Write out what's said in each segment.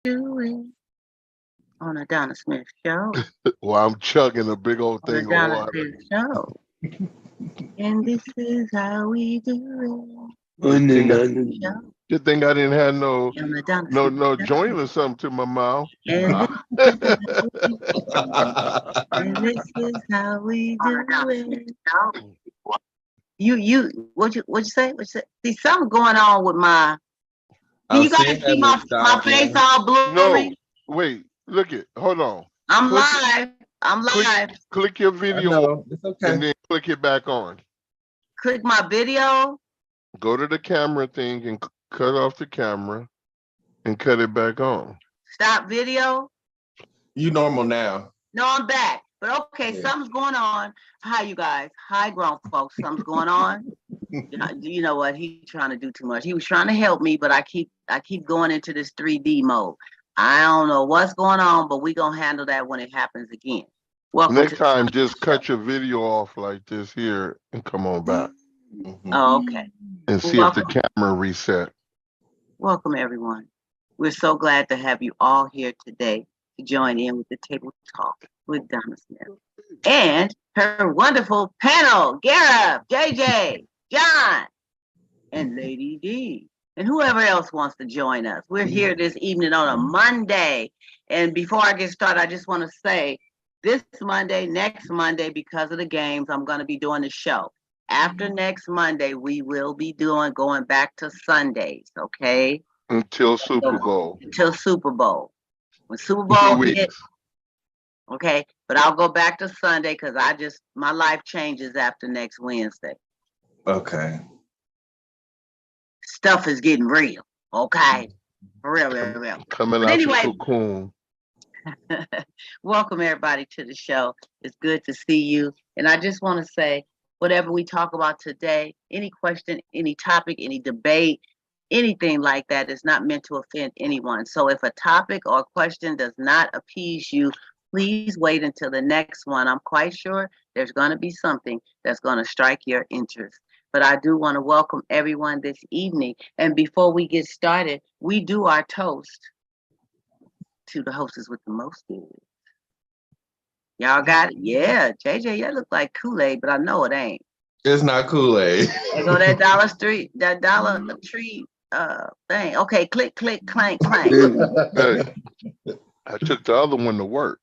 doing on a Donna Smith show? Well, I'm chugging a big old On a thing of Donna water. Smith show. And this is how we do Good thing, it. Show. good thing I didn't have no On the Donna Smith no show. joint or something to my mouth. And this is how we do it. What'd you say? See, something going on with my. Do you guys see my face all blurry? No, wait, look it. Hold on. I'm Click live. I'm live. Click your video It's okay. and then click it back on. Click my video. Go to the camera thing and cut off the camera and cut it back on. Stop video. You normal now. No, I'm back. But okay, Yeah. something's going on. Hi, you guys. Hi, grown folks. Something's going on. You know what? He's trying to do too much. He was trying to help me, but I keep going into this 3D mode. I don't know what's going on, but we're gonna handle that when it happens again. Welcome. Next time, just cut your video off like this here and come on back. Oh, okay. And see if the camera reset. Welcome, everyone. We're so glad to have you all here today to join in with the Table Talk with Donna Smith and her wonderful panel, Gareth, JJ, John, and Lady D, and whoever else wants to join us. We're here this evening on a Monday. And before I get started, I just want to say this Monday, next Monday, because of the games, I'm going to be doing the show. After next Monday, we will be going back to Sundays, okay? Until Super Bowl. Until Super Bowl. When Super Bowl hits, okay? But I'll go back to Sunday because my life changes after next Wednesday. Okay. Stuff is getting real, okay? For real, real, real. Coming out the cocoon. Welcome everybody to the show. It's good to see you. And I just want to say, whatever we talk about today, any question, any topic, any debate, anything like that is not meant to offend anyone. So if a topic or a question does not appease you, please wait until the next one. I'm quite sure there's going to be something that's going to strike your interest. But I do want to welcome everyone this evening. And before we get started, we do our toast to the hostess with the most. Y'all got it? Yeah, JJ, you look like Kool-Aid, but I know it ain't. It's not Kool-Aid. There go that Dollar Tree thing. Okay, click, click, clank, clank. Hey, I took the other one to work.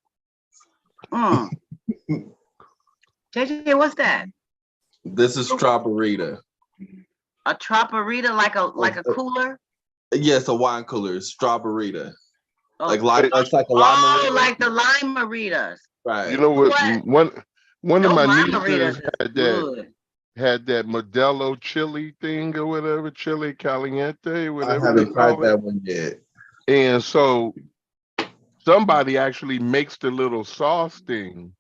JJ, what's that? This is Strawberita. A Tropperita, like a cooler? Yes, a wine cooler. Strawberita. Oh. Like a lime. Oh, like the lime Maritas. Right. You know what? One of my nieces had that Modelo chili thing or whatever, chili caliente, whatever. I haven't tried that one yet. And so somebody actually makes the little sauce thing.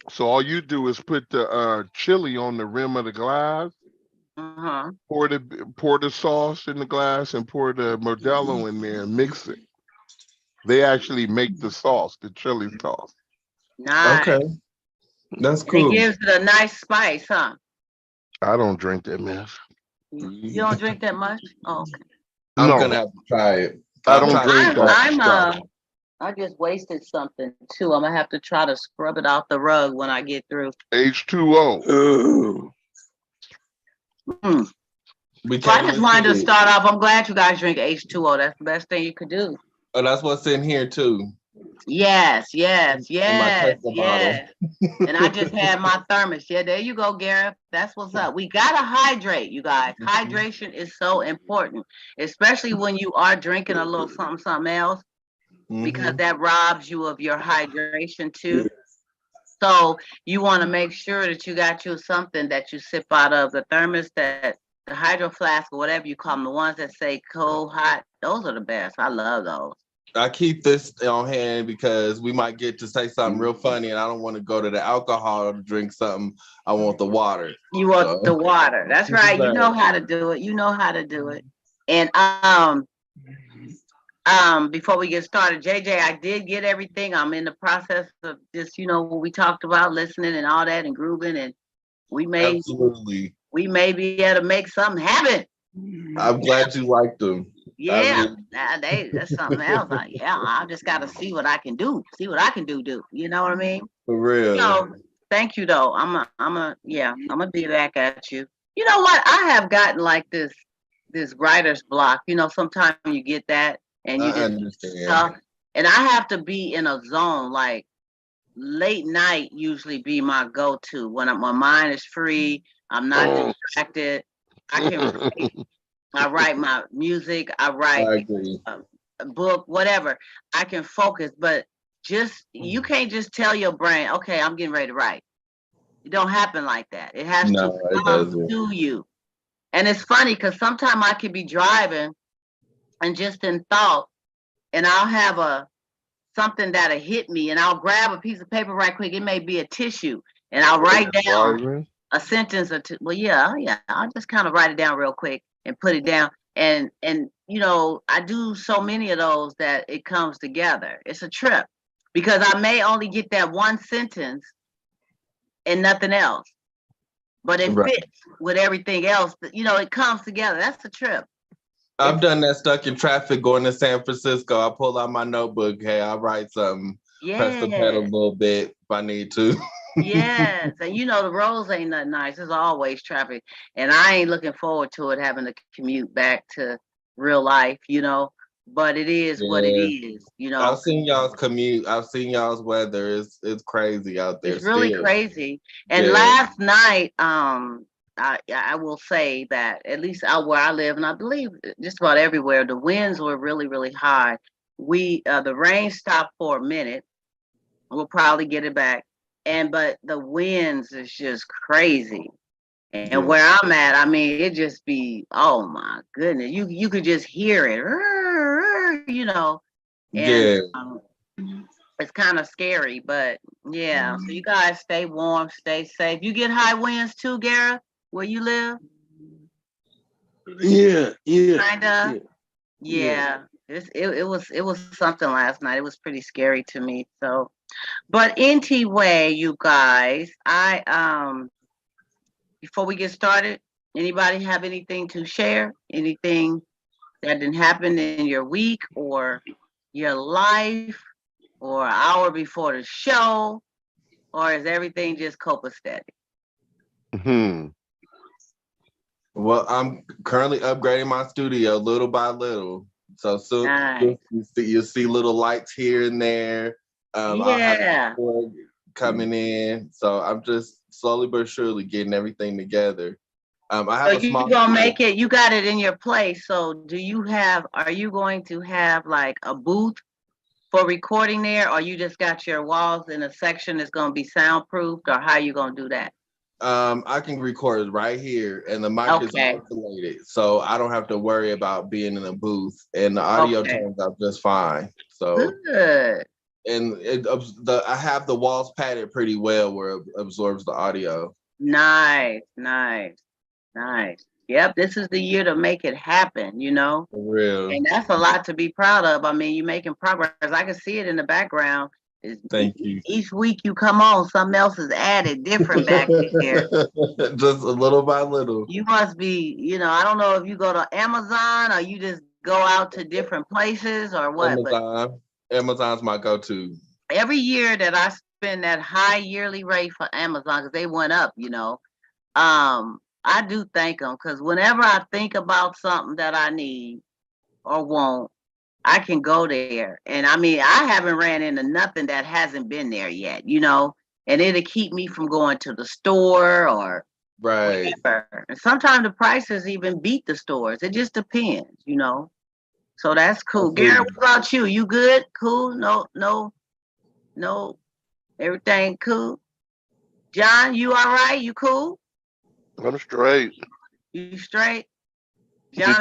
So all you do is put the chili on the rim of the glass, pour the sauce in the glass, and pour the Modelo in there and mix it. They actually make the sauce, the chili sauce. Nice. Okay. That's cool. It gives it a nice spice, huh? I don't drink that mess. You don't drink that much? Oh, okay. I'm gonna have to try it. I don't drink that. I just wasted something too. I'm gonna have to try to scrub it off the rug when I get through. H2O. So I just wanted to start off. I'm glad you guys drink H2O. That's the best thing you could do. Oh, that's what's in here too. Yes. And I just had my thermos. Yeah, there you go, Gareth. That's what's up. We gotta hydrate, you guys. Hydration is so important, especially when you are drinking a little something else, because that robs you of your hydration too. So you want to make sure that you got you something that you sip out of. The thermos, that the hydro flask or whatever you call them, the ones that say cold, hot, those are the best. I love those. I keep this on hand because we might get to say something real funny, and I don't want to go to the alcohol to drink something. I want the water. You want the water. That's right. You know how to do it. And before we get started, JJ, I did get everything. I'm in the process of just, what we talked about, listening and all that, and grooving, and we may be able to make something happen. I'm glad you liked them. Yeah, that's something else. I just got to see what I can do. See what I can do. You know what I mean? For real. So, thank you though. I'm gonna be back at you. You know what? I have gotten like this writer's block. You know, sometimes you get that and you I just understand. stuff. And I have to be in a zone. Like late night usually be my go-to when my mind is free. I'm not distracted. I can write. I write my music. I write I agree. a book, whatever. I can focus, but you can't just tell your brain, okay, I'm getting ready to write. It don't happen like that. It has to it come doesn't. to you. And it's funny because sometimes I could be driving and just in thought, and I'll have something that'll hit me, and I'll grab a piece of paper right quick. It may be a tissue, and I'll write down a sentence or two. Well, yeah, I'll just kind of write it down real quick and put it down. And you know, I do so many of those that it comes together. It's a trip because I may only get that one sentence and nothing else, but it fits with everything else. You know, it comes together. That's a trip. I've done that stuck in traffic going to San Francisco. I pull out my notebook. Hey, I'll write something. Press the pedal a little bit if I need to. Yes. And you know, the roads ain't nothing nice. There's always traffic. And I ain't looking forward to it having to commute back to real life, you know. But it is what it is, you know. I've seen y'all's commute. I've seen y'all's weather. It's crazy out there. It's really crazy. And last night, I will say that at least out where I live, and I believe just about everywhere, the winds were really, really high. The rain stopped for a minute. We'll probably get it back. But the winds is just crazy. And where I'm at, I mean, it just be, oh my goodness, you could just hear it, you know. And it's kind of scary, but yeah. So you guys stay warm, stay safe. You get high winds too, Gareth, where you live? Yeah. Kinda. Yeah. It was something last night. It was pretty scary to me. So, but anyway, you guys, before we get started, anybody have anything to share? Anything that didn't happen in your week or your life or an hour before the show? Or is everything just copacetic? Well, I'm currently upgrading my studio little by little. So soon you'll see little lights here and there. I'll have coming in. So I'm just slowly but surely getting everything together. I have so you're gonna make it. You got it in your place. So are you going to have like a booth for recording there, or you just got your walls in a section that's gonna be soundproofed, or how are you gonna do that? I can record right here, and the mic is isolated, so I don't have to worry about being in a booth, and the audio turns out just fine. So good. And I have the walls padded pretty well where it absorbs the audio. Nice. Yep, this is the year to make it happen, you know? For real. And that's a lot to be proud of. I mean, you're making progress. I can see it in the background. Thank you. Each week you come on, something else is added different back here. Just a little by little. You must be, you know, I don't know if you go to Amazon or you just go out to different places or what. Amazon's my go-to. Every year that I spend that high yearly rate for Amazon, because they went up, you know, I do thank them, because whenever I think about something that I need or want, I can go there. And I mean, I haven't ran into nothing that hasn't been there yet, you know, and it'll keep me from going to the store or whatever. And sometimes the prices even beat the stores. It just depends, you know. So that's cool. Gary, what about you? You good? Cool? No. Everything cool? John, you all right? You cool? I'm straight. You straight? John,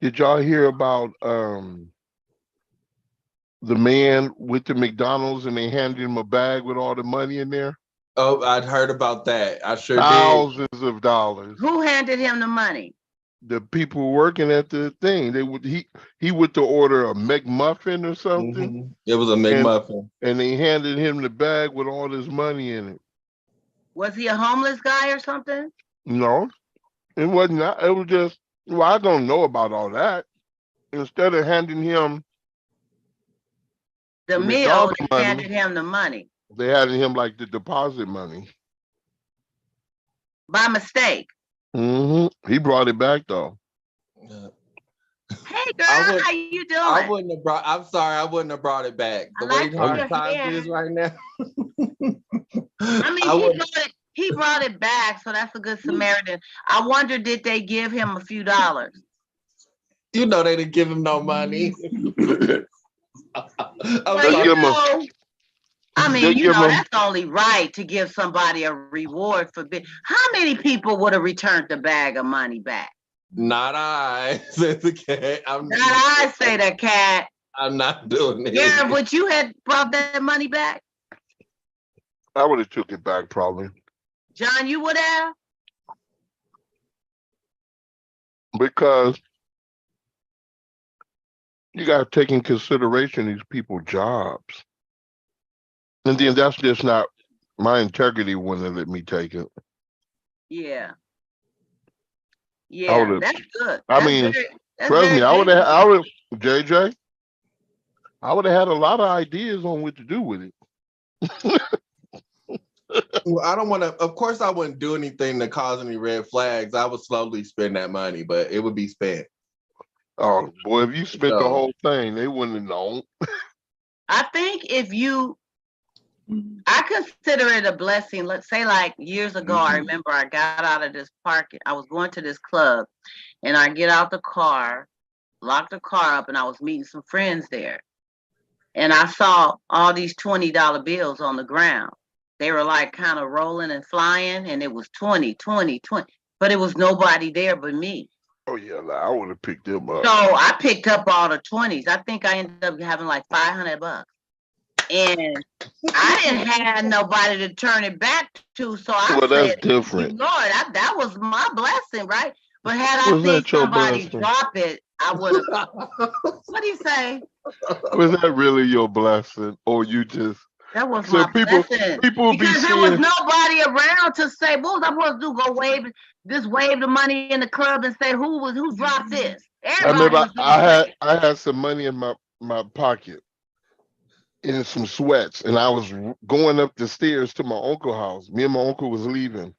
Did y'all hear about the man with the McDonald's and they handed him a bag with all the money in there? Oh, I'd heard about that. I sure Thousands of dollars. Who handed him the money? The people working at the thing. He went to order a McMuffin or something. Mm-hmm. It was a McMuffin. And they handed him the bag with all this money in it. Was he a homeless guy or something? No, it wasn't. It was just Well, I don't know about all that. Instead of handing him the meal, they handed him the money. They handed him like the deposit money. By mistake. He brought it back though. Hey girl, how you doing? I'm sorry, I wouldn't have brought it back. The way hard times is right now. I mean, he brought it back, so that's a good Samaritan. I wonder, did they give him a few dollars? You know they didn't give him no money. That's only right to give somebody a reward for how many people would have returned the bag of money back? Not I, says the cat. I say the cat. I'm not doing it. Yeah, but you had brought that money back? I would have took it back probably. John, you would have? Because you got to take in consideration these people's jobs. And then that's just not, my integrity wouldn't have let me take it. Yeah. Yeah, that's good. I mean, trust me, I would have, JJ, I would have had a lot of ideas on what to do with it. Well, I don't want to, of course I wouldn't do anything to cause any red flags. I would slowly spend that money, but it would be spent. Oh boy, if you spent the whole thing, they wouldn't have known. I think I consider it a blessing. Let's say like years ago, I remember I got out of this park. I was going to this club and I get out the car, locked the car up, and I was meeting some friends there. And I saw all these $20 bills on the ground. They were like kind of rolling and flying, and it was 20, 20, 20. But it was nobody there but me. Oh, yeah, I would have picked them up. So I picked up all the 20s. I think I ended up having like $500. And I didn't have nobody to turn it back to. So I said, that's different. Lord, that was my blessing, right? But had I seen somebody drop it, I would have. What do you say? Was that really your blessing? Or you just... That was my blessing. People because there was nobody around to say, what was I supposed to do? Go wave the money in the club and say, who dropped this? Everybody I remember I had some money in my pocket in some sweats, and I was going up the stairs to my uncle's house. Me and my uncle was leaving.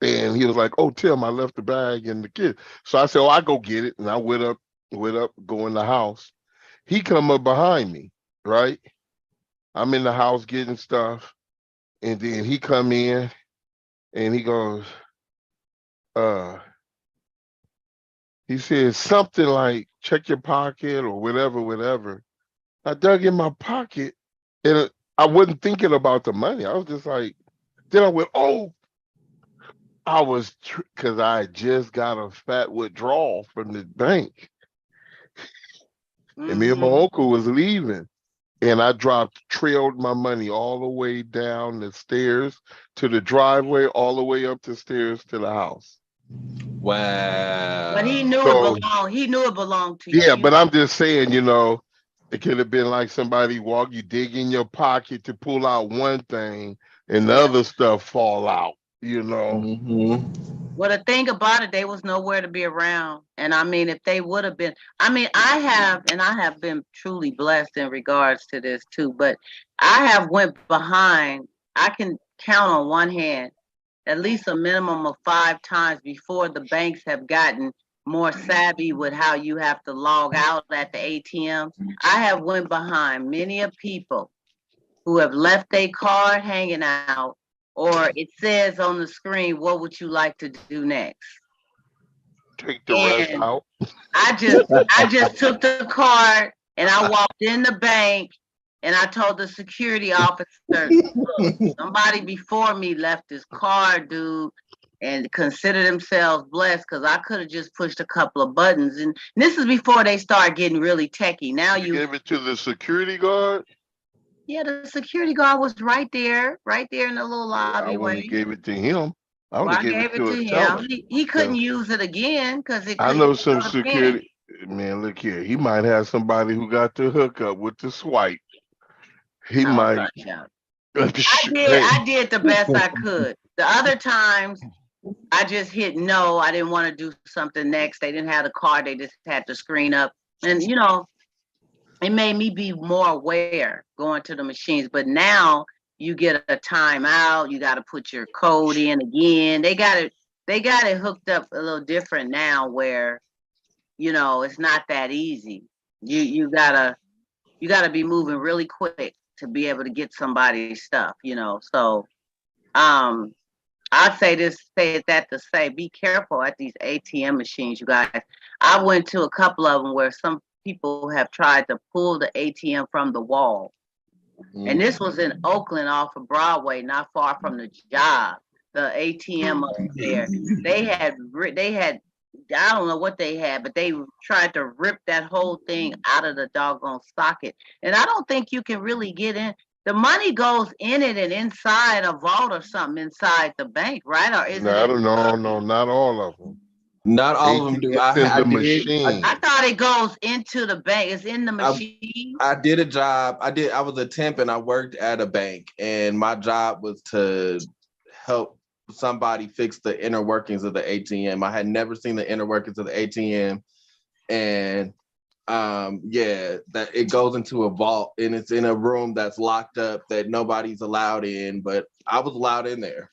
And he was like, oh, Tim, I left the bag and the kid. So I said, I go get it. And I went up, go in the house. He come up behind me, right? I'm in the house getting stuff, and then he come in, and he goes, he says something like, check your pocket or whatever. I dug in my pocket, and I wasn't thinking about the money. I was just like, then I went, because I just got a fat withdrawal from the bank. And me and my uncle was leaving. And I trailed my money all the way down the stairs to the driveway, all the way up the stairs to the house. Wow. But he knew it belonged. He knew it belonged to you. Yeah, but I'm just saying, it could have been like somebody you dig in your pocket to pull out one thing and the other stuff fall out, Well, the thing about it, they was nowhere to be around. And I mean, if they would have been, I have been truly blessed in regards to this too, but I have went behind, I can count on one hand, at least a minimum of 5 times before the banks have gotten more savvy with how you have to log out at the ATMs. I have went behind many of people who have left their card hanging out, or it says on the screen, what would you like to do next? Take the rest out. I just took the card and I walked in the bank and I told the security officer, somebody before me left his card, dude, and consider themselves blessed because I could have just pushed a couple of buttons. And this is before they start getting really techie. Now you gave it to the security guard? Yeah, the security guard was right there in the little lobby. I wouldn't have gave it to him. I gave it to him. He couldn't use it again because I know some security. Man, look here. He might have somebody who got the hookup with the swipe. He might. I did the best I could. The other times I just hit no. I didn't want to do something next. They didn't have the card. They just had the screen up. And, you know, it made me be more aware going to the machines. But now you get a timeout. You got to put your code in again. They got it hooked up a little different now where, you know, it's not that easy. You gotta be moving really quick to be able to get somebody's stuff, you know. So I'd say that to say, be careful at these ATM machines, you guys. I went to a couple of them where some people have tried to pull the ATM from the wall. And this was in Oakland off of Broadway, not far from the job. The ATM up there, they had, I don't know what they had, but they tried to rip that whole thing out of the doggone socket. And I don't think you can really get in. The money goes in it and inside a vault or something inside the bank, right? Or is it? No, not all of them. Not all of them do. The machine. I thought it goes into the bank. It's in the machine. I did a job. I was a temp and I worked at a bank, and my job was to help somebody fix the inner workings of the ATM. I had never seen the inner workings of the ATM, and that it goes into a vault and it's in a room that's locked up that nobody's allowed in, but I was allowed in there.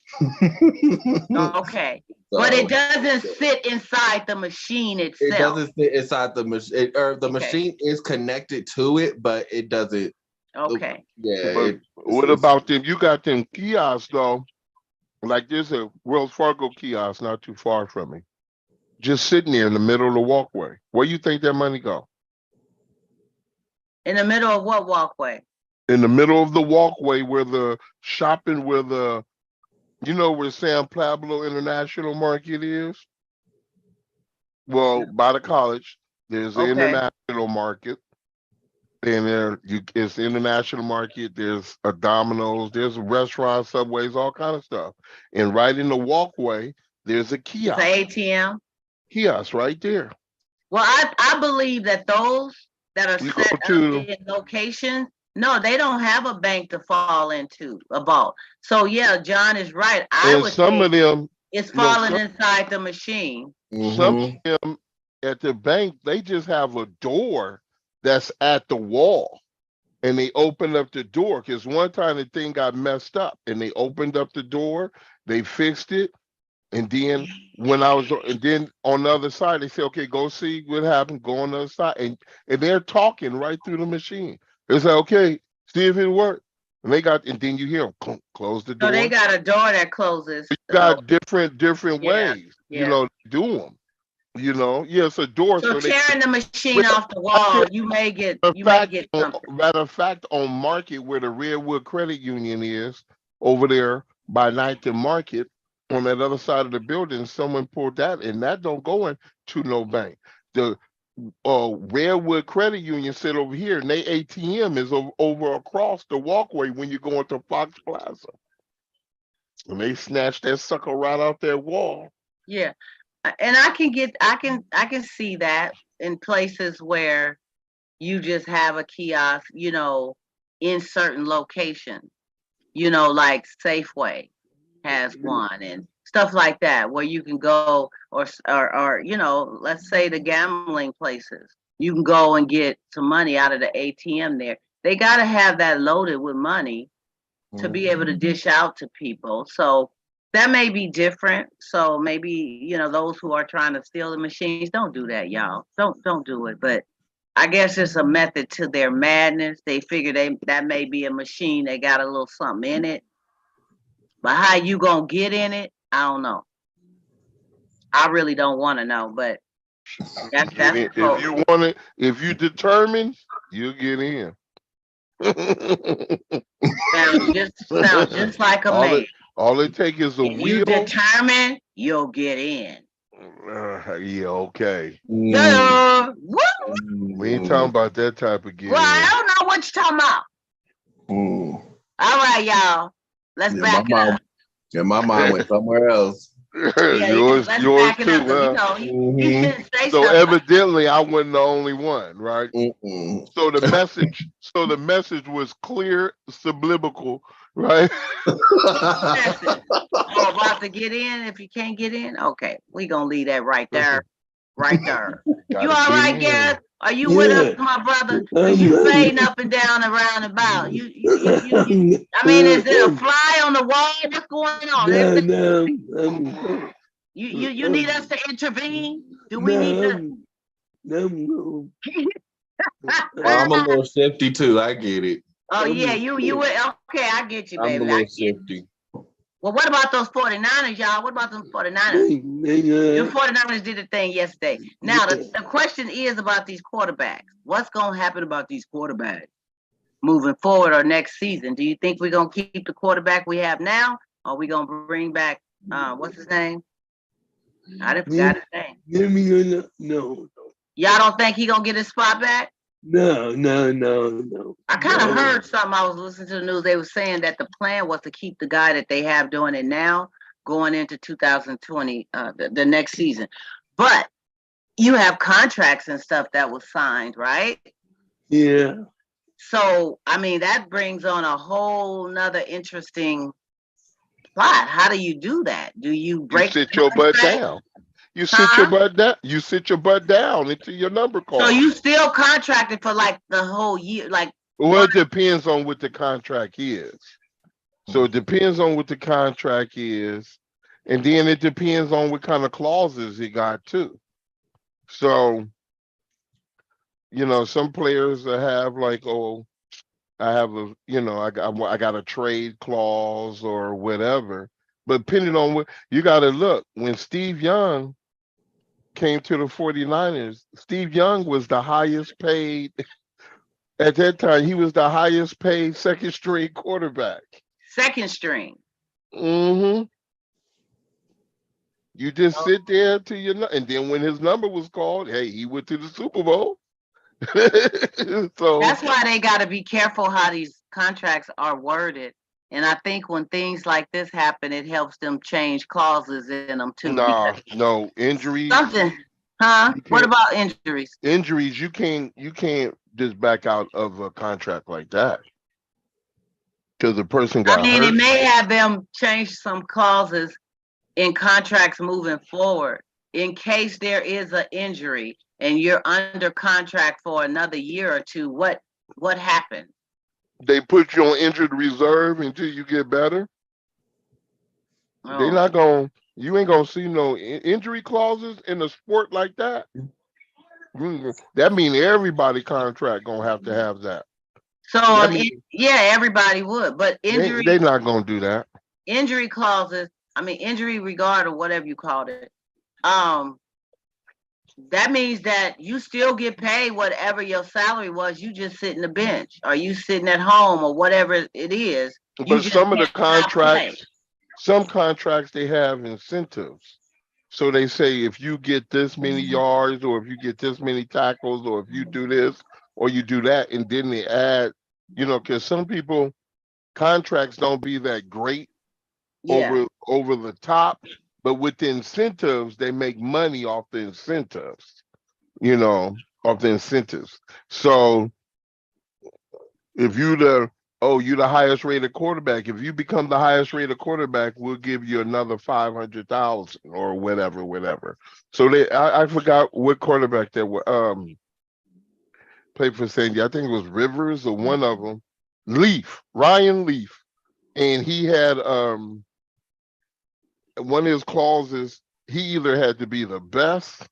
Okay. So, but it doesn't sit inside the machine itself. It doesn't sit inside the machine, or the machine is connected to it, but it doesn't. Okay. Yeah. What about them? You got them kiosks though. Like there's a Wells Fargo kiosk not too far from me, just sitting there in the middle of the walkway. Where you think that money go? In the middle of what walkway? In the middle of the walkway where the shopping, you know where San Pablo International Market is? Well, by the college, there's the International Market. And it's the International Market. There's a Domino's. There's a restaurant, Subways, all kind of stuff. And right in the walkway, there's a kiosk. The ATM? Kiosk right there. Well, I believe that those that are set up in locations, no, they don't have a bank to fall into, a vault. So yeah, John is right. I would some of them it's falling inside the machine. Some of them at the bank, they just have a door that's at the wall, and they open up the door because one time the thing got messed up, and they opened up the door, they fixed it, and then then on the other side they say, okay, go see what happened, go on the other side, and they're talking right through the machine. It's like, okay, see if it worked. And then you hear them close the door. So they got a door that closes. You got different ways, you know, to do them. You know, it's a door. So tearing the machine off the wall, you may get something. Matter of fact, on Market, where the Redwood Credit Union is, over there by 9th and Market, on that other side of the building, someone pulled that, and that don't go into no bank. The Redwood Credit Union sit over here, and their ATM is over across the walkway when you go into Fox Plaza. And they snatched that sucker right out their wall. Yeah. And I can see that in places where you just have a kiosk, you know, in certain locations, you know, like Safeway has one and stuff like that, where you can go or you know, let's say the gambling places, you can go and get some money out of the ATM there. They got to have that loaded with money to be able to dish out to people. So that may be different. So maybe, you know, those who are trying to steal the machines, don't do that, y'all. Don't do it. But I guess it's a method to their madness. They figure that may be a machine. They got a little something in it. But how you gonna get in it? I don't know. I really don't want to know. But that's if you want it, if you determined, you'll get in. sounds just like a man. All it takes is a wheel. You determined, you'll get in. Yeah, okay. We ain't talking about that type of game. Well, I don't know what you're talking about. All right, y'all. Let's back it up. Yeah, my mind went somewhere else. Yeah, yours let's back it too. up. You know, you shouldn't say So stuff evidently, I wasn't the only one, right? Mm-mm. So the message was clear, subliminal, right? message. Oh, about to get in. If you can't get in, okay, we gonna leave that right there, right there. You all right, Gareth? Are you with us, my brother? Cause you fading up and down, around and about. You. I mean, is there a fly on the wall? What's going on? No. You need us to intervene? Do we need to? No. I'm a little shifty too. I get it. Oh yeah, you would. Okay, I get you, baby. I'm a little shifty. Well, what about those 49ers, y'all? What about those 49ers? Your 49ers did a thing yesterday. Now, the question is about these quarterbacks. What's going to happen about these quarterbacks moving forward or next season? Do you think we're going to keep the quarterback we have now? Or are we going to bring back, what's his name? I didn't forget his name. No. Y'all don't think he going to get his spot back? No. I kind of heard something. I was listening to the news. They were saying that the plan was to keep the guy that they have doing it now going into 2020, the next season. But you have contracts and stuff that was signed, right? Yeah. So, I mean, that brings on a whole nother interesting plot. How do you do that? Do you break? You sit your butt down. You sit your butt down. You sit your butt down into your number card. So you still contracted for like the whole year, like. Well, it depends on what the contract is. So it depends on what the contract is, and then it depends on what kind of clauses he got too. So, you know, some players have like, oh, I have a, you know, I got a trade clause or whatever. But depending on what you got to look, when Steve Young came to the 49ers, Steve Young was the highest paid at that time. He was the highest paid second string quarterback. Second string. Mm-hmm. You just sit there till and then when his number was called, hey, he went to the Super Bowl. So that's why they got to be careful how these contracts are worded. And I think when things like this happen, it helps them change clauses in them too. No injuries. Something, huh? What about injuries? Injuries, you can't just back out of a contract like that because the person got hurt. It may have them change some clauses in contracts moving forward in case there is an injury and you're under contract for another year or two. What happened? They put you on injured reserve until you get better. Oh. They're not going. You ain't gonna see no injury clauses in a sport like that. That means everybody contract gonna have to have that. So everybody would, but injury. They're not gonna do that. Injury clauses. I mean, injury regard or whatever you called it. That means that you still get paid whatever your salary was. You just sit in the bench, or you sitting at home, or whatever it is. But some of the contracts, some contracts they have incentives. So they say if you get this many yards, or if you get this many tackles, or if you do this or you do that, and then they add, you know, because some people contracts don't be that great over the top. But with the incentives, they make money off the incentives, you know, off the incentives. So if you're the highest rated quarterback, if you become the highest rated quarterback, we'll give you another 500,000 or whatever. So I forgot what quarterback that were played for San Diego. I think it was Rivers or one of them. Ryan Leaf. And he had one of his clauses, he either had to be the best,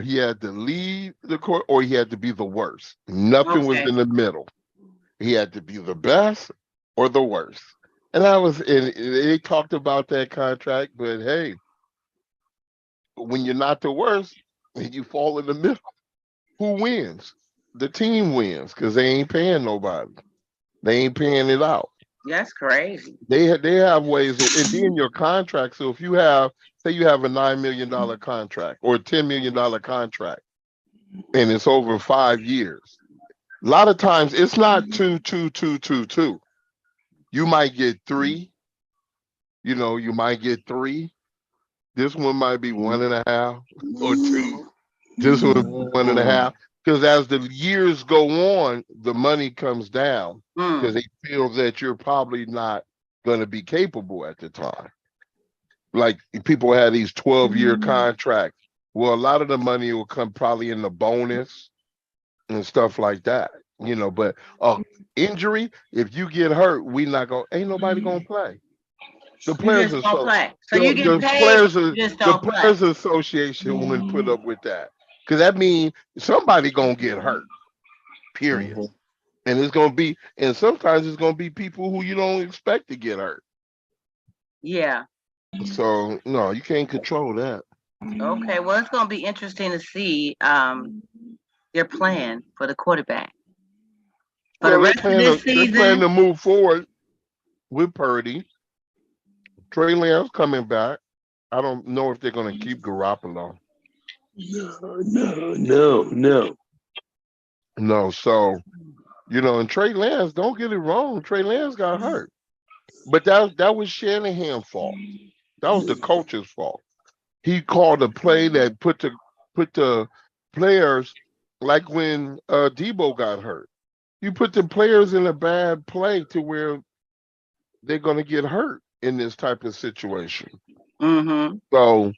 he had to lead the court, or he had to be the worst. Nothing was in the middle. He had to be the best or the worst. And they talked about that contract, but hey, when you're not the worst and you fall in the middle, who wins? The team wins because they ain't paying nobody. They ain't paying it out. That's crazy. They have ways, and then your contract. So if you have, say, you have a $9 million contract or a $10 million contract, and it's over 5 years. A lot of times it's not 2, 2, 2, 2, 2. You might get 3. You know, you might get 3, This one might be 1.5 or 2. This one 1.5. Because as the years go on, the money comes down because they feel that you're probably not going to be capable at the time. Like people have these 12-year contracts. Well, a lot of the money will come probably in the bonus and stuff like that, you know. But injury, if you get hurt, ain't nobody gonna play. The players just don't play. So you get paid. The Players Association wouldn't put up with that because that means somebody gonna get hurt. Period. And it's gonna be, and sometimes it's gonna be people who you don't expect to get hurt. Yeah. So no, you can't control that. Okay. Well, it's gonna be interesting to see their plan for the quarterback. For the rest of this season, they plan to move forward with Purdy. Trey Lance coming back. I don't know if they're going to keep Garoppolo. No. So, you know, and Trey Lance, don't get it wrong. Trey Lance got hurt, but that was Shanahan's fault. That was the coach's fault. He called a play that put the players, like when Debo got hurt. You put the players in a bad play to where they're going to get hurt in this type of situation. So,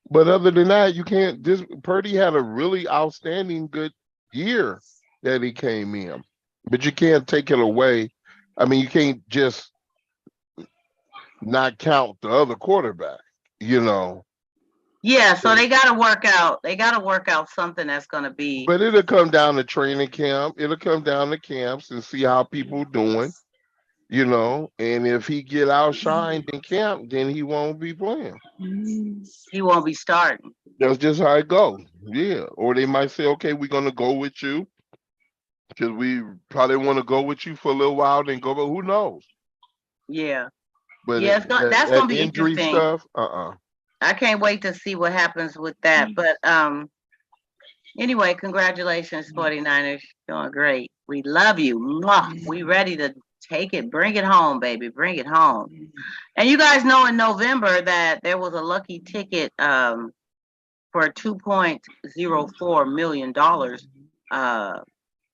but other than that, you can't. Purdy had a really outstanding good year that he came in, but you can't take it away. I mean, you can't just not count the other quarterback, you know. Yeah, so they got to work out. They got to work out something that's going to be. But it'll come down to training camp. It'll come down to camps and see how people doing, you know. And if he get outshined in camp, then he won't be playing. He won't be starting. That's just how it goes. Yeah. Or they might say, okay, we're going to go with you because we probably want to go with you for a little while, then go. But who knows? Yeah. But yeah, that's going to be injury interesting. Stuff, I can't wait to see what happens with that. But anyway, congratulations, 49ers. Doing great. We love you. We ready to take it. Bring it home, baby. Bring it home. And you guys know in November that there was a lucky ticket for $2.04 million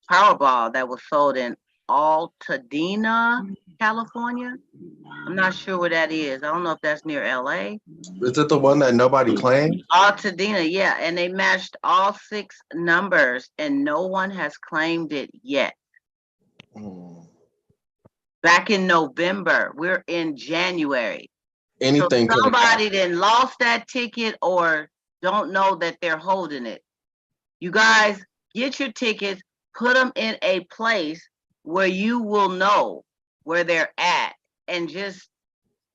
Powerball that was sold in Altadena, California. I'm not sure where that is. I don't know if that's near LA. Is it the one that nobody claimed? Altadena, yeah. And they matched all 6 numbers and no one has claimed it yet. Back in November, we're in January. Anything. So somebody then lost that ticket or don't know that they're holding it. You guys get your tickets, put them in a place where you will know where they're at, and just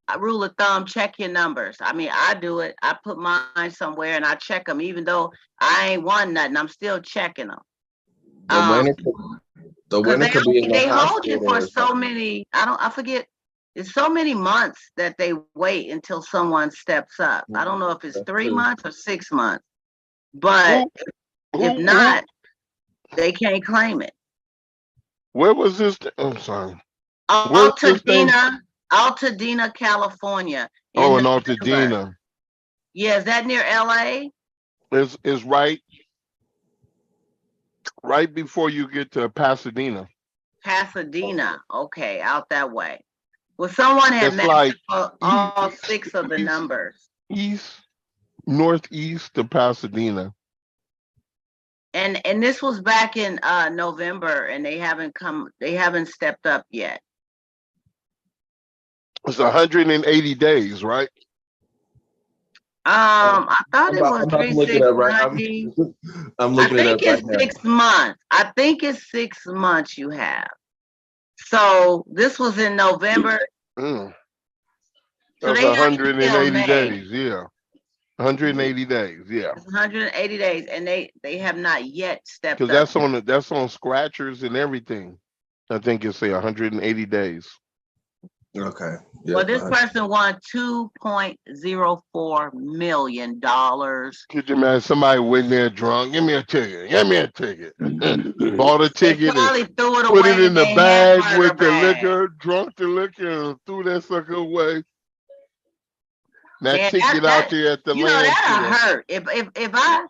a rule of thumb, check your numbers. I mean, I do it. I put mine somewhere and I check them, even though I ain't won nothing. I'm still checking them. The winner could be in the they hold hospital you for so many. I forget. It's so many months that they wait until someone steps up. I don't know if it's 3 months or 6 months, but if not, they can't claim it. Where was this? I'm sorry. Altadena, California. In Altadena. Yeah, is that near LA? It's right before you get to Pasadena. Pasadena, okay, out that way. Well, someone had matched all 6 of the numbers. Northeast to Pasadena. And this was back in November, and they haven't stepped up yet. It's 180 days, right? I thought it was 360. I'm looking it up right now. I think it's 6 months. I think it's 6 months you have. So this was in November. That's 180 days, yeah. 180 days, yeah. 180 days, and they have not yet stepped up. Because that's on scratchers and everything. I think it's 180 days. Okay. Yeah, well, this person won $2.04 million. Could you imagine somebody went there drunk? Give me a ticket. Bought a ticket and put it in the bag with the liquor, drunk the liquor, and threw that sucker away. That ticket out there at the that'll landfill. hurt. If I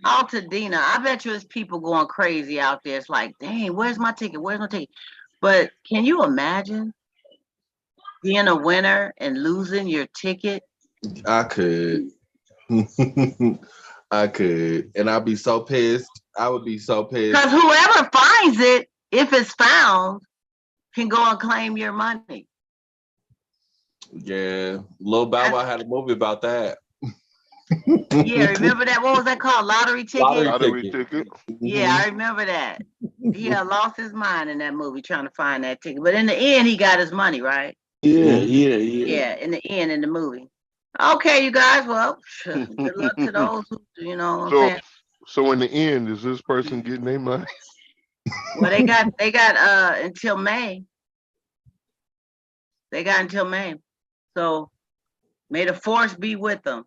Altadena, I bet you there's people going crazy out there. It's like, dang, where's my ticket? Where's my ticket? But can you imagine being a winner and losing your ticket? I could. I could. And I'd be so pissed. I would be so pissed. Because whoever finds it, if it's found, can go and claim your money. Yeah. Lil Bow Wow had a movie about that. Yeah, remember that? What was that called? Lottery ticket? Lottery ticket. Yeah, I remember that. He had lost his mind in that movie trying to find that ticket. But in the end, he got his money, right? Yeah. Yeah, in the end, in the movie. Okay, you guys, well, good luck to those who, So in the end, is this person getting their money? Well, they got until May. They got until May. So may the force be with them.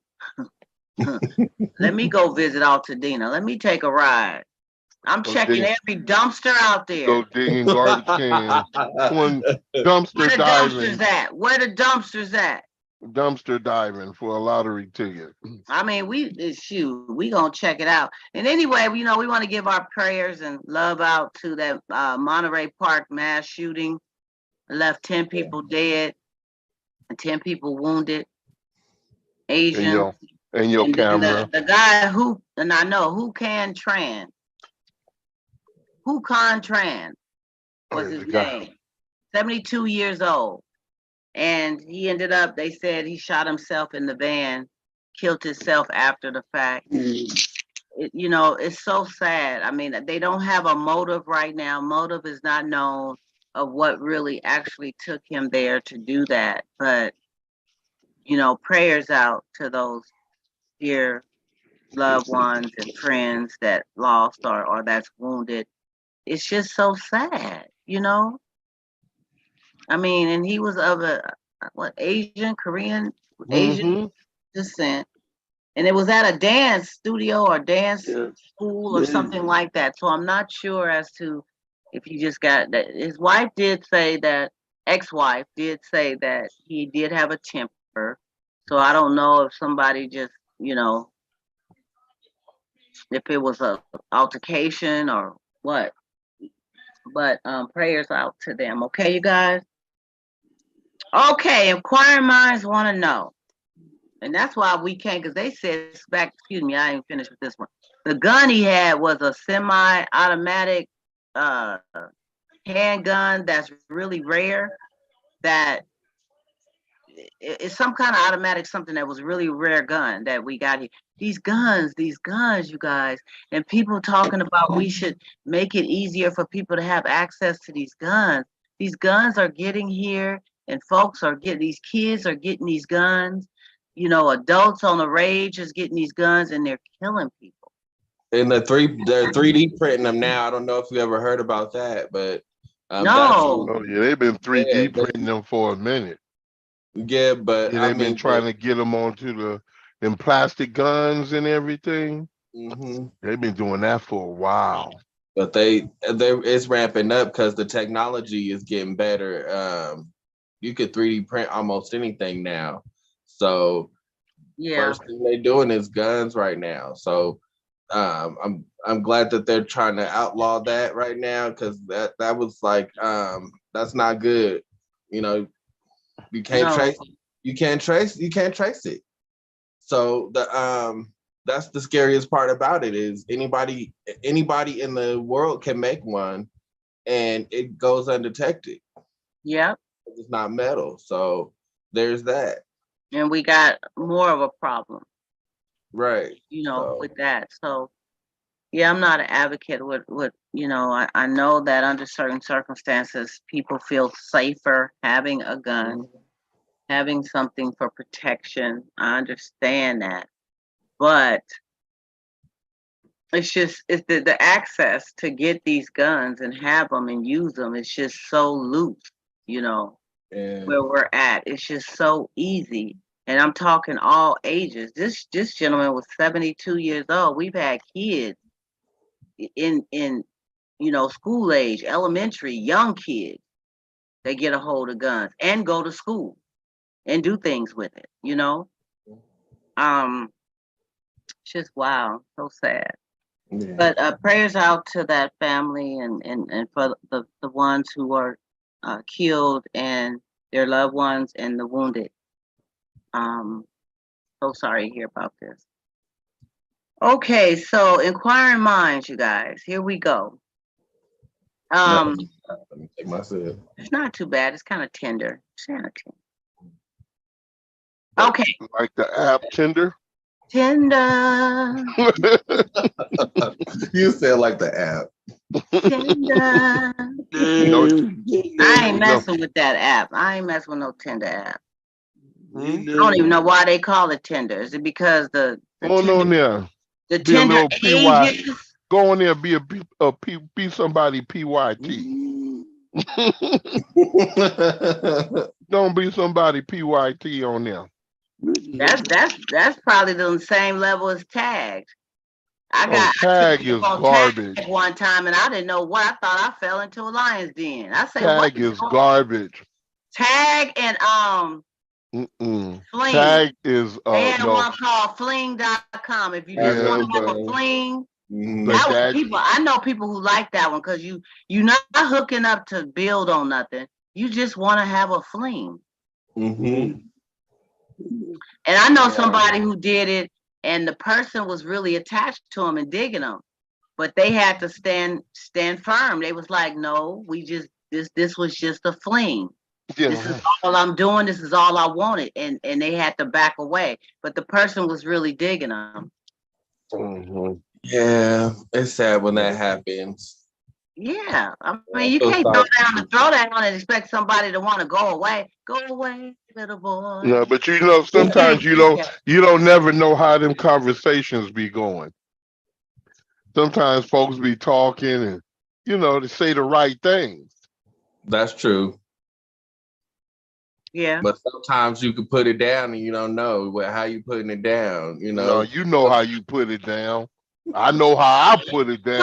Let me go visit Altadena. Let me take a ride. I'm checking every dumpster out there. Go digging garbage cans. Dumpster diving. Where the dumpsters at? Dumpster diving for a lottery ticket. I mean, we gonna check it out. And anyway, we want to give our prayers and love out to that Monterey Park mass shooting. Left 10 people dead and 10 people wounded. Asian. And your camera. The guy who can Tran. Hukan Tran was his name. 72 years old. And he ended up, they said he shot himself in the van, killed himself after the fact. It's so sad. I mean, they don't have a motive right now. Motive is not known of what really actually took him there to do that. But, prayers out to those dear loved ones and friends that lost or that's wounded. It's just so sad, I mean, and he was of Asian descent. And it was at a dance studio or dance school or something like that. So I'm not sure as to if he just got that. His wife did say that, ex-wife did say that he did have a temper. So I don't know if somebody just, if it was a altercation or what. But prayers out to them. Okay, you guys? Okay, inquiring minds want to know. And that's why we can't, because they said back, excuse me, I ain't finished with this one. The gun he had was a semi-automatic handgun that's really rare, that it's some kind of automatic something that was really rare gun that we got here. These guns, you guys, and people talking about we should make it easier for people to have access to these guns. These guns are getting here, and these kids are getting these guns. Adults on the rage is getting these guns, and they're killing people. And they're 3D printing them now. I don't know if you ever heard about that, but no. They've been 3D printing them for a minute. Yeah, but they've been trying to get them onto them plastic guns and everything. Mm-hmm. They've been doing that for a while. But it's ramping up because the technology is getting better. You could 3D print almost anything now. So first thing they're doing is guns right now. So I'm glad that they're trying to outlaw that right now, because that was like that's not good. You can't trace it. So that's the scariest part about it, is anybody in the world can make one and it goes undetected. Yeah. It's not metal. So there's that. And we got more of a problem. Right. With that. So yeah, I'm not an advocate with I know that under certain circumstances people feel safer having a gun, having something for protection. I understand that. But it's the access to get these guns and have them and use them. It's just so loose, where we're at. It's just so easy. And I'm talking all ages. This gentleman was 72 years old. We've had kids in school age, elementary, young kids. They get a hold of guns and go to school and do things with it, It's just wow, so sad. Yeah. But prayers out to that family and for the ones who are killed and their loved ones and the wounded. So sorry to hear about this. Okay, so inquiring minds, you guys. Here we go. Let me take my sip. It's not too bad. It's kind of tender. It's kind of tender. Okay. Like the app Tinder. Tender. You said like the app. Tinder. I ain't messing with that app. I ain't messing with no Tinder app. I don't even know why they call it Tinder. Is it because the on there. The Be a Tinder little PY. ages? Go on there, be somebody PYT. Don't be somebody PYT on there. That's probably the same level as tags. Tag is garbage. Tag one time and I didn't know what. I thought I fell into a lion's den. I say tag is garbage. Tag and Fling. Tag is they had one called fling.com. If you just want to have a fling, I know people who like that one because you're not hooking up to build on nothing. You just want to have a fling. Mm-hmm. And I know somebody who did it, and the person was really attached to him and digging him, but they had to stand firm. They was like, "No, this was just a fling. Yeah. This is all I'm doing. This is all I wanted," and they had to back away. But the person was really digging him. Mm-hmm. Yeah, it's sad when that happens. Yeah, I mean, you can't throw down and expect somebody to want to go away. Go away, little boy. No, but sometimes you don't never know how them conversations be going. Sometimes folks be talking and to say the right things. That's true. Yeah. But sometimes you can put it down and you don't know how you putting it down. No, you know how you put it down. I know how I put it down. You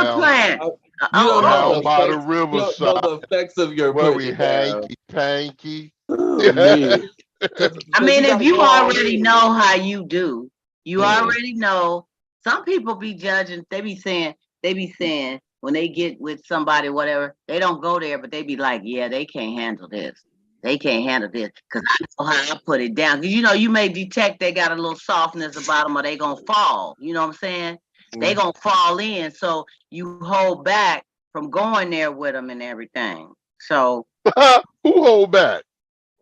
don't know by the riverside. You don't know the effects of your where we hanky. I mean, if you already know how you do, you already know. Some people be judging. They be saying when they get with somebody, whatever, they don't go there, but they be like, yeah, they can't handle this. They can't handle this because I know how I put it down. Because you may detect they got a little softness about them, or they gonna fall. You know what I'm saying? They gonna fall in, so you hold back from going there with them and everything. So who hold back?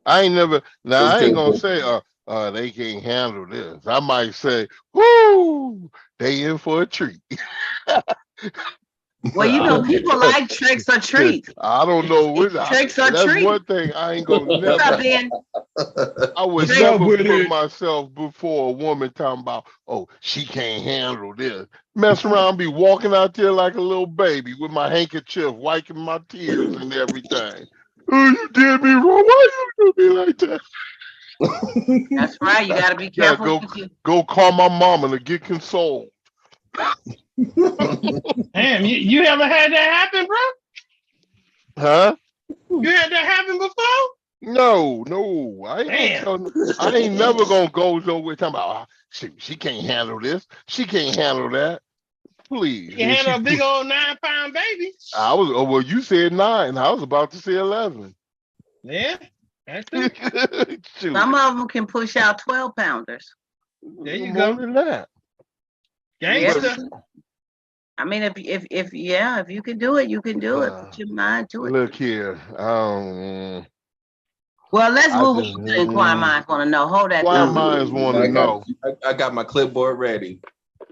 I ain't never. Now I ain't gonna say they can't handle this. I might say, whoo, they in for a treat. Well, people like tricks or treats. I don't know what tricks or treats. That's one thing I ain't gonna never. I would never put myself before a woman talking about, oh, she can't handle this. Mess around, be walking out there like a little baby with my handkerchief, wiping my tears and everything. Oh, you did me wrong. Why you do me like that? That's right. You gotta be careful. Go call my mama to get consoled. Damn, you ever had that happen, bro? Huh? You had that happen before? No. I ain't never gonna go nowhere talking about she can't handle this. She can't handle that. Please. You handle a big old 9-pound baby. Well, you said 9. I was about to say 11. Yeah, that's true. Some of them can push out 12-pounders. There you go. More than that. Gangster. I mean, if you can do it, you can do it. Put your mind to it. Look here. Well, let's move on to Inquiring Minds want to know. Hold that. Inquiring Minds want to know. I got my clipboard ready.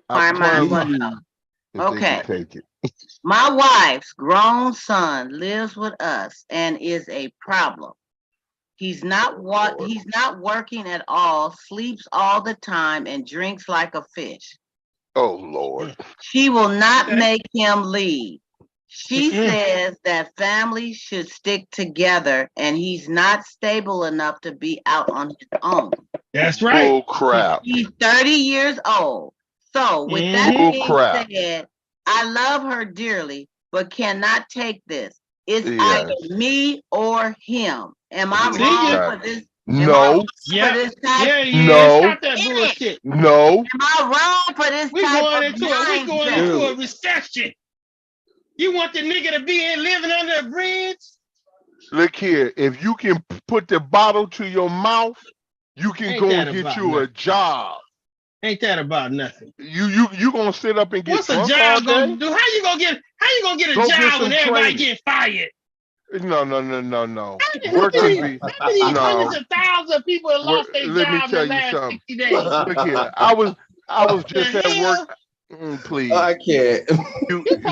Inquiring Minds want to know. Okay. Take it. My wife's grown son lives with us and is a problem. He's not working at all, sleeps all the time, and drinks like a fish. Oh, Lord. She will not make him leave. She says that families should stick together and he's not stable enough to be out on his own. That's right. Oh, crap. He's 30 years old. So with that being said, I love her dearly, but cannot take this. It's either me or him. Am I wrong for this? No, Yeah, yeah, No. Stop that bullshit. no. Am I wrong for this We type going of into mindset? a recession. You want the nigga to be in living under a bridge? Look here, if you can put the bottle to your mouth, you can Ain't go that and get about you a nothing? job. Ain't that about nothing? You gonna sit up and get What's a drunk all job gonna day? do? How you gonna get a Go get job some when everybody training. get fired? No. How Working many be hundreds no. of thousands of people have lost their Let me job in the tell you last something. 60 days? Look here, I was The just at work. hell? Please. I can't.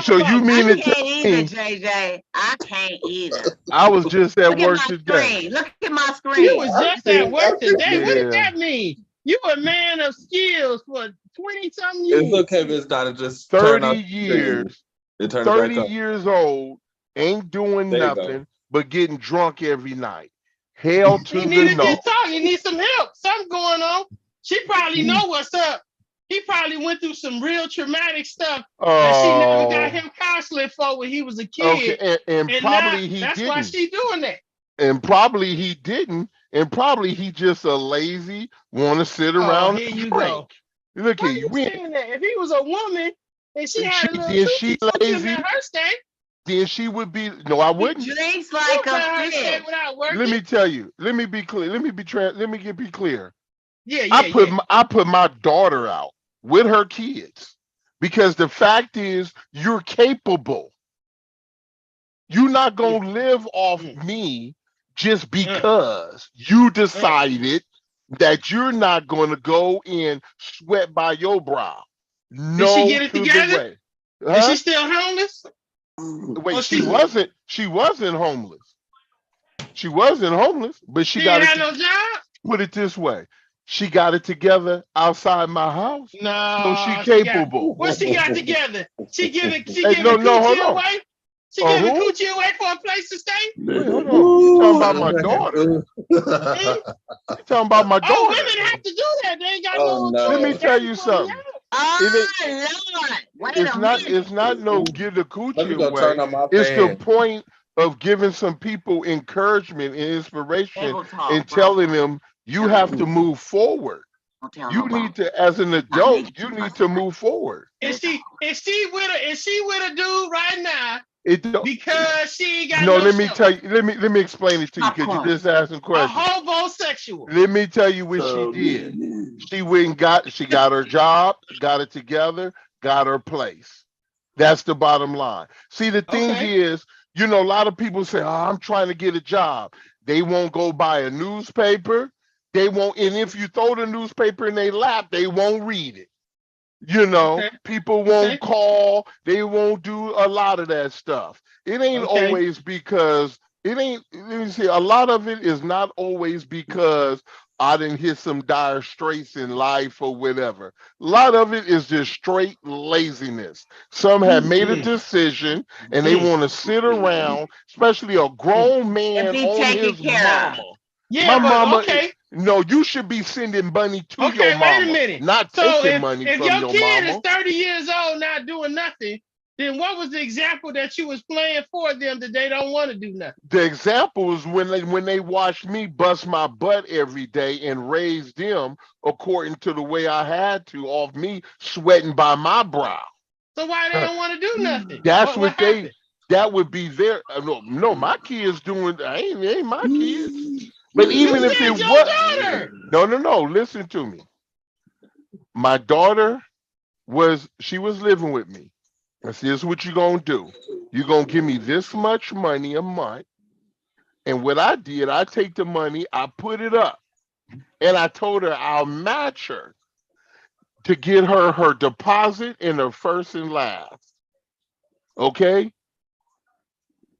So you mean I to can't tell either, me JJ. I can't either. I was just at Look at work my today? screen. Look at my You screen. was just at work today. What does Yeah. that mean? You a man of skills for 20-something It's years. okay, Miss Donna. Just turn 30 off years, and turn it back 30 up. years old, ain't doing There you go. nothing but getting drunk every night. Hell to He the needed no. to talk. He needs some help. Something going on. She probably know what's up. He probably went through some real traumatic stuff that she never got him counseling for when he was a kid. Okay, and And probably now he that's why didn't. she doing that. And probably he didn't. And probably he just a lazy, want to sit Oh, around here and you drink. go. Look Why here, you saying that? If he was a woman and she had a little then she toothie, lazy. at her state, Then she would be. No, I He wouldn't. drinks you like let a her stay fish. without working. Let me tell you. Let me be clear. Let me be clear. Yeah. I put my daughter out with her kids because the fact is you're capable. You're not gonna live off me just because you decided that you're not gonna go and sweat by your brow. Did she No get it to the together? way. Is she still homeless? Wait, Oh, she wasn't homeless. She wasn't homeless, but she She got ain't it. had no job? Put it this way. She got it together outside my house. So she No, capable. what she got together? She giving Hey, no, hold coochie on. away? She giving Who? coochie away for a place to stay? Wait, hold on. You talking about my daughter? Hmm? You talking about my Oh, daughter? women have to do that. They ain't got Oh, no no. Let me choice. tell you something. Oh, Lord. Wait a minute. It's not no give the Let me coochie go turn away. on my It's the fan. point of giving some people encouragement and inspiration Table talk, and bro. telling them you have to move forward. Don't tell You nobody. need to, as an adult, you need to move forward. Is she with a dude right now It don't, because she ain't got no, no let me shelter? tell you, let me explain it to you because you just asked some A questions. homosexual. Let me tell you what she did. She got her job, got it together, got her place. That's the bottom line. See, the thing is, a lot of people say, "Oh, I'm trying to get a job." They won't go buy a newspaper. They won't, and if you throw the newspaper in their lap, they won't read it. People won't call. They won't do a lot of that stuff. It ain't always because it ain't. Let me see. A lot of it is not always because I didn't hit some dire straits in life or whatever. A lot of it is just straight laziness. Some have made a decision and they want to sit around, especially a grown man be on taken his care of. mama. Yeah, My but mama. okay. No, you should be sending money to your Wait mama, a minute. not So taking money if from your your kid is mama. 30 years old not doing nothing, then what was the example that you was playing for them that they don't want to do nothing? The example is when they watched me bust my butt every day and raise them according to the way I had to, off me sweating by my brow. So why they don't want to do nothing? That's What happened? that would be their no, my kids doing ain't my kids. But You even if said it your was daughter. no, listen to me. My daughter she was living with me. I said, "Here's what you're gonna do. You're gonna give me this much money a month." And what I did, I take the money, I put it up, and I told her I'll match her to get her deposit and her first and last. Okay?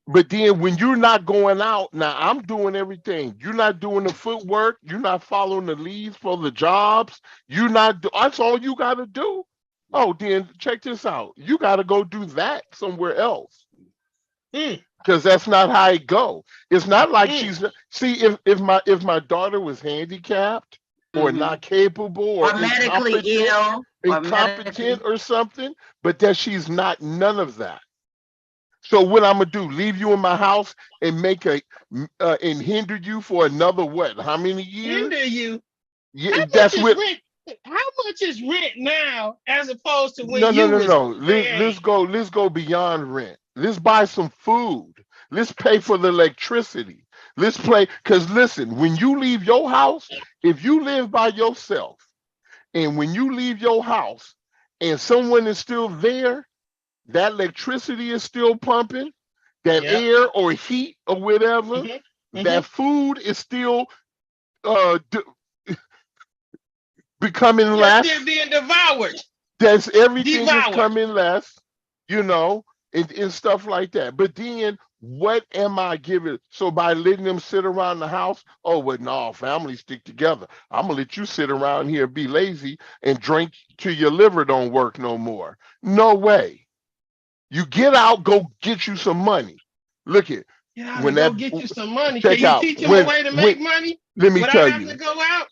But then when you're not going out, now I'm doing everything. You're not doing the footwork. You're not following the leads for the jobs. That's all you got to do. Oh, then check this out. You got to go do that somewhere else. Because that's not how it go. It's not like see if my daughter was handicapped or not capable or medically ill incompetent or something, but that she's not none of that. So what I'm gonna do? Leave you in my house and make and hinder you for another what? How many years? Hinder you? Yeah, How much that's is what. rent? How much is rent now as opposed to when No, no, you no, was no. Let's created? go. Let's go beyond rent. Let's buy some food. Let's pay for the electricity. Let's play. Cause listen, when you leave your house, if you live by yourself, and when you leave your house, and someone is still there, that electricity is still pumping, that Yep. air or heat or whatever, Mm-hmm. that food is still uh becoming Yes, less. they're being devoured. That's everything is Devoured. coming less, you know, and stuff like that. But then what am I giving? So by letting them sit around the house, oh well, no, families stick together. I'm gonna let you sit around here, be lazy, and drink till your liver don't work no more. No way. You get out, go get you some money. Look at You gotta when that go get you some money. Can check you out teach them a way to make money let me without tell having to you. go out?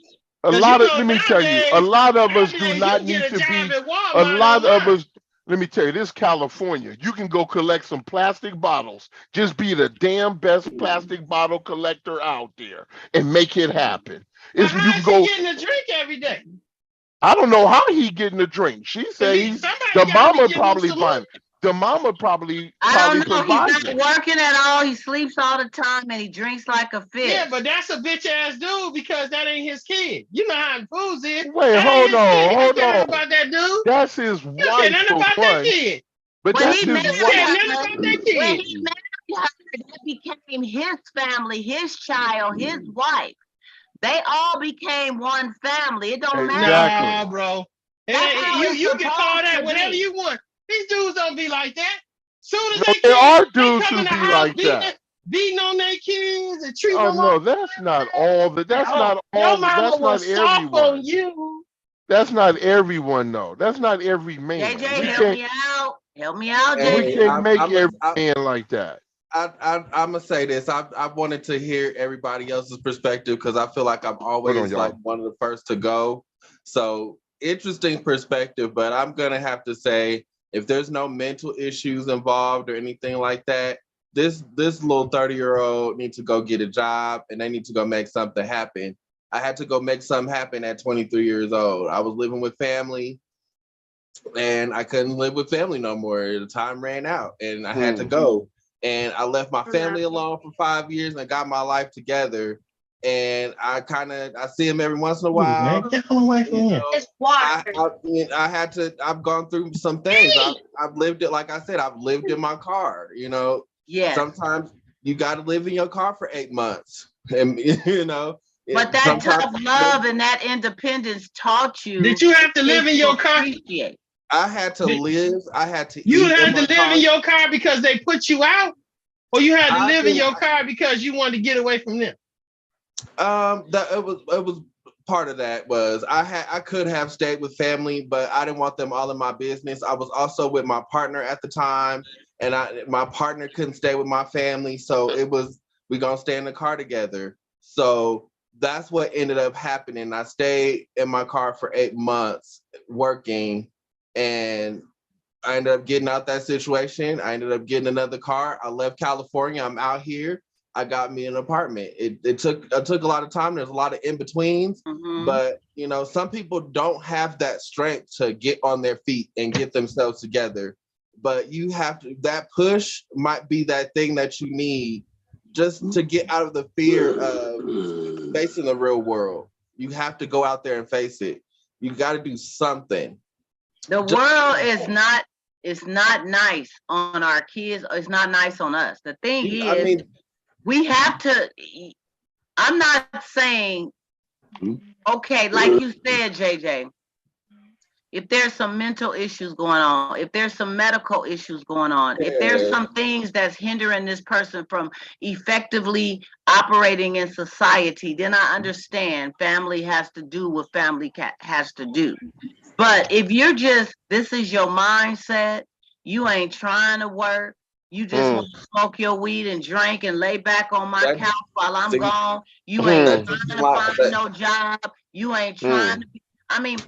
A Because you lot of know let me tell you, a nowadays lot of us do you not can need get a to job be at a Walmart lot of online. us. Let me tell you, this California, you can go collect some plastic bottles. Just be the damn best plastic bottle collector out there and make it happen. But It's you how can is he go. getting a drink every day? I don't know how he getting a drink. She said Somebody the got to be mama giving him probably some money. buying. The mama probably I don't know. He's provides not it. working at all. He sleeps all the time and he drinks like a fish. Yeah, but that's a bitch ass dude because that ain't his kid. You know how fools is. Wait, That hold ain't his kid. on, He don't hold care nothing on. about that dude. That's his You don't care wife nothing for about that one. kid. But When that's he his met You don't care wife. nothing her, about that when kid. he met her, that became his family, his child, his wife. They all became one family. It don't matter. Exactly. Nah, bro. That's how it's You can call supposed that to whatever be. you want. These dudes don't be like that. Soon as No, they there kids, are they dudes come who in the be house like that. beating on their kids and treating Oh them all. no, that's not all. That's Oh, not your all. mama That's not was soft on everyone. you. That's not everyone though. That's not every man. JJ, We help can't. me out. Help me out, We Hey, JJ. can't make every man like that. I'm gonna say this. I wanted to hear everybody else's perspective because I feel like I'm Hold on, always like y'all. one of the first to go. So interesting perspective, but I'm gonna have to say if there's no mental issues involved or anything like that, this little 30-year-old needs to go get a job and they need to go make something happen. I had to go make something happen at 23 years old. I was living with family and I couldn't live with family no more. The time ran out and I had to go. And I left my family alone for 5 years and got my life together. And I see him every once in a while. I've gone through some things. I've lived it, like I said, I've lived in my car, Yes. Sometimes you got to live in your car for 8 months. And, but that tough love and that independence taught you. Did you have to live in your car? I had to live. I had to. You had to live in your car because they put you out, or you had to live in your car because you wanted to get away from them. It was part of that was I could have stayed with family, but I didn't want them all in my business. I was also with my partner at the time, and my partner couldn't stay with my family, so it was we gonna stay in the car together. So that's what ended up happening. I stayed in my car for 8 months working, and I ended up getting out that situation. I ended up getting another car. I left California. I'm out here. I got me an apartment. It took a lot of time. There's a lot of in-betweens, but some people don't have that strength to get on their feet and get themselves together. But you have to, that push might be that thing that you need just to get out of the fear of facing the real world. You have to go out there and face it. You got to do something. The world is not, it's not nice on our kids. It's not nice on us. The thing is, we have to, I'm not saying, okay, like you said, JJ, if there's some mental issues going on, if there's some medical issues going on, if there's some things that's hindering this person from effectively operating in society, then I understand family has to do what family has to do. But if you're just, this is your mindset, you ain't trying to work, you just want to smoke your weed and drink and lay back on my couch while I'm gone, you ain't trying to find no job, you ain't trying to be, I mean,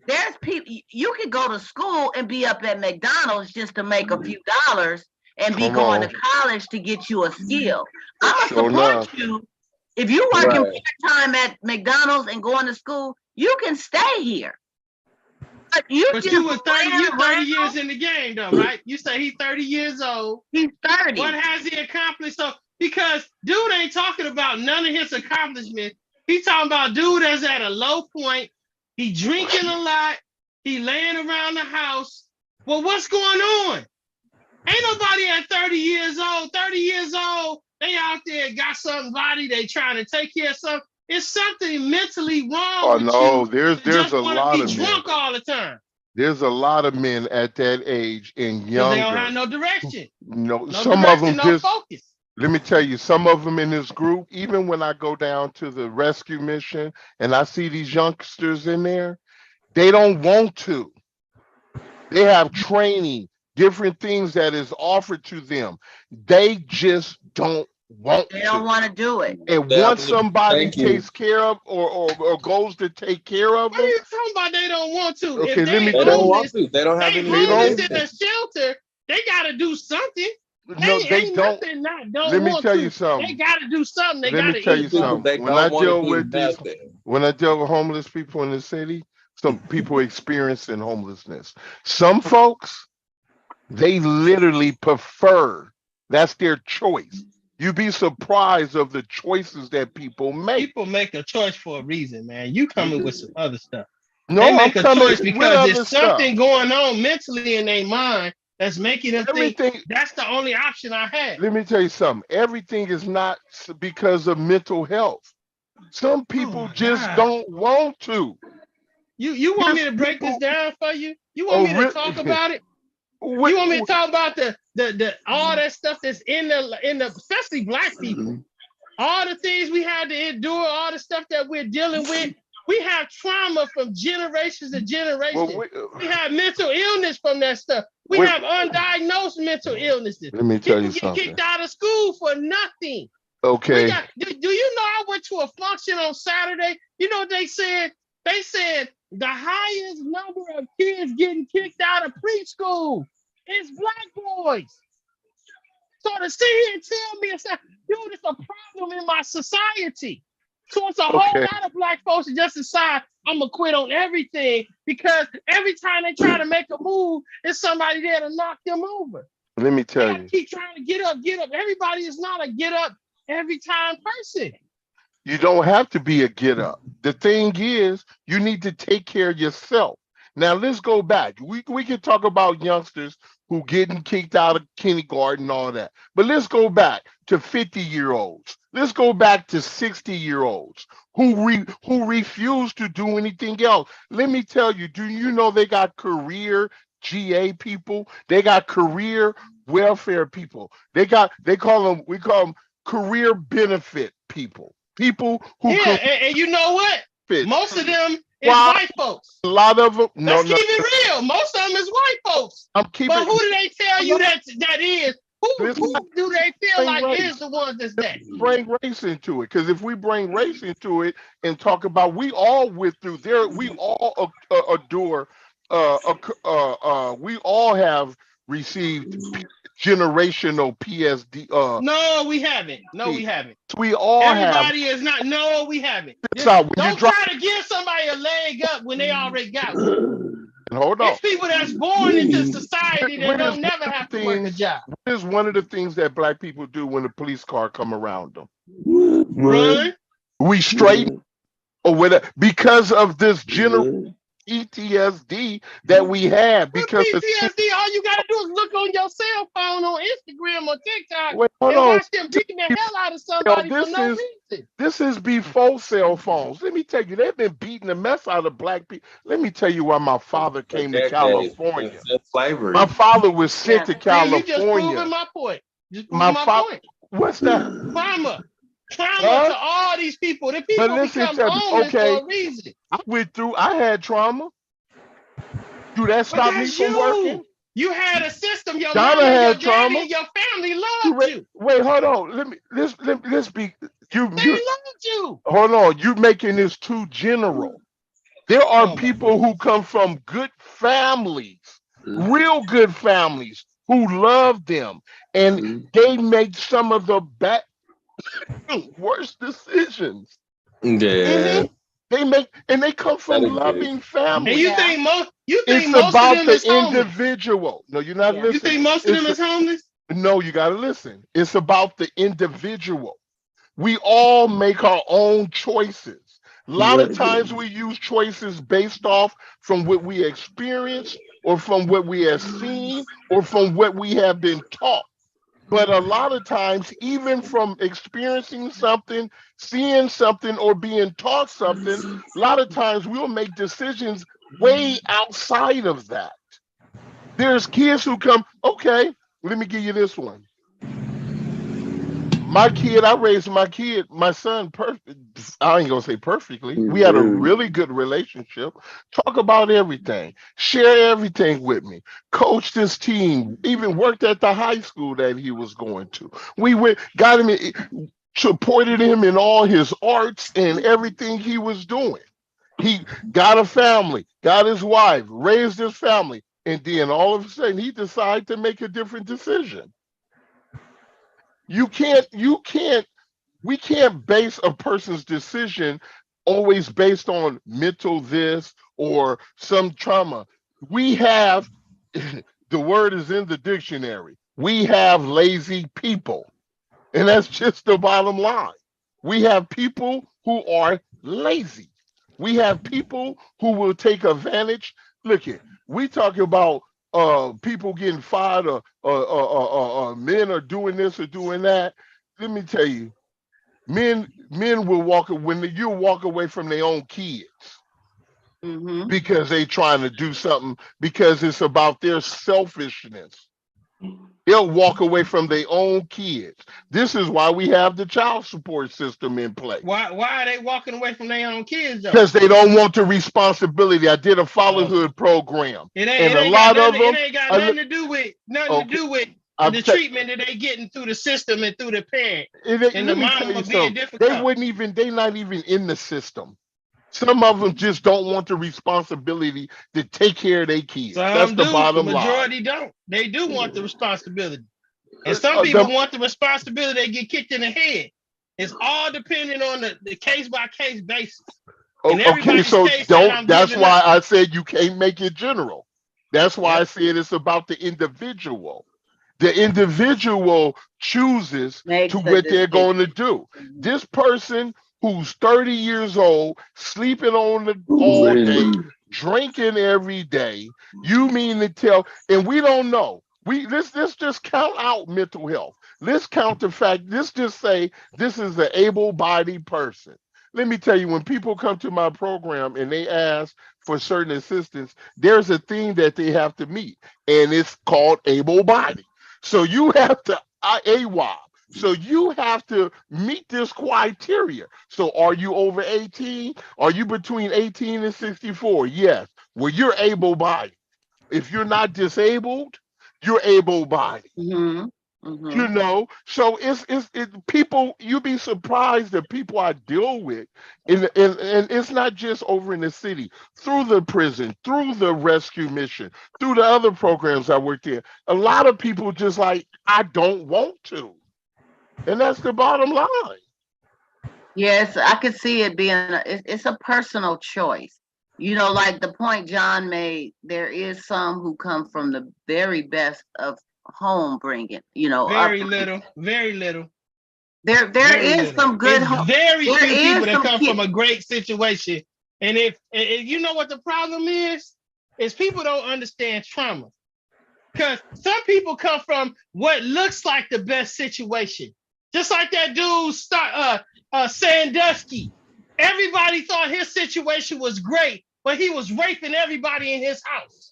there's people, you could go to school and be up at McDonald's just to make a few dollars, and be going to college to get you a skill. I'm Sure gonna support enough. you. If you're working Right. part-time at McDonald's and going to school, you can stay here. But you But just you were 30, ran you 30 around. years in the game though, right? You say he's 30 years old. He's 30. What has he accomplished? So because dude ain't talking about none of his accomplishments. He's talking about dude that's at a low point. He drinking a lot. He laying around the house. Well, what's going on? Ain't nobody at 30 years old. 30 years old, they out there got somebody, they trying to take care of something. It's something mentally wrong with you. There's just a want to lot be of drunk men. all the time. There's a lot of men at that age and Because they don't younger. have no direction. No, No some direction, of them no just. focus. Let me tell you, some of them in this group, even when I go down to the rescue mission and I see these youngsters in there, they don't want to. They have training, different things that is offered to them. They just don't want They don't to. want to do it. And once somebody takes care of or goes to take care of What are them, you talking about? They don't want to. Okay, If let me they They don't want homeless, to. They don't have they any. homeless in don't- a shelter, they got to do something. no, they ain't don't. nothing not don't Let me want tell to. you something. They got to do something. They Let got me to tell eat. you something. They When don't I want deal to with do these, nothing. when I deal with homeless people in the city, some people experiencing homelessness. Some folks, they literally prefer. That's their choice. You'd be surprised of the choices that people make. People make a choice for a reason, man. You coming with some other stuff. No, They I'm make a coming choice with because other there's stuff. something going on mentally in their mind that's making them think Everything. that's the only option I have. Let me tell you something. Everything is not because of mental health. Some people my just God. don't want to. You want me to break this down for you? You want me to talk about it? You want me to talk about the all that stuff that's in the especially black people, all the things we had to endure, all the stuff that we're dealing with. We have trauma from generations and generations. We have mental illness from that stuff. We have undiagnosed mental illnesses. Let me tell you People get something. kicked out of school for nothing. Okay. Do you know I went to a function on Saturday? You know what they said? They said the highest number of kids getting kicked out of preschool is black boys. So to sit here and tell me, it's a problem in my society. So it's a whole lot of black folks that just decide I'm gonna quit on everything because every time they try to make a move, there's somebody there to knock them over. Let me tell you. Keep trying to get up, get up. Everybody is not a get up every time person. You don't have to be a get up. The thing is, you need to take care of yourself. Now let's go back. We can talk about youngsters who getting kicked out of kindergarten and all that. But let's go back to 50-year-olds. Let's go back to 60-year-olds who refuse to do anything else. Let me tell you, do you know they got career GA people? They got career welfare people. We call them career benefit people. People who and you know what? Most of them is white folks. A lot of them. Let's keep it real. Most of them is white folks. But who do they tell you that is? Who do they feel like is the ones that's that? Bring race into it, because if we bring race into it and talk about, we all went through there. We all adore. We all have received generational PSD. No, we haven't. No, we haven't. We all Everybody have. is not. No, we haven't. Don't try to give somebody a leg up when they already got one. Hold on. There's people that's born into society that don't never have to work a job. What is one of the things that black people do when the police car come around them? Run. We straighten or whatever because of this general PTSD that we have. Because PTSD, all you gotta do is look on your cell phone on Instagram or TikTok and watch them beating the hell out of somebody for no reason. This is before cell phones. Let me tell you, they've been beating the mess out of black people. Let me tell you why my father came to California. Slavery. My father was sent to California. You just proving my point. Point. What's that? Trauma to all these people. The people become homeless for a reason. I had trauma. Do that stop me from working? You had a system. Your Donna mama, had your trauma. daddy, and your family loved you. Wait, hold on. Let's be. They loved you. Hold on. You making this too general. There are people who come from good families, real good families, who love them, And they make some of the worst decisions. Yeah. They come from loving families. And you think most It's of about them the is homeless? individual. No, you're not listening. You think most of them is homeless? No, you got to listen. It's about the individual. We all make our own choices. A lot of times we use choices based off from what we experience or from what we have seen or from what we have been taught. But a lot of times, even from experiencing something, seeing something, or being taught something, a lot of times we'll make decisions way outside of that. There's kids who come, okay, let me give you this one. I raised my son perfect. I ain't gonna say perfectly. We had a really good relationship. Talk about everything, share everything with me. Coached this team, even worked at the high school that he was going to. Got him, supported him in all his arts and everything he was doing. He got a family, got his wife, raised his family, and then all of a sudden he decided to make a different decision. We can't base a person's decision always based on mental this or some trauma. We have, the word is in the dictionary, we have lazy people. And that's just the bottom line. We have people who are lazy. We have people who will take advantage. Look here, we talk about people getting fired or men are doing this or doing that. Let me tell you, men will you walk away from their own kids because they trying to do something because it's about their selfishness. They'll walk away from their own kids. This is why we have the child support system in place. Why are they walking away from their own kids though? Because they don't want the responsibility. I did a fatherhood program. It ain't got nothing to do with the treatment that they getting through the system and through the parent. And the mama being difficult. They're not even in the system. Some of them just don't want the responsibility to take care of their kids. That's the bottom line. The majority don't. They do want the responsibility. And some people want the responsibility, they get kicked in the head. It's all depending on the case-by-case basis. Okay, so that's why I said you can't make it general. That's why I said it's about the individual. The individual chooses to what they're going to do. This person who's 30 years old, sleeping on the all day, drinking every day, you mean to tell, and we don't know. Let's just count out mental health. Let's count the fact, let's just say this is an able-bodied person. Let me tell you, when people come to my program and they ask for certain assistance, there's a thing that they have to meet, and it's called able-bodied. So you have to, AWOB. So you have to meet this criteria. So are you over 18? Are you between 18 and 64? Yes. Well, you're able-bodied. If you're not disabled, you're able-bodied. You know, so it's people, you'd be surprised the people I deal with, and it's not just over in the city, through the prison, through the rescue mission, through the other programs I worked in. A lot of people just like, I don't want to. And that's the bottom line. Yes, I could see it being, it's a personal choice. You know, like the point John made, there is some who come from the very best of home bringing, you know. Very little. There is some good home. Very few people that come from a great situation. And if you know what the problem is people don't understand trauma. Because some people come from what looks like the best situation. Just like that dude, Sandusky. Everybody thought his situation was great, but he was raping everybody in his house.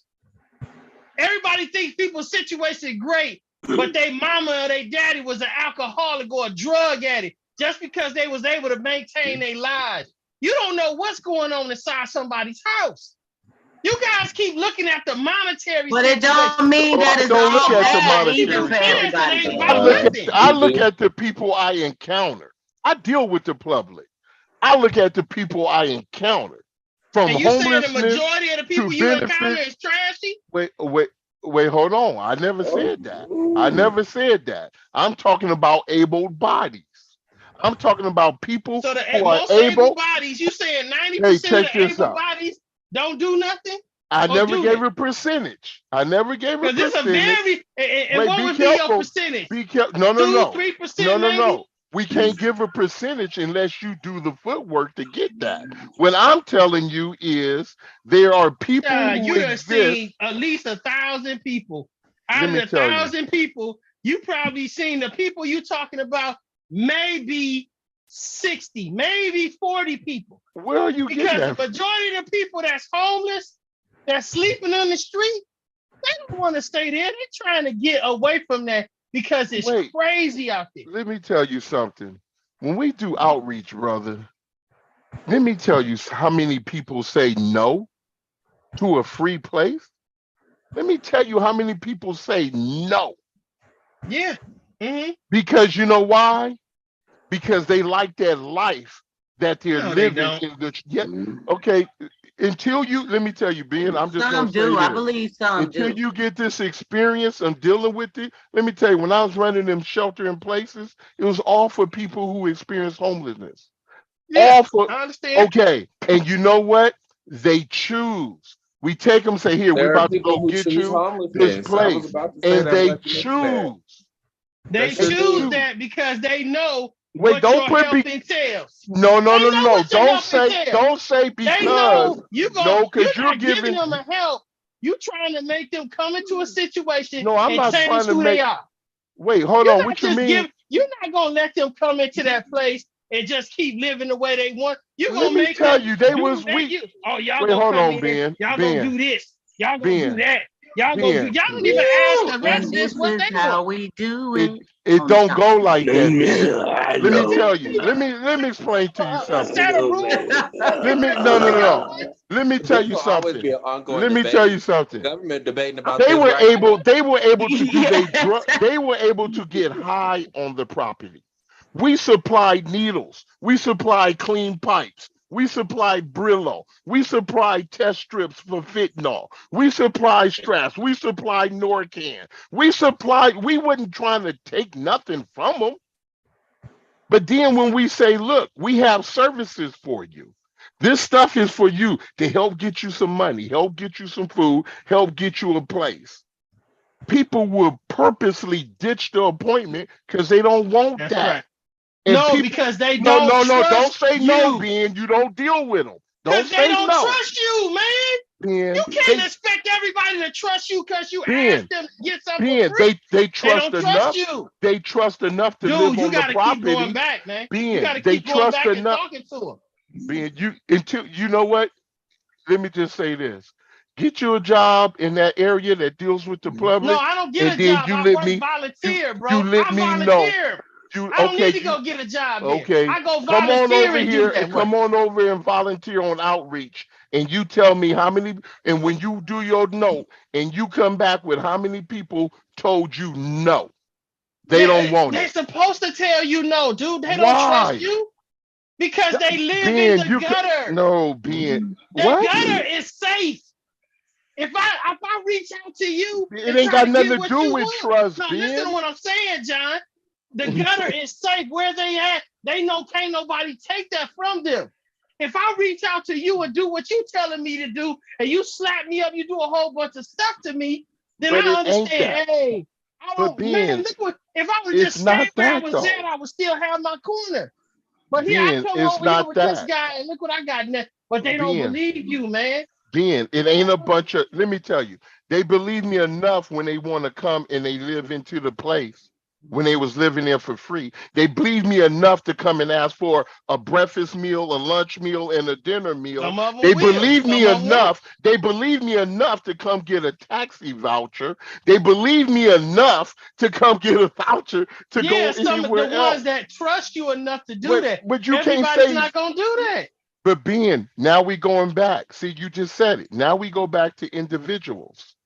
Everybody thinks people's situation is great, but their mama or their daddy was an alcoholic or a drug addict just because they was able to maintain their lives. You don't know what's going on inside somebody's house. You guys keep looking at the monetary but it don't mean that it's all bad even for everybody. I look at the people I encounter. I deal with the public. I look at the people I encounter. From and you saying the homelessness majority of the people you encounter is trashy? Wait. Wait, hold on. I never said that. I never said that. I'm talking about able bodies. I'm talking about people So the who are most able able. bodies, you saying 90% Hey, of check the this able out. bodies don't do nothing? I Or never do gave they? a percentage. I never gave a Because it's a percentage. very, and Wait, what be would be your careful. percentage? Be careful. No, no, 2, no. 3% No, no, maybe? no. We can't give a percentage unless you do the footwork to get that. What I'm telling you is there are people who You done exist. seen at least 1,000 people. Out Let of me the tell you. 1,000 people, you probably seen the people you talking about maybe 60, maybe 40 people. Where are you getting Because that the majority of the people that's homeless, that's sleeping on the street, they don't want to stay there. They're trying to get away from that because it's crazy out there. Let me tell you something. When we do outreach, brother, let me tell you how many people say no to a free place. Let me tell you how many people say no. Yeah. Mm-hmm. Because you know why? Because they like that life that they're No, they living don't. in the okay. Until you, let me tell you, Ben, I'm just gonna Some say do. this. I believe some Until do. you get this experience of dealing with it, let me tell you, when I was running them shelter in places, it was all for people who experience homelessness. Yeah, All for I understand. okay. And you know what? They choose. We take them, say, here, we're There are about to people go who get choose you this homelessness. I was place. about to say And that. I'm they glad you mentioned that. choose. They That's true choose too. that because they know Wait, what don't your put help entails. no, no, They no, know no. what your Don't help say, entails. They because. know you're No, because you're not giving giving. them a help. You're trying to make them come into a situation No, I'm and not change trying to who they make. are. Wait, hold You're on. not What you just mean? you're not gonna let them come into that place and just keep living the way they want. You're Let gonna me make tell them you, they do was that. weak. Y'all Wait, gonna hold come on, in, Ben. y'all gonna Ben. do this, y'all gonna do Ben. that, y'all gonna do, Ben. y'all don't even ask Woo! the And residents this what is they want. how we do It it. it On the don't top. go like that, Ben. I Let me know. tell you. Let me explain to you A something. set of rules Let me for the no. government. Let me tell This you will always something. be an ongoing Let me debate. tell you something. Government debating about They this were right able now. to do Yes. they were able to get high on the property. We supplied needles. We supplied clean pipes. We supplied Brillo. We supplied test strips for fentanyl. We supplied straps. We supplied Norcan. We wasn't trying to take nothing from them. But then when we say, look, we have services for you. This stuff is for you to help get you some money, help get you some food, help get you a place. People will purposely ditch the appointment because they don't want That's that. right. And No, people, because they no, don't no, no, don't trust say no, you. Ben. You don't deal with them. Don't Because they say don't no, trust you, man. Ben. You can't expect everybody to trust you because you asked Ben, them to get something for Ben, free. they They trust don't trust enough. you. They trust enough to live Dude, you on the got to keep going property. back, man. You got Ben, to they keep going trust back and enough. talking to them. Ben, you know what? Let me just say this. Get you a job in that area that deals with the No, public, I don't and get a then job. you I let work me volunteer, you bro. let I me know. volunteer. You I don't okay, need to go get a job there. okay. I go Come on volunteer over and do here that and work. come on over and volunteer on outreach. And you tell me how many, and when you do your note and you come back with how many people told you no, they don't want They're it. supposed to tell you no, dude. They don't trust Why? you because they live in Ben, the gutter. no, Ben. The What? gutter is safe. If I reach out to you It and ain't try got to nothing get to what do you with want, trust, no, listen to Ben. what I'm saying, John. The gutter is safe where they at. They know can't nobody take that from them. If I reach out to you and do what you telling me to do, and you slap me up, you do a whole bunch of stuff to me, then But I it ain't that. understand. Hey, I But don't, man. Ben, Look what if I would it's just stay not where I that was at, though. I would still have my corner. But here I Ben, come it's over here not with this that. guy, and look what I got now. But they don't Ben, believe you, man. Ben, it ain't a bunch of, let me tell you, they believe me enough when they want to come and they live into the place when they was living there for free. They believe me enough to come and ask for a breakfast meal, a lunch meal, and a dinner meal. Some of them They will, believe me some of them won't. enough. They believe me enough to come get a taxi voucher. They believe me enough to come get a voucher to Yeah, go some of the anywhere else. ones that trust you enough to do that. But you can't Everybody's say. not gonna do that. But Ben, now we going back. See, you just said it. Now we go back to individuals.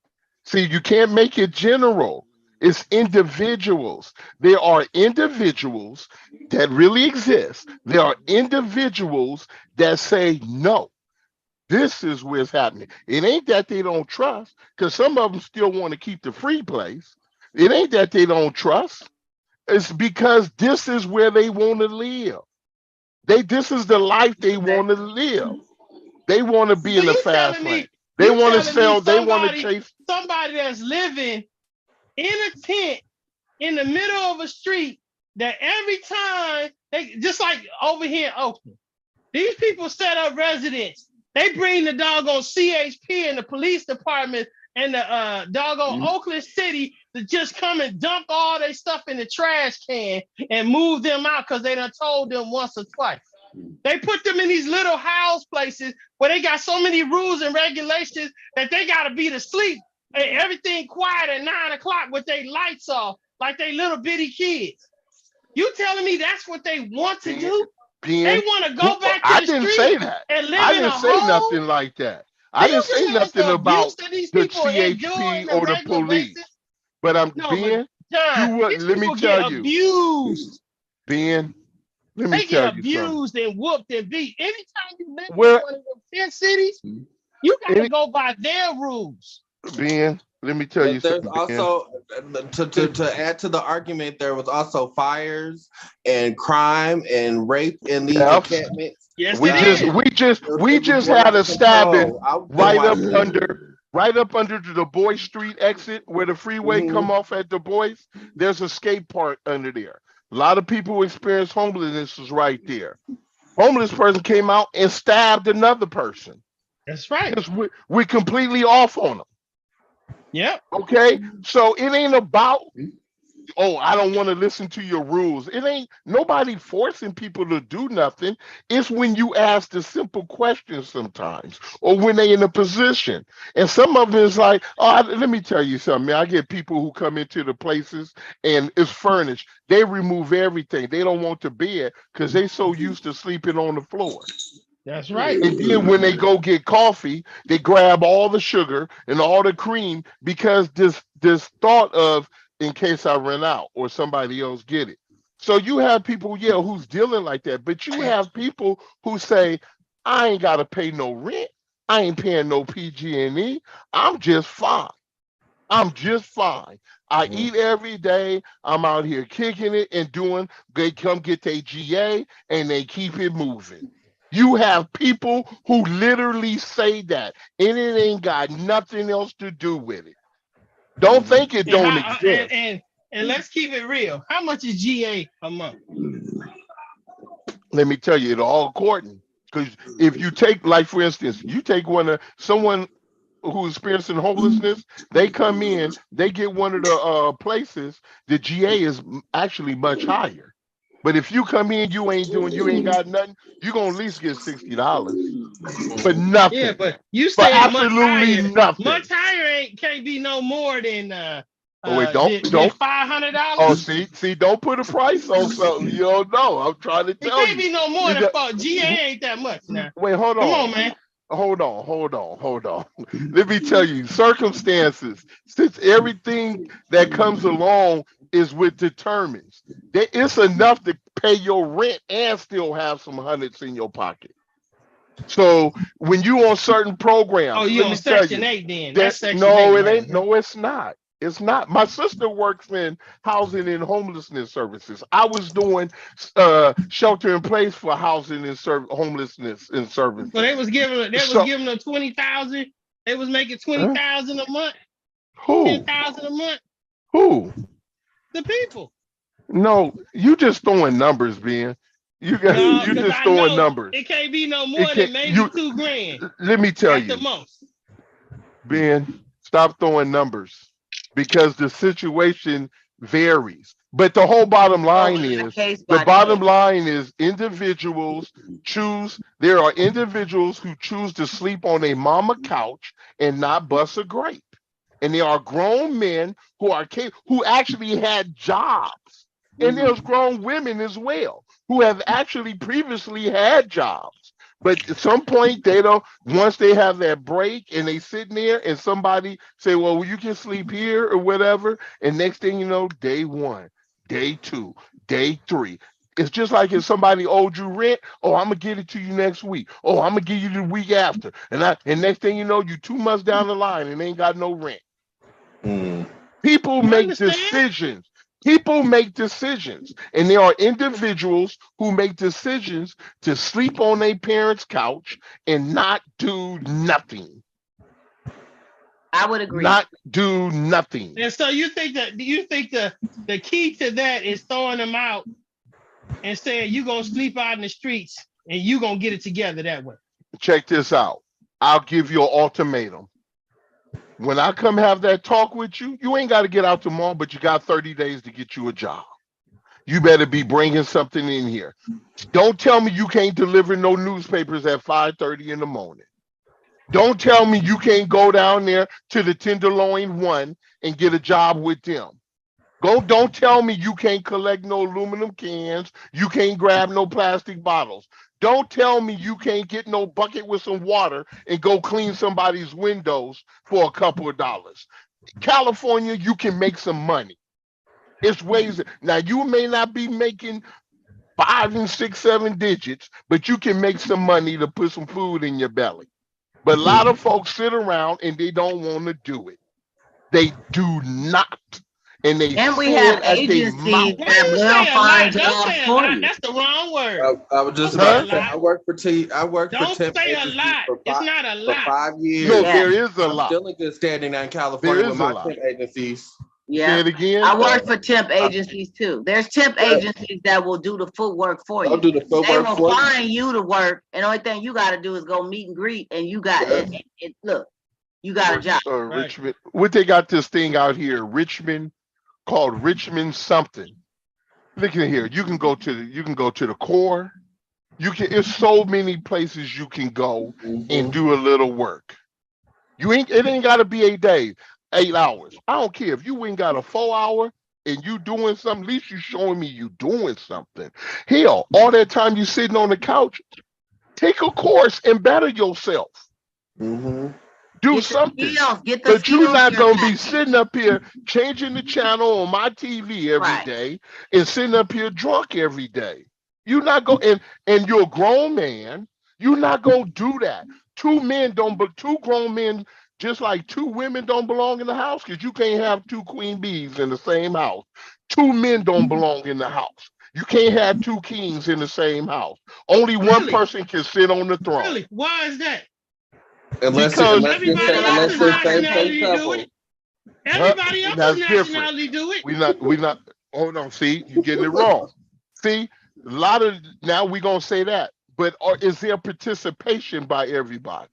See, you can't make it general. It's individuals. There are individuals that really exist. There are individuals that say no. This is where it's happening. It ain't that they don't trust, because some of them still want to keep the free place. It ain't that they don't trust. It's because this is where they want to live. This is the life they want to live. They want to be So in the you fast telling lane. me They you want to telling me sell. They want to chase. somebody that's living in a tent in the middle of a street that every time they just like over here in Oakland, these people set up residence. They bring the doggone CHP and the police department and the doggone Oakland City to just come and dump all their stuff in the trash can and move them out because they done told them once or twice. They put them in these little house places where they got so many rules and regulations that they got to be to sleep and everything quiet at 9 o'clock with their lights off like they little bitty kids. You telling me that's what they want to do? They want to go back to the street and live I in a didn't say hole? nothing like that. I didn't say nothing about these the people endure CHP on a or the regular police. basis. But John, these let me people tell get you, abused. Ben, let me They tell get you something. abused and whooped and beat. Anytime you live in Well, one of them 10 cities, you got to go by their rules. Ben, let me tell you There's something. also to add to the argument, there was also fires and crime and rape in these encampments. Yes, we just had a stabbing right up under the Boy Street exit where the freeway come off at Du Bois. There's a skate park under there. A lot of people who experience homelessness is right there. Homeless person came out and stabbed another person. That's right. We're completely off on them. Yep. Okay, so it ain't about, oh, I don't want to listen to your rules. It ain't nobody forcing people to do nothing. It's when you ask the simple questions sometimes, or when they in a position. And some of it is like, oh, let me tell you something, man. I get people who come into the places and it's furnished. They remove everything. They don't want the bed because they so used to sleeping on the floor. That's right. And then when they go get coffee, they grab all the sugar and all the cream because this thought of, in case I run out or somebody else get it. So you have people, who's dealing like that, but you have people who say, I ain't got to pay no rent. I ain't paying no PG&E. I'm just fine. I'm just fine. I eat every day. I'm out here kicking it and they come get their GA and they keep it moving. You have people who literally say that, and it ain't got nothing else to do with it. Don't think it don't exist. And let's keep it real. How much is GA a month? Let me tell you, it all according. Because if you take, like for instance, you take someone who's experiencing homelessness, they come in, they get one of the places, the GA is actually much higher. But if you come in, you ain't got nothing, you're going to at least get $60 for nothing. Yeah, but you say absolutely nothing. Much higher can't be no more than don't $500. Oh, see, don't put a price on something you don't know. I'm trying to tell you. It can't be no more than GA ain't that much now. Wait, hold on. Come on, man. Hold on. Let me tell you, circumstances, since everything that comes along is what determines. It's enough to pay your rent and still have some hundreds in your pocket. So when you on certain programs, you on Section 8 then? That's Section 8. No, it ain't. No, it's not. It's not. My sister works in housing and homelessness services. I was doing shelter in place for housing and homelessness and services. So they was giving them 20,000. They was making 20,000 a month. Who? 10,000 a month. Who? The people. No, you just throwing numbers, Ben. You just throwing numbers. It can't be no more than maybe $2,000. Let me tell you, at the most. Ben, stop throwing numbers. Because the situation varies. But the whole bottom line is individuals there are individuals who choose to sleep on a mama couch and not bust a grape. And there are grown men who actually had jobs. And there's grown women as well who have actually previously had jobs. But at some point, once they have that break and they sitting there and somebody say, well, you can sleep here or whatever. And next thing you know, day 1, day 2, day 3, It's just like if somebody owed you rent. Oh, I'm gonna get it to you next week. Oh, I'm gonna give you the week after. And next thing you know, you 2 months down the line and ain't got no rent. People make decisions. People make decisions. And there are individuals who make decisions to sleep on their parents' couch and not do nothing. I would agree. Not do nothing. And so you think the key to that is throwing them out and saying you gonna sleep out in the streets and you gonna get it together that way. Check this out. I'll give you an ultimatum. When I come have that talk with you, you ain't got to get out tomorrow, but you got 30 days to get you a job. You better be bringing something in here. Don't tell me you can't deliver no newspapers at 5:30 in the morning. Don't tell me you can't go down there to the Tenderloin 1 and get a job with them. Don't tell me you can't collect no aluminum cans. You can't grab no plastic bottles. Don't tell me you can't get no bucket with some water and go clean somebody's windows for a couple of dollars. California, you can make some money. It's ways. Now, you may not be making 5 and 6, 7 digits, but you can make some money to put some food in your belly. But a lot of folks sit around and they don't want to do it. They do not. And we have agencies that will find jobs for you. That's the wrong word. I was just about to say, I work for Don't temp say a lot. It's not a lot. For 5 years. No, there is a lot. I'm still in good standing now in California with my temp agencies. Yeah. Say it again. I work for temp agencies too. There's temp agencies that will do the footwork for you. Do the they will find you to work, and the only thing you got to do is go meet and greet, and you got look, you got a job. Richmond. What they got this thing out here, Richmond, called Richmond something. Look at here. You can go to the core. It's so many places you can go and do a little work. It ain't gotta be 8 days, 8 hours. I don't care if you ain't got a 4 hour and you doing something, at least you showing me you doing something. Hell, all that time you sitting on the couch, take a course and better yourself. Do something. But you're not going to be sitting up here changing the channel on my TV every day and sitting up here drunk every day. You're not going, and you're a grown man. You're not going to do that. Two grown men, just like 2 women don't belong in the house, because you can't have 2 queen bees in the same house. 2 men don't belong in the house. You can't have 2 kings in the same house. Only one person can sit on the throne. Really? Why is that? Unless everybody else's nationality do it. Everybody else's nationality do it. We not. Hold on. See, you're getting it wrong. See, a lot of now we're gonna say that, but is there participation by everybody?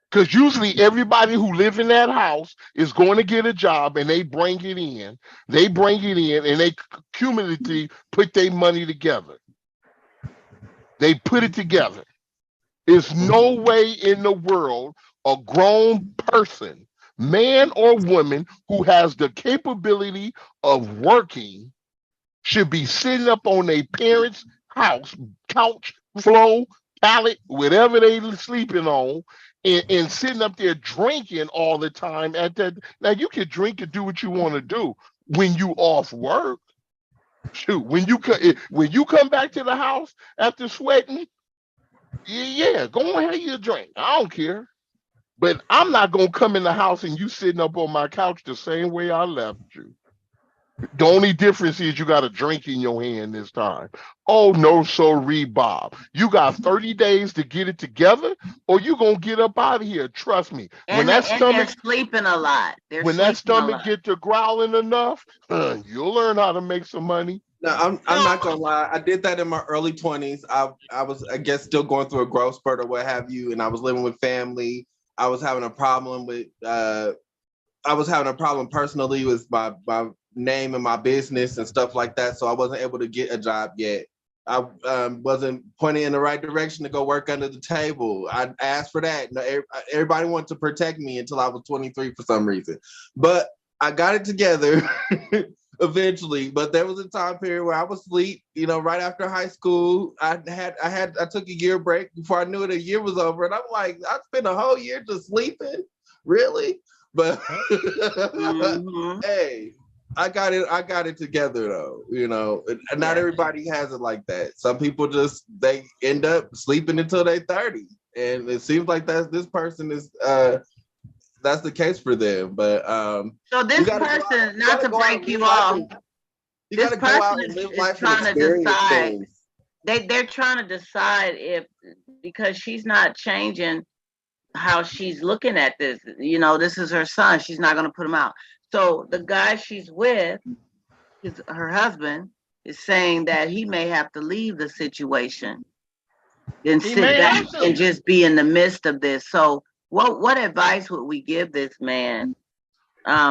Because usually everybody who live in that house is going to get a job, and they bring it in. They bring it in, and they cumulatively put their money together. They put it together. There's no way in the world a grown person, man or woman, who has the capability of working should be sitting up on their parents' house, couch, floor, pallet, whatever they sleeping on, and sitting up there drinking all the time at that. Now, you can drink and do what you want to do when you off work. Shoot, when you come back to the house after sweating, yeah, go and have your drink. I don't care. But I'm not going to come in the house and you sitting up on my couch the same way I left you. The only difference is you got a drink in your hand this time. Oh, no, sorry, Bob. You got 30 days to get it together, or you going to get up out of here. Trust me. And they're sleeping a lot. When that stomach get to growling enough, you'll learn how to make some money. No, I'm not gonna lie. I did that in my early 20s. I was, I guess, still going through a growth spurt or what have you, and I was living with family. I was having a problem personally with my name and my business and stuff like that. So I wasn't able to get a job yet. I wasn't pointing in the right direction to go work under the table. I asked for that. No, everybody wanted to protect me until I was 23 for some reason, but I got it together. Eventually, but there was a time period where I was asleep, right after high school. I took a year break. Before I knew it, a year was over, and I'm like, I spent a whole year just sleeping, really? But hey, I got it together though, you know. And not everybody has it like that. Some people they end up sleeping until they're 30. And it seems like this person is that's the case for them. But so this person, not to break you off, this person is trying to decide. They're trying to decide if, because she's not changing how she's looking at this. You know, this is her son. She's not going to put him out. So the guy she's with, her husband, is saying that he may have to leave the situation and sit back and just be in the midst of this. So what advice would we give this man?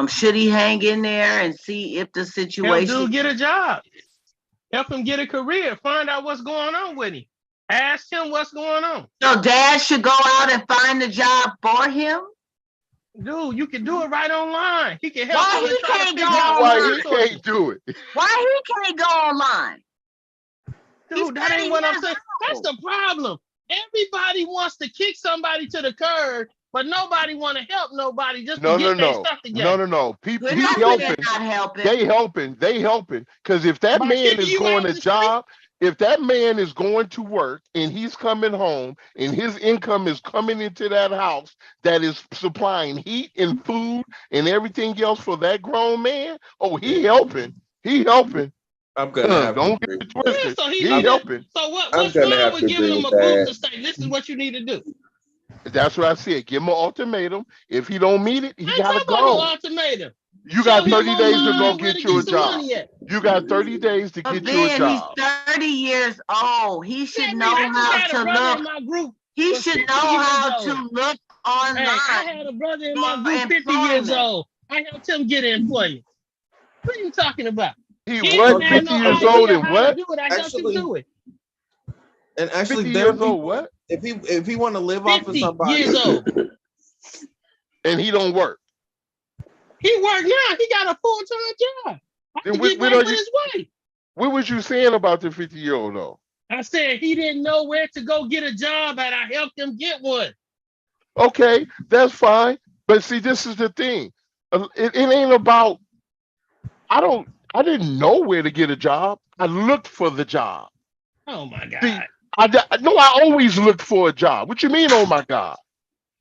Should he hang in there and see if the situation... Help dude get a job. Help him get a career. Find out what's going on with him. Ask him what's going on. So dad should go out and find the job for him? Dude, you can do it right online. He can help. Why he can't go online? Why he can't do it? Why he can't go online? Dude, that ain't what I'm saying. That's the problem. Everybody wants to kick somebody to the curb, but nobody want to help nobody just to get their stuff together. No. People helping. They helping. Because if that man is going to job, if that man is going to work and he's coming home and his income is coming into that house that is supplying heat and food and everything else for that grown man, he helping. He helping. I'm gonna have don't get it twisted. Yeah, He helping. So what's wrong with giving him a boot to say, this is what you need to do? That's what I said. Give him an ultimatum. If he don't meet it, he gotta go. No ultimatum. You got 30 days to go get you a job. You got 30 days to get you a job. He's 30 years old. He should know how to look. He should know how to look online. I had a brother in my group 50 years old. I helped him get employment. What are you talking about? He was 50 years old and what? I helped him do it. And actually, 50 years old, what? If he want to live off of somebody, years old, and he don't work. He work now. He got a full-time job. What was you saying about the 50-year-old though? I said he didn't know where to go get a job, and I helped him get one. Okay, that's fine. But see, this is the thing. It ain't about. I didn't know where to get a job. I looked for the job. Oh my God. See, I always looked for a job. What you mean, oh my God?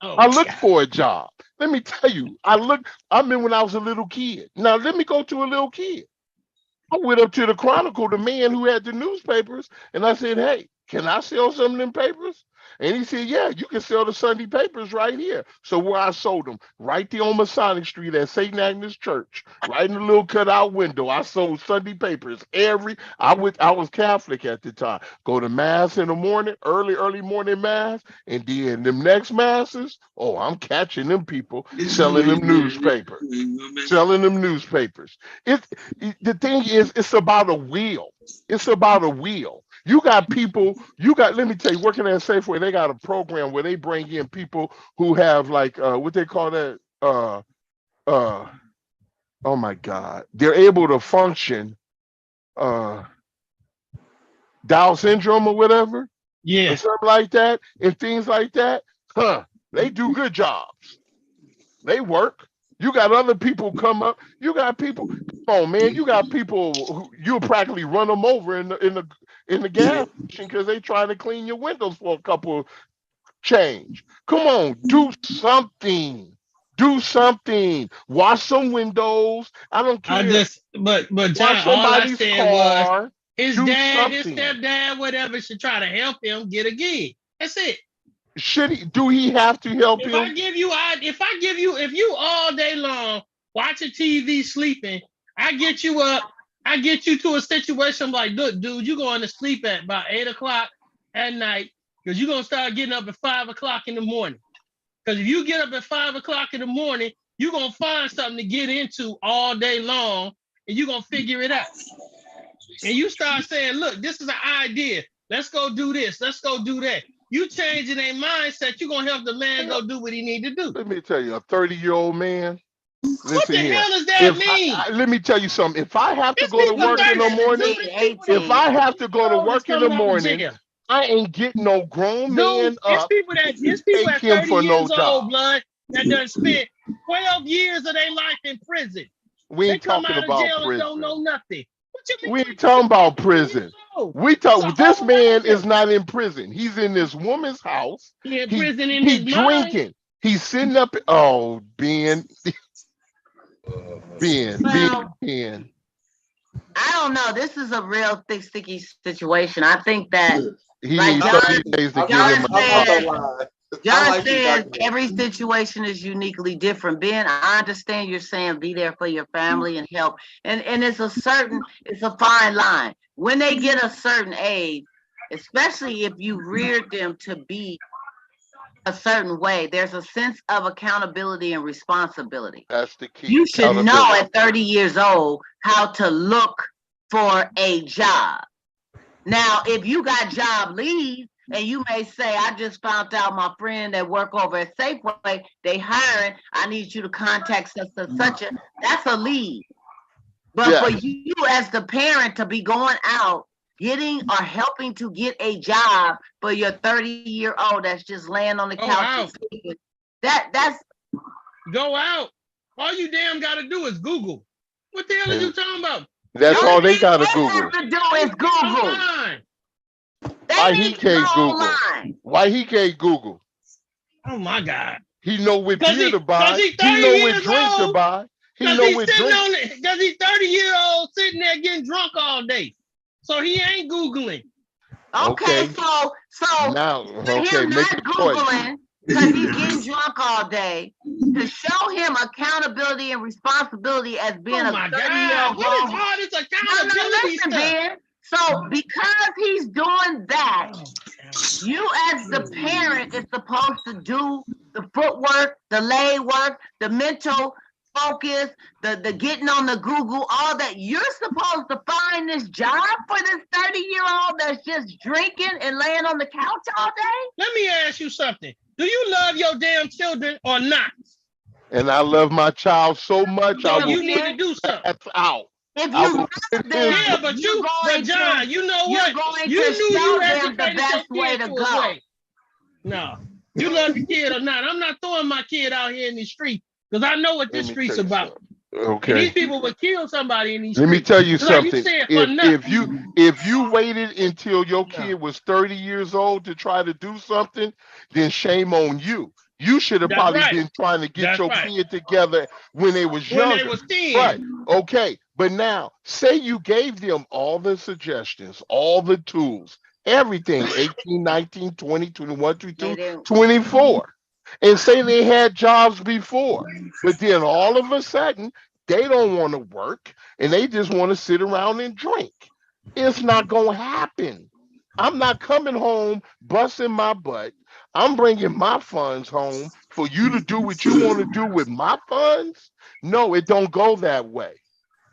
I looked for a job. Let me tell you, I mean, when I was a little kid. Now, let me go to a little kid. I went up to the Chronicle, the man who had the newspapers, and I said, hey, can I sell some of them papers? And he said, yeah, you can sell the Sunday papers right here. So where I sold them, right there on Masonic Street at St. Agnes Church, right in the little cutout window, I sold Sunday papers. I was Catholic at the time. Go to mass in the morning, early morning mass, and then them next masses, I'm catching them people selling them newspapers. The thing is, it's about a wheel. It's about a wheel. You got people, let me tell you, working at Safeway, they got a program where they bring in people who have like, what they call that? Oh my God. They're able to function, Down syndrome or whatever. Yeah. Or something like that and things like that. They do good jobs. They work. You got other people come up. You got people, come on, man. You got people who you'll practically run them over in the gas station because they trying to clean your windows for a couple change. Come on, do something. Do something. Wash some windows. I don't care. But John, all I said was his dad, his stepdad, whatever, should try to help him get a gig. That's it. Do he have to help him? If you all day long watching TV sleeping, I get you up, I get you to a situation like, look, dude, you're going to sleep at about 8 o'clock at night because you're going to start getting up at 5 o'clock in the morning. Because if you get up at 5 o'clock in the morning, you're going to find something to get into all day long and you're going to figure it out. And you start saying, look, this is an idea. Let's go do this. Let's go do that. You changing their mindset, you're going to help the man go do what he need to do. Let me tell you, a 30-year-old man. What the hell does that mean? Let me tell you something. If I have to go to work in the morning, I ain't getting no grown man up. There's people at 30 years old, blood, that done spent 12 years of their life in prison. We They ain't come talking out of about jail and don't prison. know nothing. What you mean? We ain't talking about prison. We It's a talk. This whole man lot is not in prison. He's in this woman's house. He in He prison in he his mind. drinking. He's sitting up. Oh, Ben. Well, Ben. I don't know. This is a real thick, sticky situation. I think that, He like needs John, 30 days to John get him I'm not out. gonna lie. John says every situation is uniquely different. Ben, I understand you're saying be there for your family and help. And it's a fine line. When they get a certain age, especially if you reared them to be a certain way, there's a sense of accountability and responsibility. That's the key. You should know at 30 years old how to look for a job. Now, if you got job leave, and you may say, I just found out my friend that work over at Safeway, they hiring, I need you to contact such and such. That's a lead. But for you as the parent to be going out, getting or helping to get a job for your 30-year-old that's just laying on the couch, that's go out. All you damn got to do is Google. What the hell are you talking about? That's all they got to Google. Have to do is Google. Why he can't Google? Why he can't Google? Oh my God! He know what beer to buy. He know what drink to buy. He know what drink. Because he's 30-year-old sitting there getting drunk all day, so he ain't Googling. Okay, so now, him not Googling because he's getting drunk all day, to show him accountability and responsibility as being a 30-year-old. What is all this accountability stuff? Ben. So because he's doing that, you as the parent is supposed to do the footwork, the lay work, the mental focus, the getting on the Google, all that. You're supposed to find this job for this 30-year-old that's just drinking and laying on the couch all day? Let me ask you something. Do you love your damn children or not? And I love my child so much. So you need to do something. That's out. If you love them, but John, you know what? You knew you educated the best way to go. No, you love the kid or not? I'm not throwing my kid out here in the street because I know what this street's about. Okay. And these people would kill somebody in these streets. Let me tell you something. If you waited until your kid was 30 years old to try to do something, then shame on you. You should have probably been trying to get your kid together when they was younger. When they was 10. Right. Okay. But now, say you gave them all the suggestions, all the tools, everything, 18, 19, 20, 21, 22, 24. And say they had jobs before. But then all of a sudden, they don't want to work and they just want to sit around and drink. It's not going to happen. I'm not coming home busting my butt. I'm bringing my funds home for you to do what you want to do with my funds. No, it don't go that way.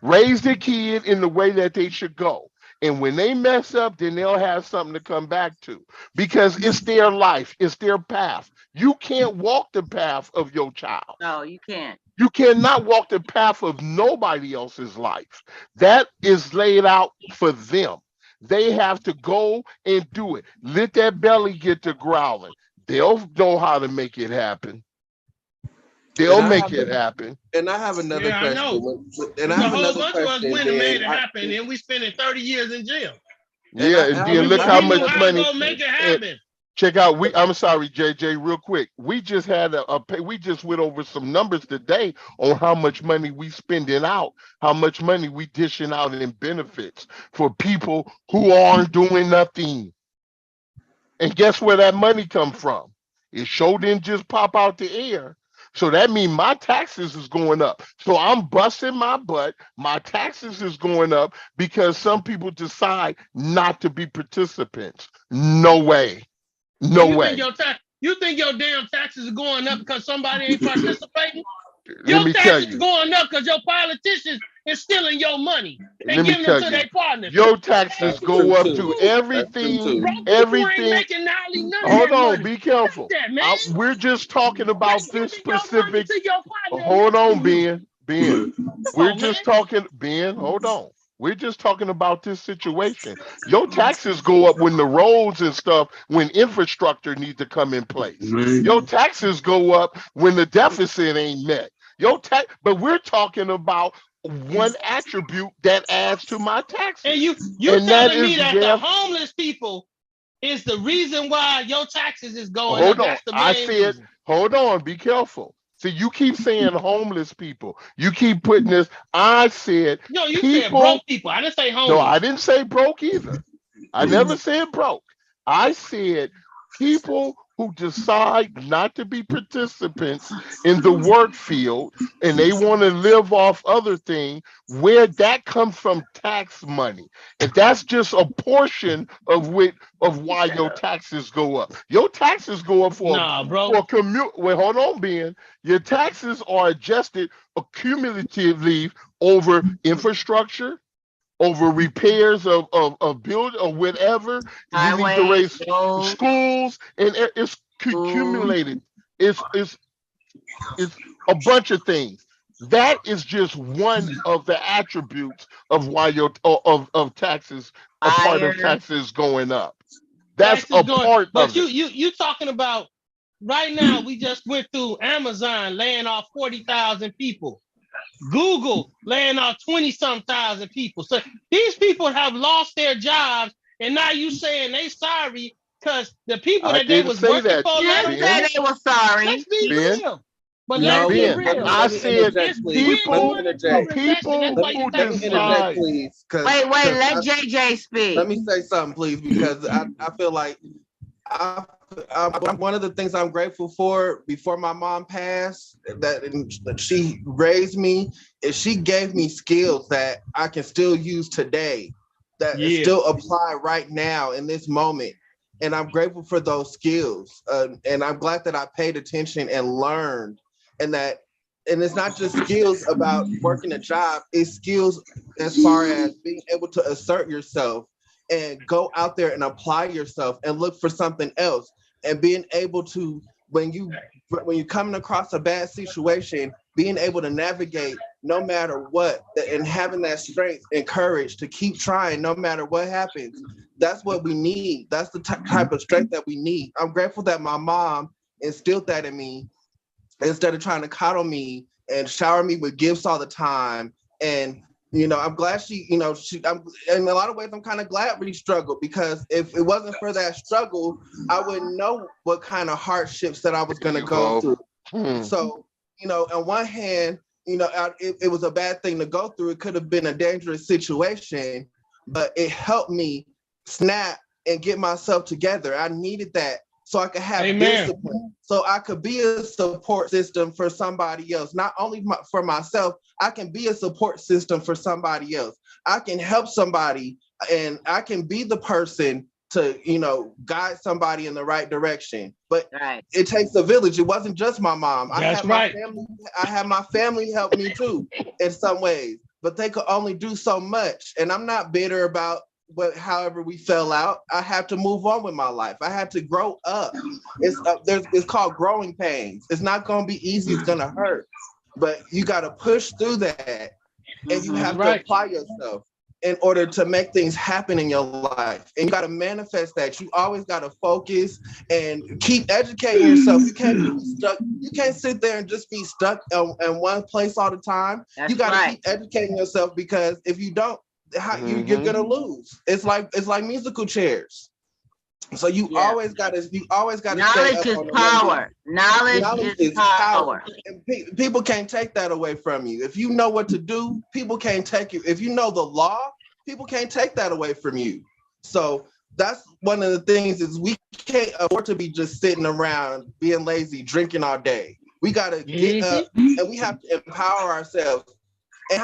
Raise the kid in the way that they should go. And when they mess up, then they'll have something to come back to because it's their life. It's their path. You can't walk the path of your child. No, you can't. You cannot walk the path of nobody else's life. That is laid out for them. They have to go and do it. Let that belly get to growling. They'll know how to make it happen. They'll make it happen. And I have another question. I know. And a whole bunch of us went and made it happen, and we spending 30 years in jail. Yeah, and then look how much money. Make it happen. Check out. I'm sorry, JJ, real quick. We just had we just went over some numbers today on how much money we spending out, how much money we dishing out in benefits for people who aren't doing nothing. And guess where that money come from? It sure didn't just pop out the air. So that means my taxes is going up. So I'm busting my butt. My taxes is going up because some people decide not to be participants. No way. No way. You think your damn taxes are going up because somebody ain't participating? Let me tell you. Your taxes going up because your politicians is stealing your money and giving them to their partners. Your taxes go up to everything. Everything. Hold on, be careful. We're just talking about this specific. Hold on, Ben. We're just talking. Ben, hold on. We're just talking about this situation. Your taxes go up when the roads and stuff, when infrastructure needs to come in place. Your taxes go up when the deficit ain't met. But we're talking about one attribute that adds to my taxes. And you and that telling me is that the homeless people is the reason why your taxes is going hold up. on. That's the I main said, reason. hold on, be careful. See, you keep saying homeless people. You keep putting this. I said No, you said people. broke people. I didn't say homeless. No, I didn't say broke either. I never said broke. I said people who decide not to be participants in the work field and they want to live off other things, where that comes from tax money. And that's just a portion of why your taxes go up. Your taxes go up for commute. Wait, hold on, Ben. Your taxes are adjusted accumulatively over infrastructure, over repairs of build or whatever. You need to raise schools, and it's accumulated. It's a bunch of things. That is just one of the attributes of why your of taxes, a part of taxes going up. That's a part but of you, it. you talking about right now, we just went through Amazon laying off 40,000 people. Google laying off 20-some thousand people. So these people have lost their jobs, and now you saying they sorry because the people that they was working for. Didn't say they were sorry. Let's be real. But No, let's be real. I said people Let who decide. Please. Wait, let JJ speak. Let me say something, please, because I feel like one of the things I'm grateful for before my mom passed, that she raised me, is she gave me skills that I can still use today, that still apply right now in this moment. And I'm grateful for those skills. And I'm glad that I paid attention and learned, and it's not just skills about working a job, it's skills as far as being able to assert yourself and go out there and apply yourself and look for something else, and being able to, when you're coming across a bad situation, being able to navigate no matter what, and having that strength and courage to keep trying no matter what happens. That's what we need. That's the type of strength that we need. I'm grateful that my mom instilled that in me, instead of trying to coddle me and shower me with gifts all the time. And I'm glad in a lot of ways, I'm kind of glad we struggled, because if it wasn't for that struggle, I wouldn't know what kind of hardships that I was going to go through. So, on one hand, it was a bad thing to go through. It could have been a dangerous situation, but it helped me snap and get myself together. I needed that so I could have discipline, so I could be a support system for somebody else. Not only for myself, I can be a support system for somebody else. I can help somebody, and I can be the person to, guide somebody in the right direction. But it takes a village. It wasn't just my mom. I had my family help me too in some ways, but they could only do so much. And I'm not bitter about however we fell out. I have to move on with my life. I had to grow up. It's called growing pains. It's not going to be easy. It's going to hurt, but you got to push through that, and you have to apply yourself in order to make things happen in your life. And you got to manifest that. You always got to focus and keep educating yourself. You can't be stuck. You can't sit there and just be stuck in one place all the time. You got to keep educating yourself, because if you don't, you're gonna lose. It's like musical chairs. So you always gotta knowledge is power. Knowledge is power. And people can't take that away from you. If you know what to do, people can't take it. If you know the law, people can't take that away from you. So that's one of the things, is we can't afford to be just sitting around being lazy, drinking all day. We gotta get up, and we have to empower ourselves. And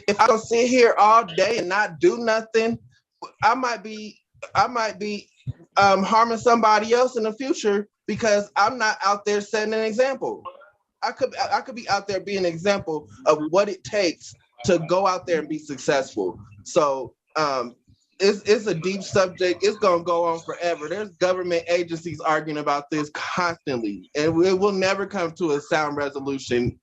if I don't sit here all day and not do nothing, I might be harming somebody else in the future, because I'm not out there setting an example. I could be out there being an example of what it takes to go out there and be successful. So it's a deep subject. It's gonna go on forever. There's government agencies arguing about this constantly, and it will never come to a sound resolution.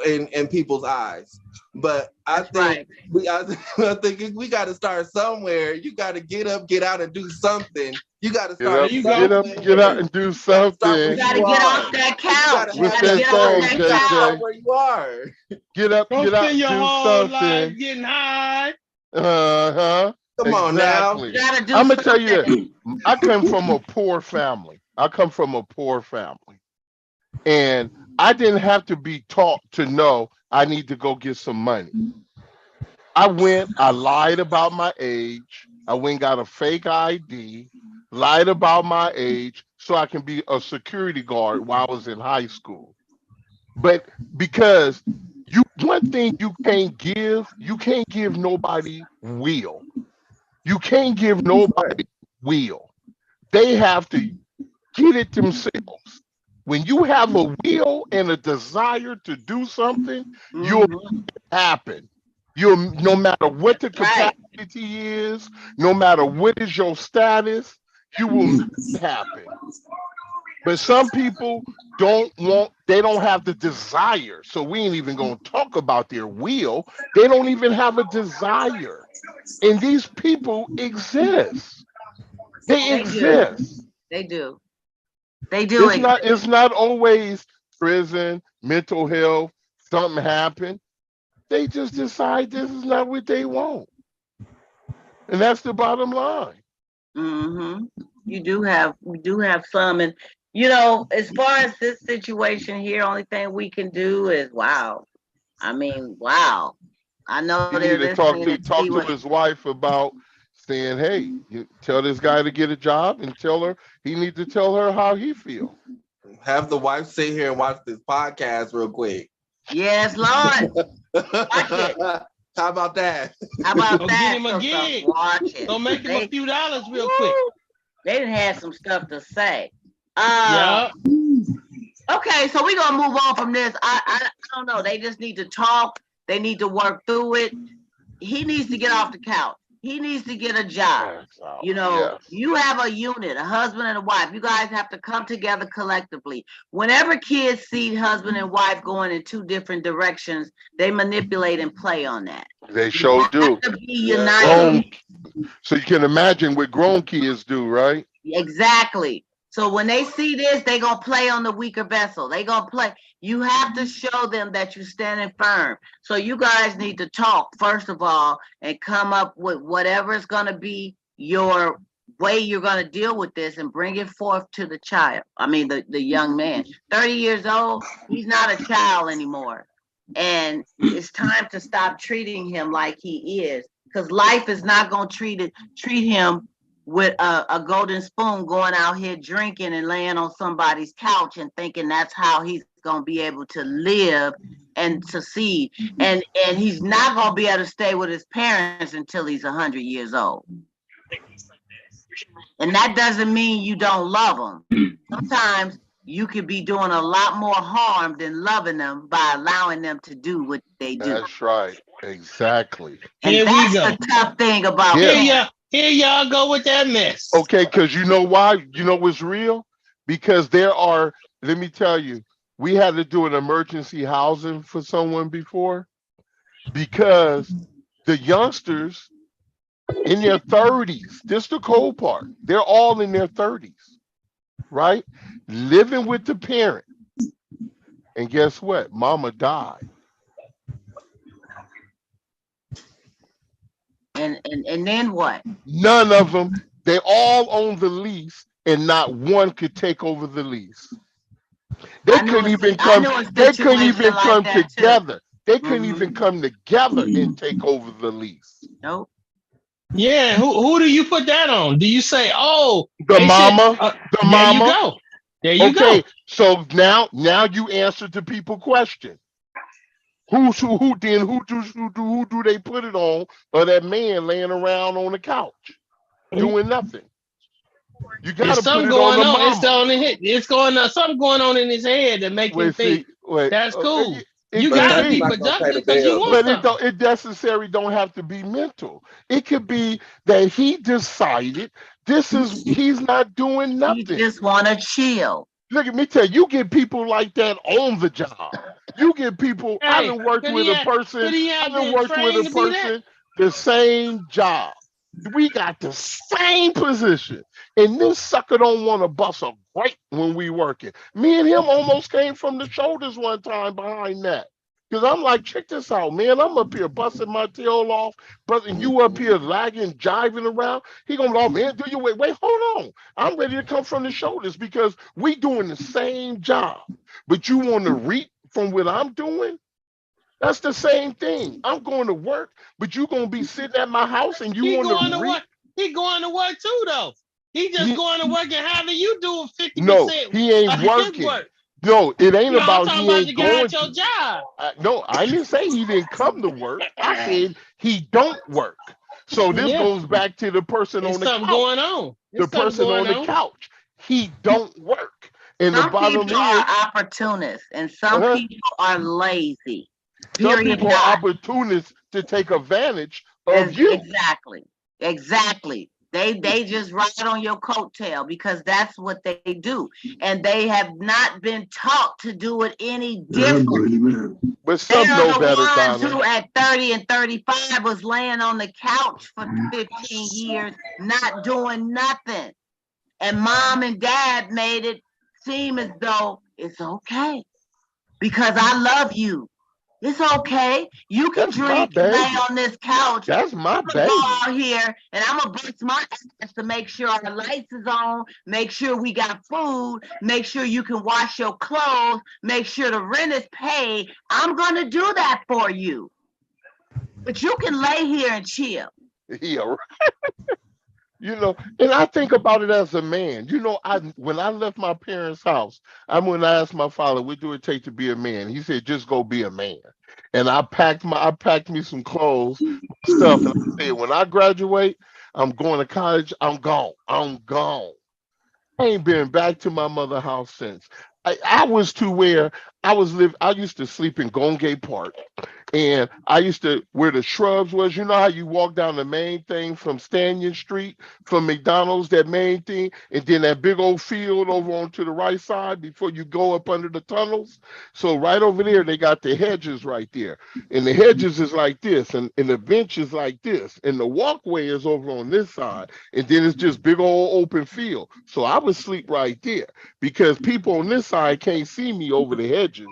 in people's eyes. But I think I think we got to start somewhere. You got to get up, get out, and do something. You got to start. Get up, get out, and do something. You got to get off that couch. What's that song, JJ? Where you are. Get up, Don't get out, spend your do whole life something. getting high. Come on now. You gotta do I'm gonna tell you something. this. I come from a poor family. And I didn't have to be taught to know I need to go get some money. I lied about my age. I went and got a fake ID, lied about my age so I can be a security guard while I was in high school. But because one thing you can't give nobody will. You can't give nobody will. They have to get it themselves. When you have a will and a desire to do something, you'll make it happen. No matter what the capacity is, no matter what is your status, you will make it happen. But some people they don't have the desire. So we ain't even gonna talk about their will. They don't even have a desire. And these people exist. They exist. They do. It's not always prison, mental health, something happened. They just decide this is not what they want. And that's the bottom line. Mm-hmm. We do have some, and as far as this situation here, only thing we can do is wow. I mean, wow. I know He need to talk to his wife about saying, hey, you tell this guy to get a job and he need to tell her how he feel. Have the wife sit here and watch this podcast real quick. Yes, Lord. Watch it. How about that? Get him a gig. Watch it. Don't make him a few dollars real quick. They didn't have some stuff to say. Yeah. Okay, so we're gonna move on from this. I don't know. They just need to talk. They need to work through it. He needs to get off the couch. He needs to get a job. You have a unit, a husband and a wife. You guys have to come together collectively. Whenever kids see husband and wife going in two different directions, they manipulate and play on that. They sure do. Have to be united. So you can imagine what grown kids do, right? Exactly. So when they see this, they're going to play on the weaker vessel. They're going to play. You have to show them that you're standing firm. So you guys need to talk, first of all, and come up with whatever is going to be your way you're going to deal with this and bring it forth to the child. I mean, the young man. 30 years old, he's not a child anymore. And it's time to stop treating him like he is, because life is not going to treat him with a golden spoon, going out here drinking and laying on somebody's couch and thinking that's how he's going to be able to live and succeed. And he's not going to be able to stay with his parents until he's 100 years old. And that doesn't mean you don't love them. Sometimes you could be doing a lot more harm than loving them by allowing them to do what they do. That's right. Exactly. And Here that's we go. the tough thing about Here y'all go with that mess. Okay, because you know why? You know what's real? Because let me tell you, we had to do an emergency housing for someone before, because the youngsters in their 30s, this the cold part, they're all in their 30s, right? Living with the parent. And guess what? Mama died. And then what? None of them. They all own the lease, and not one could take over the lease. They couldn't even come together. They couldn't even come together and take over the lease. Nope. Yeah, who do you put that on? Do you say, the mama? The mama. There you go. Okay, so now you answered the people question. Who do they put it on? Or that man laying around on the couch doing nothing? You got to put it on the mama. It's something going on in his head that makes him think that's cool. You got to be productive because you want something. But it necessarily don't have to be mental. It could be that he decided he's not doing nothing. He just want to chill. Look at me tell you, get people like that on the job. You get people. I Hey, done worked with a person. could he I have done been worked with trained a to be that? person. The same job. We got the same position, and this sucker don't want to bust a break when we working. Me and him almost came from the shoulders one time behind that. Cause I'm like, check this out, man. I'm up here busting my tail off, but you up here lagging, jiving around. He gonna, oh man, do you wait, hold on. I'm ready to come from the shoulders because we doing the same job, but you want to reap from what I'm doing. That's the same thing. I'm going to work, but you gonna be sitting at my house and you He want going to to reap. work. He going to work too, though. He just going to work and having you do No, 50% he ain't of his working. work. No, it ain't No, I'm about talking he about the ain't guy going at your to. job. No, I didn't say he didn't come to work. I said he don't work. So this Yeah, goes back to the person there's on the something couch. going on. The There's something person going on the on. couch. He don't work. And the Some bottom people is, are opportunists and some uh, people are lazy. some Period. people are opportunists to take advantage of you. Exactly. Exactly. They just ride on your coattail because that's what they do. And they have not been taught to do it any different. But They some are know the better, ones Donna. who at 30 and 35 was laying on the couch for 15 years, not doing nothing. And mom and dad made it seem as though it's okay because I love you. It's okay. You can That's my drink and lay baby. on this couch. That's my I'm gonna go baby. out here and I'm gonna bust my ass to make sure our lights is on, make sure we got food, make sure you can wash your clothes, make sure the rent is paid. I'm gonna do that for you. But you can lay here and chill. Yeah, and I think about it as a man. I when I left my parents' house, when I asked my father, "What do it take to be a man?" He said, "Just go be a man." And I packed me some clothes, stuff, and I said, "When I graduate, I'm going to college. I'm gone. I'm gone." I ain't been back to my mother house since. I was to where I used to sleep in Gongay Park. And I used to, where the shrubs was, you know how you walk down the main thing from Stanton Street, from McDonald's, that main thing, and then that big old field over onto the right side before you go up under the tunnels. So right over there, they got the hedges right there. And the hedges is like this, and the bench is like this, and the walkway is over on this side. And then it's just big old open field. So I would sleep right there because people on this side can't see me over the hedges.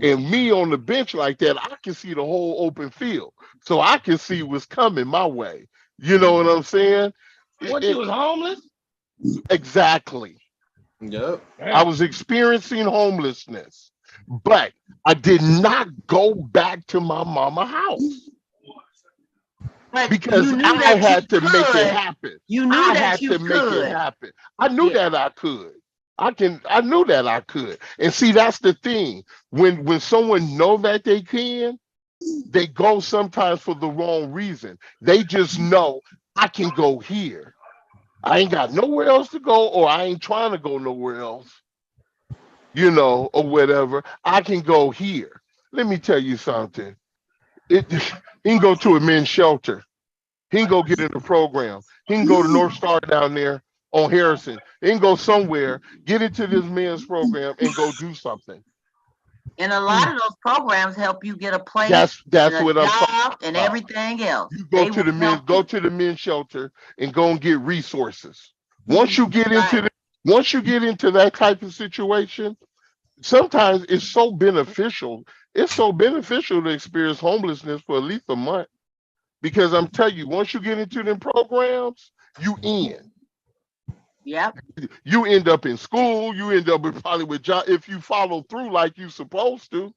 And me on the bench like that, I can see the whole open field. So I can see what's coming my way. You know what I'm saying? What, you was homeless? Exactly. Yep. I was experiencing homelessness, but I did not go back to my mama house But because you knew I that had you to make it could. happen. You knew I that had you to make it could. happen. I knew Yeah. that I could. I knew that I could. And see, that's the thing. When someone know that they can, they go sometimes for the wrong reason. They just know I can go here. I ain't got nowhere else to go, or I ain't trying to go nowhere else, or whatever. I can go here. Let me tell you something. He can go to a men's shelter. He can go get in the program. He can go to North Star down there on Harrison. He can go somewhere, get into this men's program, and go do something. And a lot of those programs help you get a place, That's and a what I'm talking job, and about. everything else. You They will help go you. to the men's shelter and go and get resources. Once you get into that type of situation, sometimes it's so beneficial. It's so beneficial to experience homelessness for at least a month. Because I'm telling you, once you get into them programs, you in. Yep. You end up in school. You end up probably with job if you follow through like you supposed to.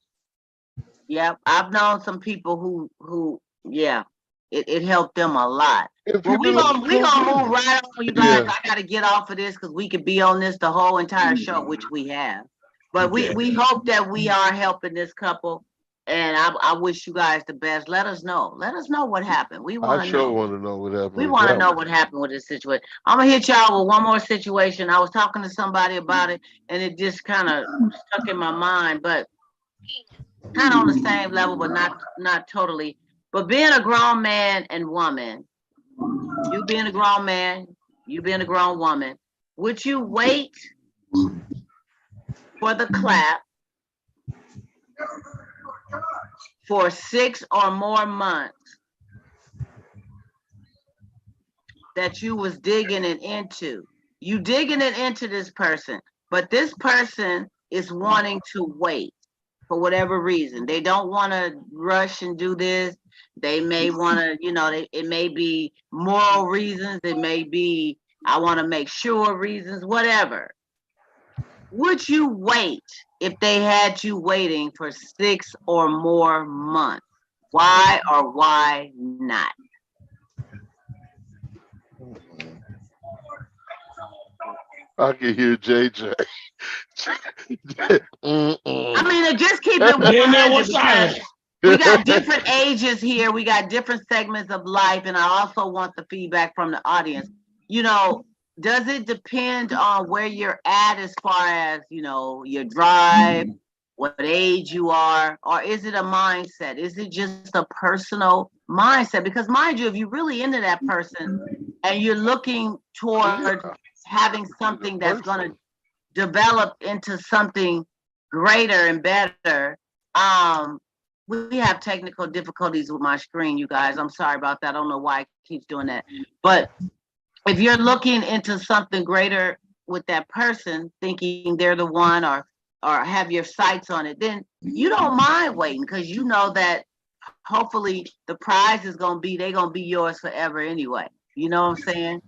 Yep. I've known some people who yeah, it helped them a lot. And Well, people we gonna move right on, you guys. Yeah. I gotta get off of this because we could be on this the whole entire show, which we have. But we hope that we are helping this couple. And I wish you guys the best. Let us know. Let us know what happened. We want I to sure know. want to know what happened. We want to know what happened with this situation. I'm gonna hit y'all with one more situation. I was talking to somebody about it, and it just kind of stuck in my mind, but kind of on the same level, but not totally. But being a grown man and woman, you being a grown man, you being a grown woman, would you wait for the clap for 6 or more months that you was digging it into. You digging it into this person, but this person is wanting to wait for whatever reason. They don't want to rush and do this. They may want to, it may be moral reasons. It may be, I want to make sure reasons, whatever. Would you wait if they had you waiting for 6 or more months? Why or why not? I can hear JJ. I mean, just keep it 100 because we got different ages here. We got different segments of life. And I also want the feedback from the audience. Does it depend on where you're at as far as, your drive, what age you are, or is it a mindset? Is it just a personal mindset? Because mind you, if you're really into that person and you're looking toward having something that's going to develop into something greater and better, we have technical difficulties with my screen, you guys. I'm sorry about that. I don't know why it keeps doing that. But if you're looking into something greater with that person, thinking they're the one or have your sights on it, then you don't mind waiting because you know that hopefully the prize is going to be, they're going to be yours forever anyway. You know what I'm saying?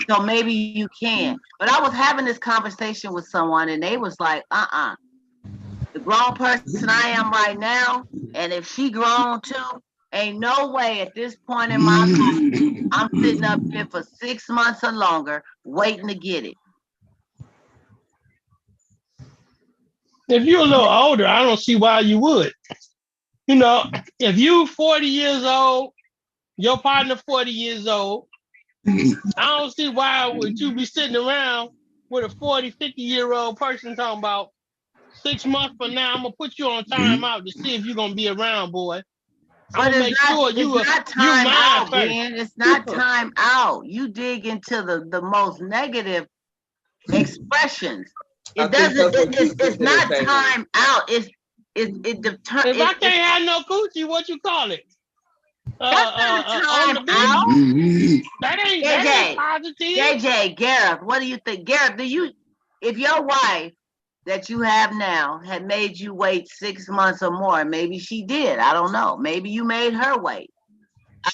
So maybe you can. But I was having this conversation with someone and they was like, the grown person I am right now, and if she grown too, ain't no way at this point in my life I'm sitting up here for 6 months or longer waiting to get it. If you're a little older, I don't see why you would. If you 40 years old, your partner 40 years old, I don't see why would you be sitting around with a 40, 50-year-old person talking about 6 months from now, I'm going to put you on timeout to see if you're going to be around, boy. But it's not time out, man. It's not time out. You dig into the most negative expressions. It's not time out. It determines. If I can't have no coochie, what you call it? That's not a time out. That ain't positive. JJ, Gareth, what do you think? Gareth, if your wife that you have now had made you wait 6 months or more, maybe she did, I don't know. Maybe you made her wait.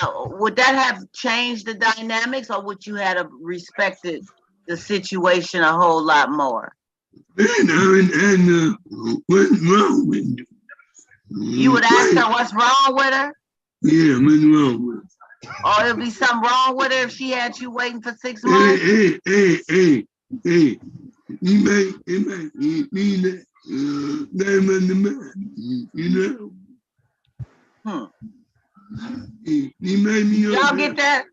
Would that have changed the dynamics, or would you have respected the situation a whole lot more? And what's wrong with you? You would ask her what's wrong with her? Yeah, what's wrong with her? Or it'd be something wrong with her if she had you waiting for 6 months? Hey. It might mean that the man, Y'all get that?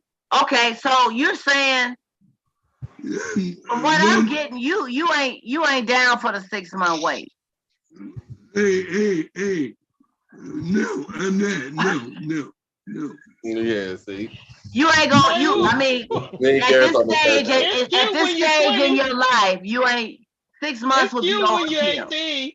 Okay, so you're saying, from what I'm getting, you ain't down for the 6 month wait. Hey. No, I'm not. No. Yeah, see. You ain't gonna. I mean, at this stage in your life, you ain't 6 months would be overkill.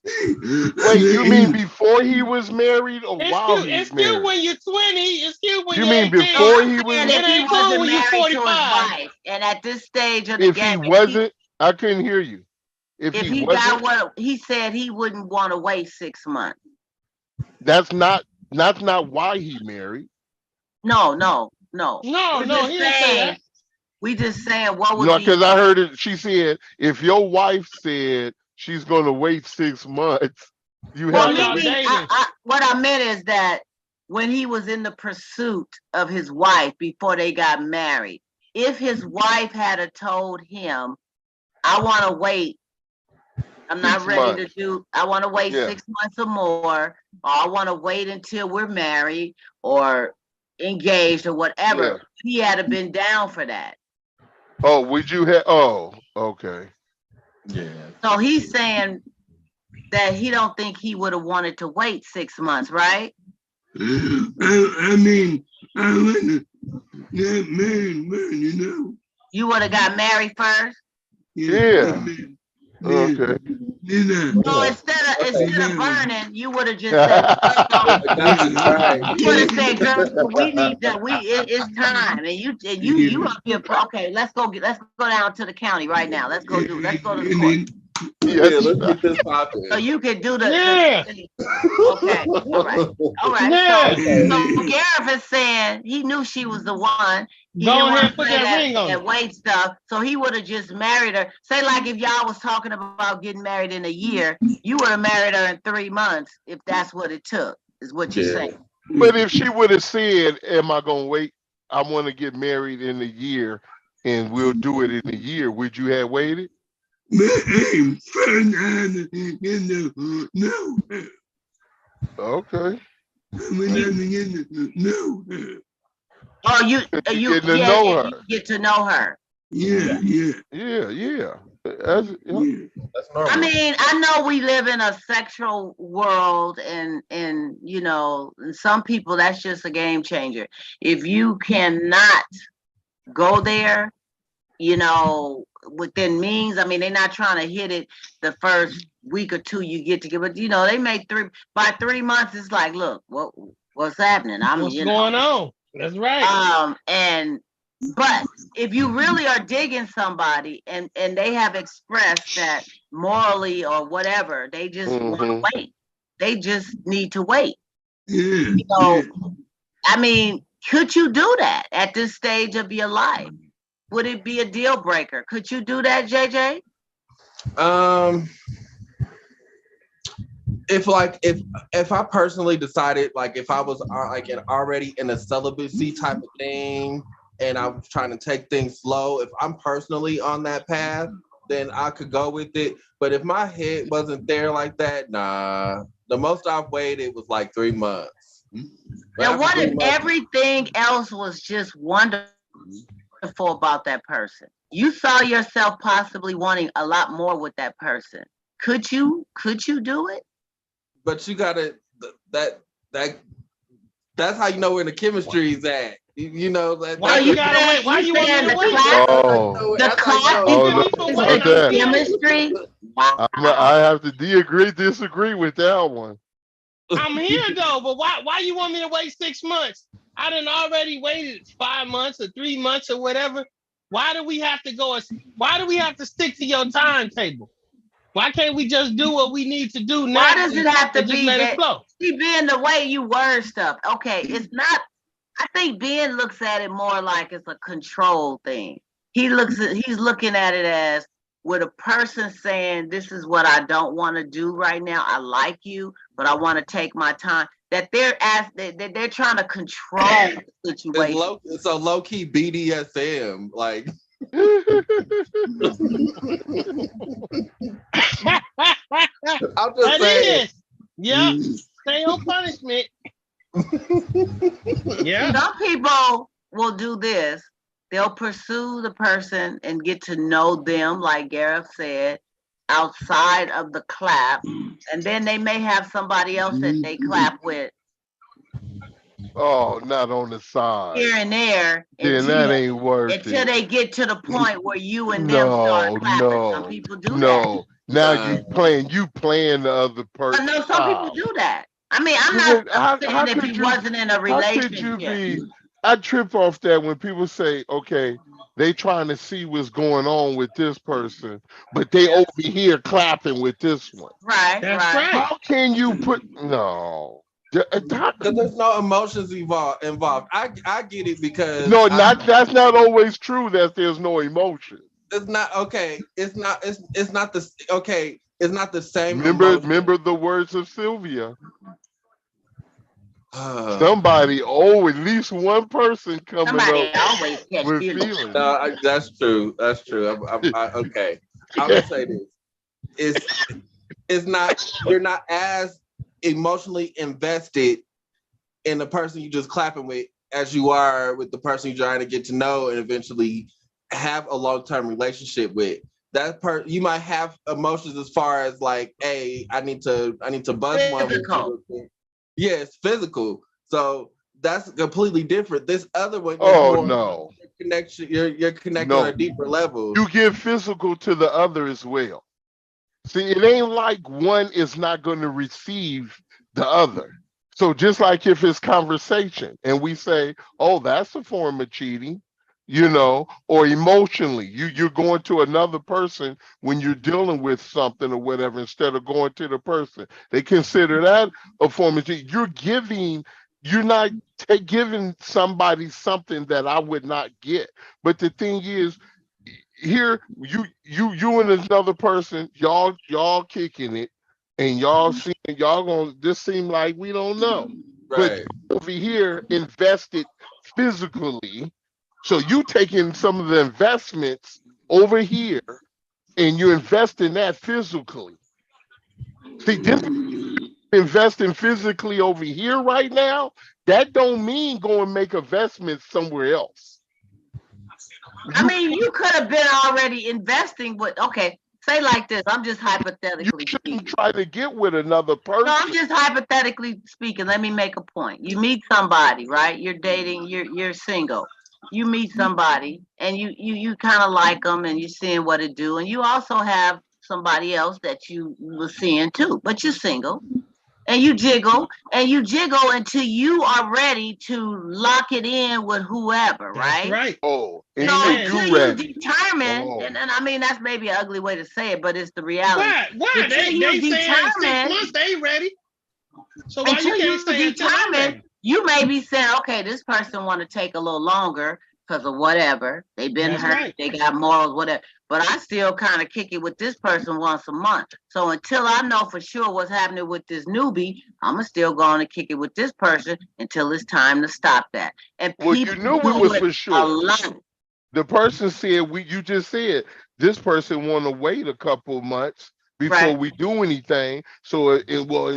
Wait, you mean before he was married or while he was married? It's still when you're 20. It's still when you you're mean 18. Before he was married? If he wasn't married to his wife, and at this stage of the game, he wasn't, I couldn't hear you. If he got what he said, he wouldn't want to wait 6 months. That's not why he married. No. He didn't say that. We just saying what would because I heard it. She said if your wife said she's going to wait 6 months, you have to wait. What I meant is that when he was in the pursuit of his wife before they got married, if his wife had told him, "I want to wait. I'm not ready to do. I want to wait 6 months or more, or I want to wait until we're married or engaged or whatever." He had been down for that. Oh, would you have? Oh, okay. Yeah. So he's saying that he don't think he would have wanted to wait 6 months, right? I mean, I wouldn't get married, You would have got married first? Yeah. Okay. So instead of burning, you would have just said, Right. you would have said, girl, we need that. It's time. And you up here. Okay, let's go down to the county right now. Let's go to the court. Yeah, let's get this popping. So you could do the okay. All right. Yeah. So Gareth is saying he knew she was the one. He Go didn't ahead want and to put play that ring on that it. weight stuff. So he would have just married her. Say like if y'all was talking about getting married in a year, you would have married her in 3 months if that's what it took, is what you're saying. But if she would have said, am I gonna wait? I want to get married in a year and we'll do it in a year, would you have waited? Okay. Oh, you get to know her. You get to know her. Yeah. That's normal. I mean, I know we live in a sexual world, and you know, some people that's just a game changer. If you cannot go there, you know, within means. I mean, they're not trying to hit it the first week or two you get together, but you know, they make by 3 months. It's like, look, what's happening? What's going on? That's right. But if you really are digging somebody and they have expressed that morally or whatever, they just want to wait. They just need to wait. You know, I mean, could you do that at this stage of your life? Would it be a deal breaker? Could you do that, JJ? If I personally decided, like, if I was already in a celibacy type of thing and I was trying to take things slow, if I'm personally on that path, then I could go with it. But if my head wasn't there like that, nah. The most I've waited was like 3 months. Now, what if everything else was just wonderful about that person? You saw yourself possibly wanting a lot more with that person. Could you do it? But you gotta that's how you know where the chemistry's at. You know that. Why you gotta wait? Why you want me to wait? The class is chemistry. I have to disagree with that one. I'm here though, but why you want me to wait 6 months? I done already waited 5 months or 3 months or whatever. Why do we have to stick to your timetable? Why can't we just do what we need to do now? Why does it have to be that? See, being the way you word stuff. Okay, it's not. I think Ben looks at it more like it's a control thing. He's looking at it as with a person saying, "This is what I don't want to do right now. I like you, but I want to take my time." That they're trying to control the situation. It's a low key BDSM, like. I'm just saying. Yeah, stay on punishment. Yeah. Some people will do this. They'll pursue the person and get to know them, like Gareth said, outside of the clap, and then they may have somebody else that they clap with. Oh, not on the side. Here and there. Then that ain't worth it. Until they get to the point where you and them start clapping. Some people do that. Now you playing the other person. No, some people do that. I mean, I'm not saying if he wasn't in a relationship. I trip off that when people say, okay, they trying to see what's going on with this person, but they over here clapping with this one. Right. That's right. How can you put no? Because there's no emotions involved. I get it because that's not always true that there's no emotion. It's not okay. It's not the same. Remember the words of Sylvia. Somebody at least one person coming up with feelings. No, that's true. Okay. I'm gonna say this. It's not. You're not as emotionally invested in the person you just clapping with as you are with the person you're trying to get to know and eventually have a long-term relationship with. You might have emotions as far as like, hey, I need to buzz physical. one. Yeah, it's physical. So that's completely different. This other one, no connection. You're connected on a deeper level. You give physical to the other as well. See, it ain't like one is not going to receive the other. So just like if it's conversation and we say, oh, that's a form of cheating, or emotionally, you're going to another person when you're dealing with something or whatever, instead of going to the person. They consider that a form of cheating. You're not giving somebody something that I would not get. But the thing is, here you and another person, y'all kicking it, and y'all gonna this seem like we don't know. Right. But over here invested physically, so you taking some of the investments over here and you invest in that physically. See, this investing physically over here right now, that don't mean go and make investments somewhere else. I mean, you could have been already investing with, okay, say like this. I'm just hypothetically You shouldn't speaking. try to get with another person. No, I'm just hypothetically speaking. Let me make a point. You meet somebody, right? You're dating, you're single. You meet somebody and you kind of like them and you're seeing what it do. And you also have somebody else that you were seeing too, but you're single. And you jiggle until you are ready to lock it in with whoever, right? That's right. Oh, So Amen. until you you ready. determine, Oh. and I mean that's maybe an ugly way to say it, but it's the reality. Why? Until They you saying 6 determine, months they ready. So why until you you can't say until I'm determine, ready? you may be saying, okay, this person want to take a little longer because of whatever. They've been That's hurt, right. they got morals, whatever. But I still kind of kick it with this person once a month. So until I know for sure what's happening with this newbie, I'm going to still go on and kick it with this person until it's time to stop that. And Well, you people knew it do was it for a sure. lot. The person said you just said this person want to wait a couple months before Right. we do anything. So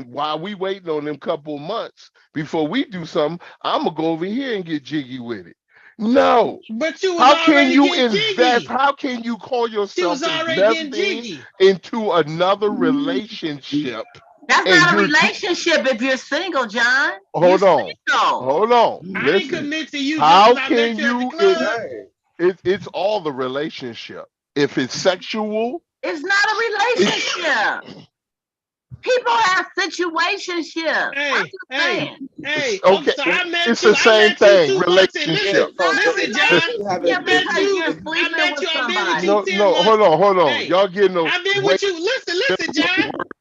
while we waiting on them couple months before we do something, I'm gonna go over here and get jiggy with it. No. But you was How can already you getting invest? jiggy. How can you call She yourself was already getting investing jiggy. into another relationship? That's And not a you're relationship if you're single, John. hold You're on, single. hold on. I didn't Listen, commit to you just how because I met can you at the you? club. It's all the relationship. If it's sexual, It's not a relationship. People have situationships. I'm just saying. Hey. okay, So I met it's you. the same thing. 2 months and Relationship. It's not a listen, John. relationship Met because you. you're I sleeping met with you. I've been with somebody. you No, 10 no, months. hold on. Hey, Y'all getting I've been way with you. Listen, John.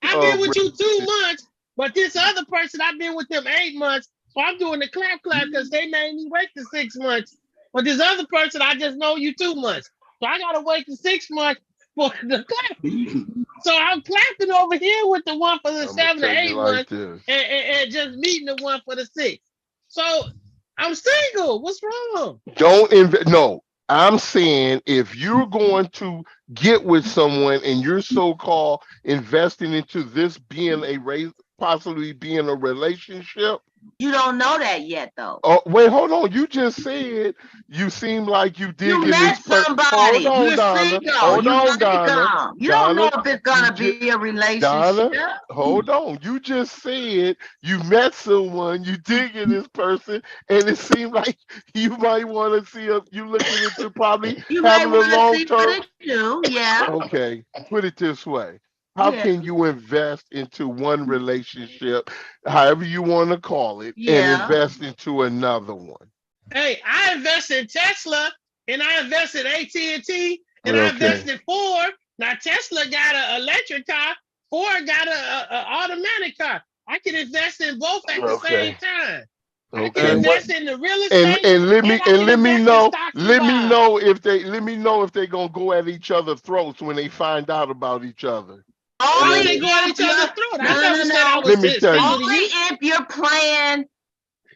I've been with you 2 months, but this other person, I've been with them 8 months. So I'm doing the clap because they made me wait the 6 months. But this other person, I just know you 2 months. So I gotta wait the 6 months for the clap. So I'm clapping over here with the one for the I'm gonna 7 to tell you 8 like months this. and just meeting the one for the 6. So I'm single. What's wrong? No, I'm saying if you're going to get with someone and you're so-called investing into this being possibly being a relationship. You don't know that yet, though. Oh, wait, hold on. You just said you seem like you You digging met this person. somebody. Hold on, You're Donna. single. Hold You on, like Donna. them. You don't know Donna, if it's you gonna just be a relationship. Donna, hold on. You just said you met someone, you digging this person, and it seemed like you might want to see if you looking into probably You might having a want to long see what term. it do. Yeah. Okay, put it this way. How Yeah. can you invest into one relationship, however you want to call it, and Yeah. invest into another one? Hey, I invest in Tesla and I invest in AT&T and I Okay. invest in Ford. Now Tesla got an electric car. Ford got an automatic car. I can invest in both at the same time. I can Okay. invest in the real estate And let and me I can invest in stocks and bonds. let me know if they're gonna go at each other's throats when they find out about each other. Why Only would they go at if each you're other's throat? I no, never no, said I no. was Let me tell you. single to Only you. if you're playing.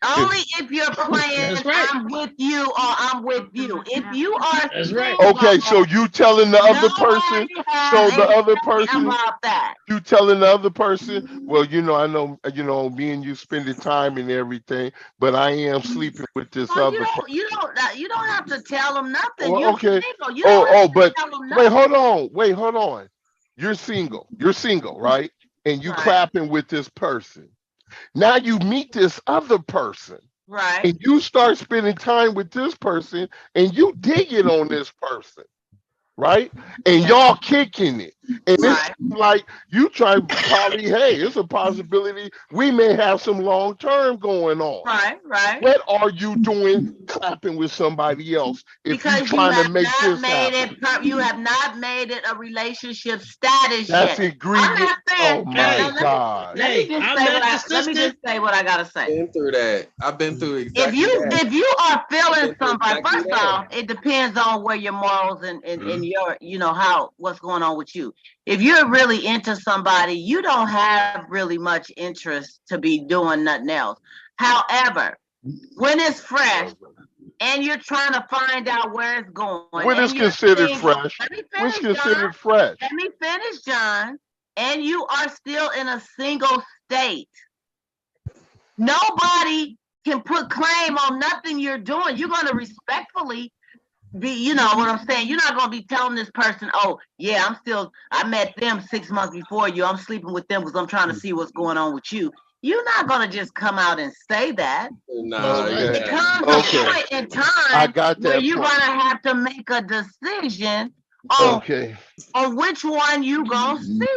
Only if you're playing, That's right. I'm with you or I'm with you. If you are That's right. single, Okay, so you telling the other person, nobody has so the a other say person, about that. you telling the other person, well, I know, me and you spending time and everything, but I am sleeping with this Well, other person. you don't have to tell them nothing. Well, You're okay. single. You don't have to But tell them wait, nothing. hold on. You're single, right? And you Right. clapping with this person. Now you meet this other person. Right. And you start spending time with this person and you digging on this person, right? And y'all kicking it. And it's like you try, Polly, hey, it's a possibility we may have some long-term going on. Right. What are you doing clapping with somebody else if you're trying to make this happen? You have not made it a relationship status That's yet. ingredient. Oh my Hey, God. Let me just say what I gotta say. Been through that. I've been through exactly that. If you are feeling somebody, exactly first off, it depends on where your morals and your, what's going on with you. If you're really into somebody, you don't have really much interest to be doing nothing else. However, when it's fresh and you're trying to find out where it's going, what is considered fresh? What's considered fresh? Let me finish, John. And you are still in a single state. Nobody can put claim on nothing you're doing. You're going to respectfully be, you know what I'm saying? You're not going to be telling this person, oh, yeah, I met them 6 months before you. I'm sleeping with them because I'm trying to see what's going on with you. You're not going to just come out and say that. No, It comes a point in time where you're going to have to make a decision on which one you going to see.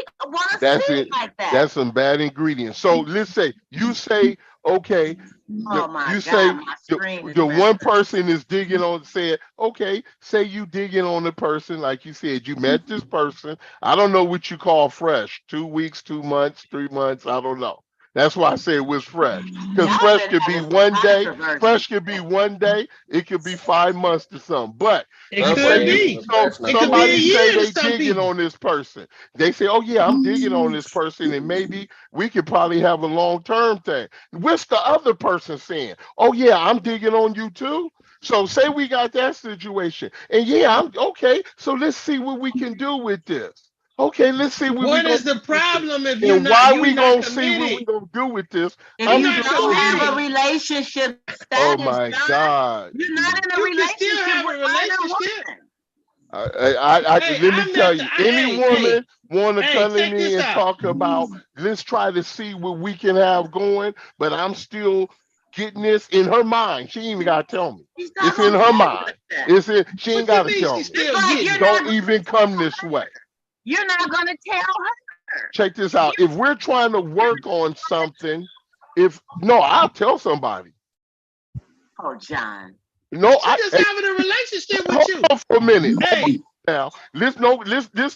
That's it. Like that. That's some bad ingredients. So let's say you say, okay, the one person is digging on, said, okay, say you digging on the person, like you said, you met this person. I don't know what you call fresh, 2 weeks, 2 months, 3 months, I don't know. That's why I say it was fresh. Because fresh could be 1 day. Fresh could be 1 day. It could be 5 months to something. But it could be. So somebody say they digging on this person. They say, oh yeah, I'm digging on this person, and maybe we could probably have a long-term thing. What's the other person saying? Oh yeah, I'm digging on you too. So say we got that situation. And yeah, I'm okay. So let's see what we can do with this. Okay, let's see what is the problem if you're not why we gonna see what we gonna do with this? If you don't have a relationship status, oh my God, you're not in a relationship with let me tell you, any woman want to come in here and talk about, let's try to see what we can have going, but I'm still getting this in her mind. She ain't even gotta tell me. It's in her mind. She ain't gotta tell me. Don't even come this way. You're not going to tell her. Check this out. If we're trying to work on something, I'll tell somebody. Oh, John. No, I'm just having a relationship with you. Hold on for a minute. Hey. Now, let's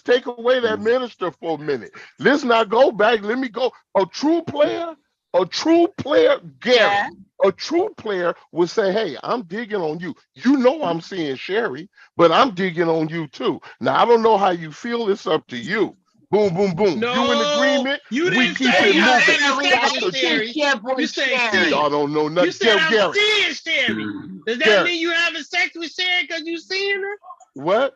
take away that minister for a minute. Let's not go back. Let me go. A true player, Gary. A true player would say, hey, I'm digging on you. You know I'm seeing Sherry, but I'm digging on you too. Now, I don't know how you feel. It's up to you. Boom, boom, boom. No, you in agreement? You we keep it moving. You say y'all don't know nothing. You said I'm seeing Sherry. Does that mean you having sex with Sherry because you seeing her? What?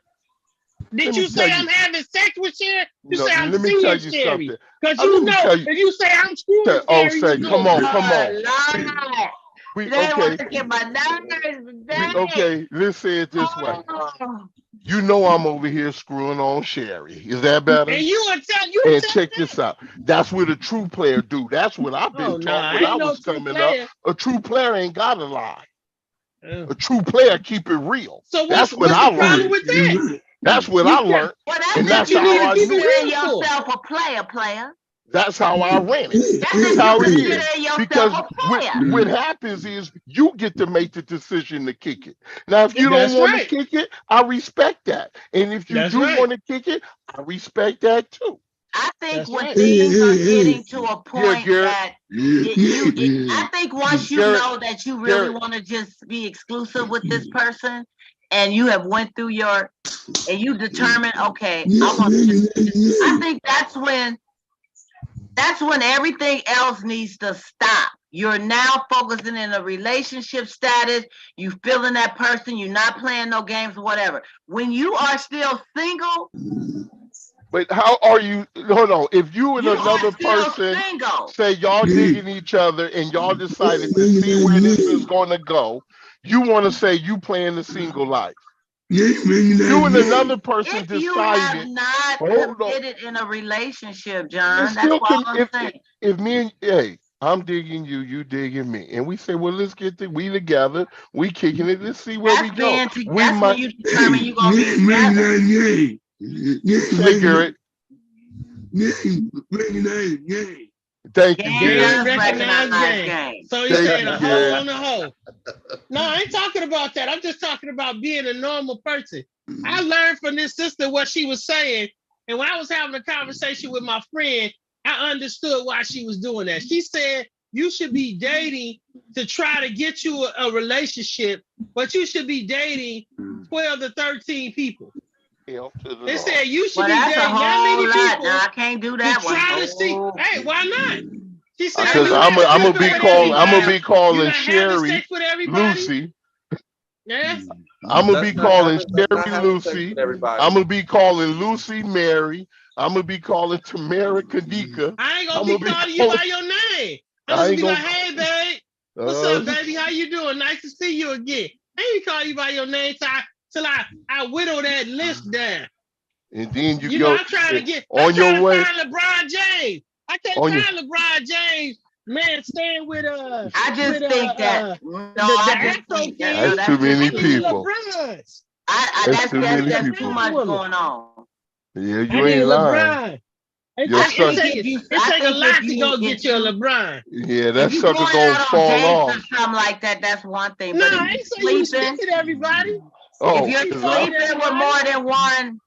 Did you say I'm having sex with Sherry? You say I'm let me seeing tell you Sherry. something. Because you know, if you say I'm screwing Sherry, oh, say, come on. Okay, let's say it this way. You know I'm over here screwing on Sherry. Is that better? And check this out. That's what a true player do. That's what I've been taught when I was coming up. A true player ain't gotta lie. A true player keep it real. So that's what I learned. With that? That's what I learned. And that's how I knew yourself a player. That's how I ran it. That's how it is. Because what happens is you get to make the decision to kick it. Now, if you don't want to kick it, I respect that. And if you do want to kick it, I respect that too. I think when things are getting to a point that I think once you know that you really want to just be exclusive with this person, and you have went through and you determine, okay, I think that's when everything else needs to stop. You're now focusing in a relationship status. You feeling that person. You're not playing no games or whatever. When you are still single. But how are you? Hold on. If you and another person say y'all digging each other and y'all decided to see where this is going to go, you want to say you playing the single life. You and another person decided. You have not committed in a relationship, John. That's what I'm saying. If me and I'm digging you, you digging me, and we say, well, let's get we together. We kicking it. Let's see where we go. When you determine you're gonna be together. Hey, Garrett. Game recognize game. Thank you, Game Game Gary. does recognize recognize game. game. So he's Thank saying you, a Gary. hoe on a hoe. No, I ain't talking about that. I'm just talking about being a normal person. I learned from this sister what she was saying. And when I was having a conversation with my friend, I understood why she was doing that. She said you should be dating to try to get you a relationship, but you should be dating 12 to 13 people. They said you should Well, be that's a dating that many whole lot. people Now, I can't do to that one. try to see. Oh, Hey, why not? She said, Because you're I'm not gonna sleeping be with calling. I'm gonna everybody. be calling You're not having Sherry, sex with everybody. Lucy. Yeah. I'm gonna be calling Sherry, having sex Lucy. with everybody. I'm gonna be calling Lucy, Mary. I'm gonna be calling Tamara, Kadika. I ain't gonna I'm be gonna be calling you calling. by your name. I'm I just ain't be like, gonna. hey, babe, what's up, baby? How you doing? Nice to see you again. I ain't call you by your name till I whittle that list down. And then you You know, go I'm trying to on your way. find LeBron James. I can't On your, find LeBron James, man, staying with I just think that no, the I just Astro think that King. no, that's too that's many I just need people. LeBron's. That's too many that's people. too much going on. Yeah, I you need ain't lying. LeBron. Your I It sucker. think if you, take a lot to go get you a LeBron. Yeah, that if you sucker going gonna out on fall dates off. or something like that, that's one thing. No, But if I you ain't saying you sleeping, sleep with everybody. Oh, if you're 'cause I'm- sleeping with more than one,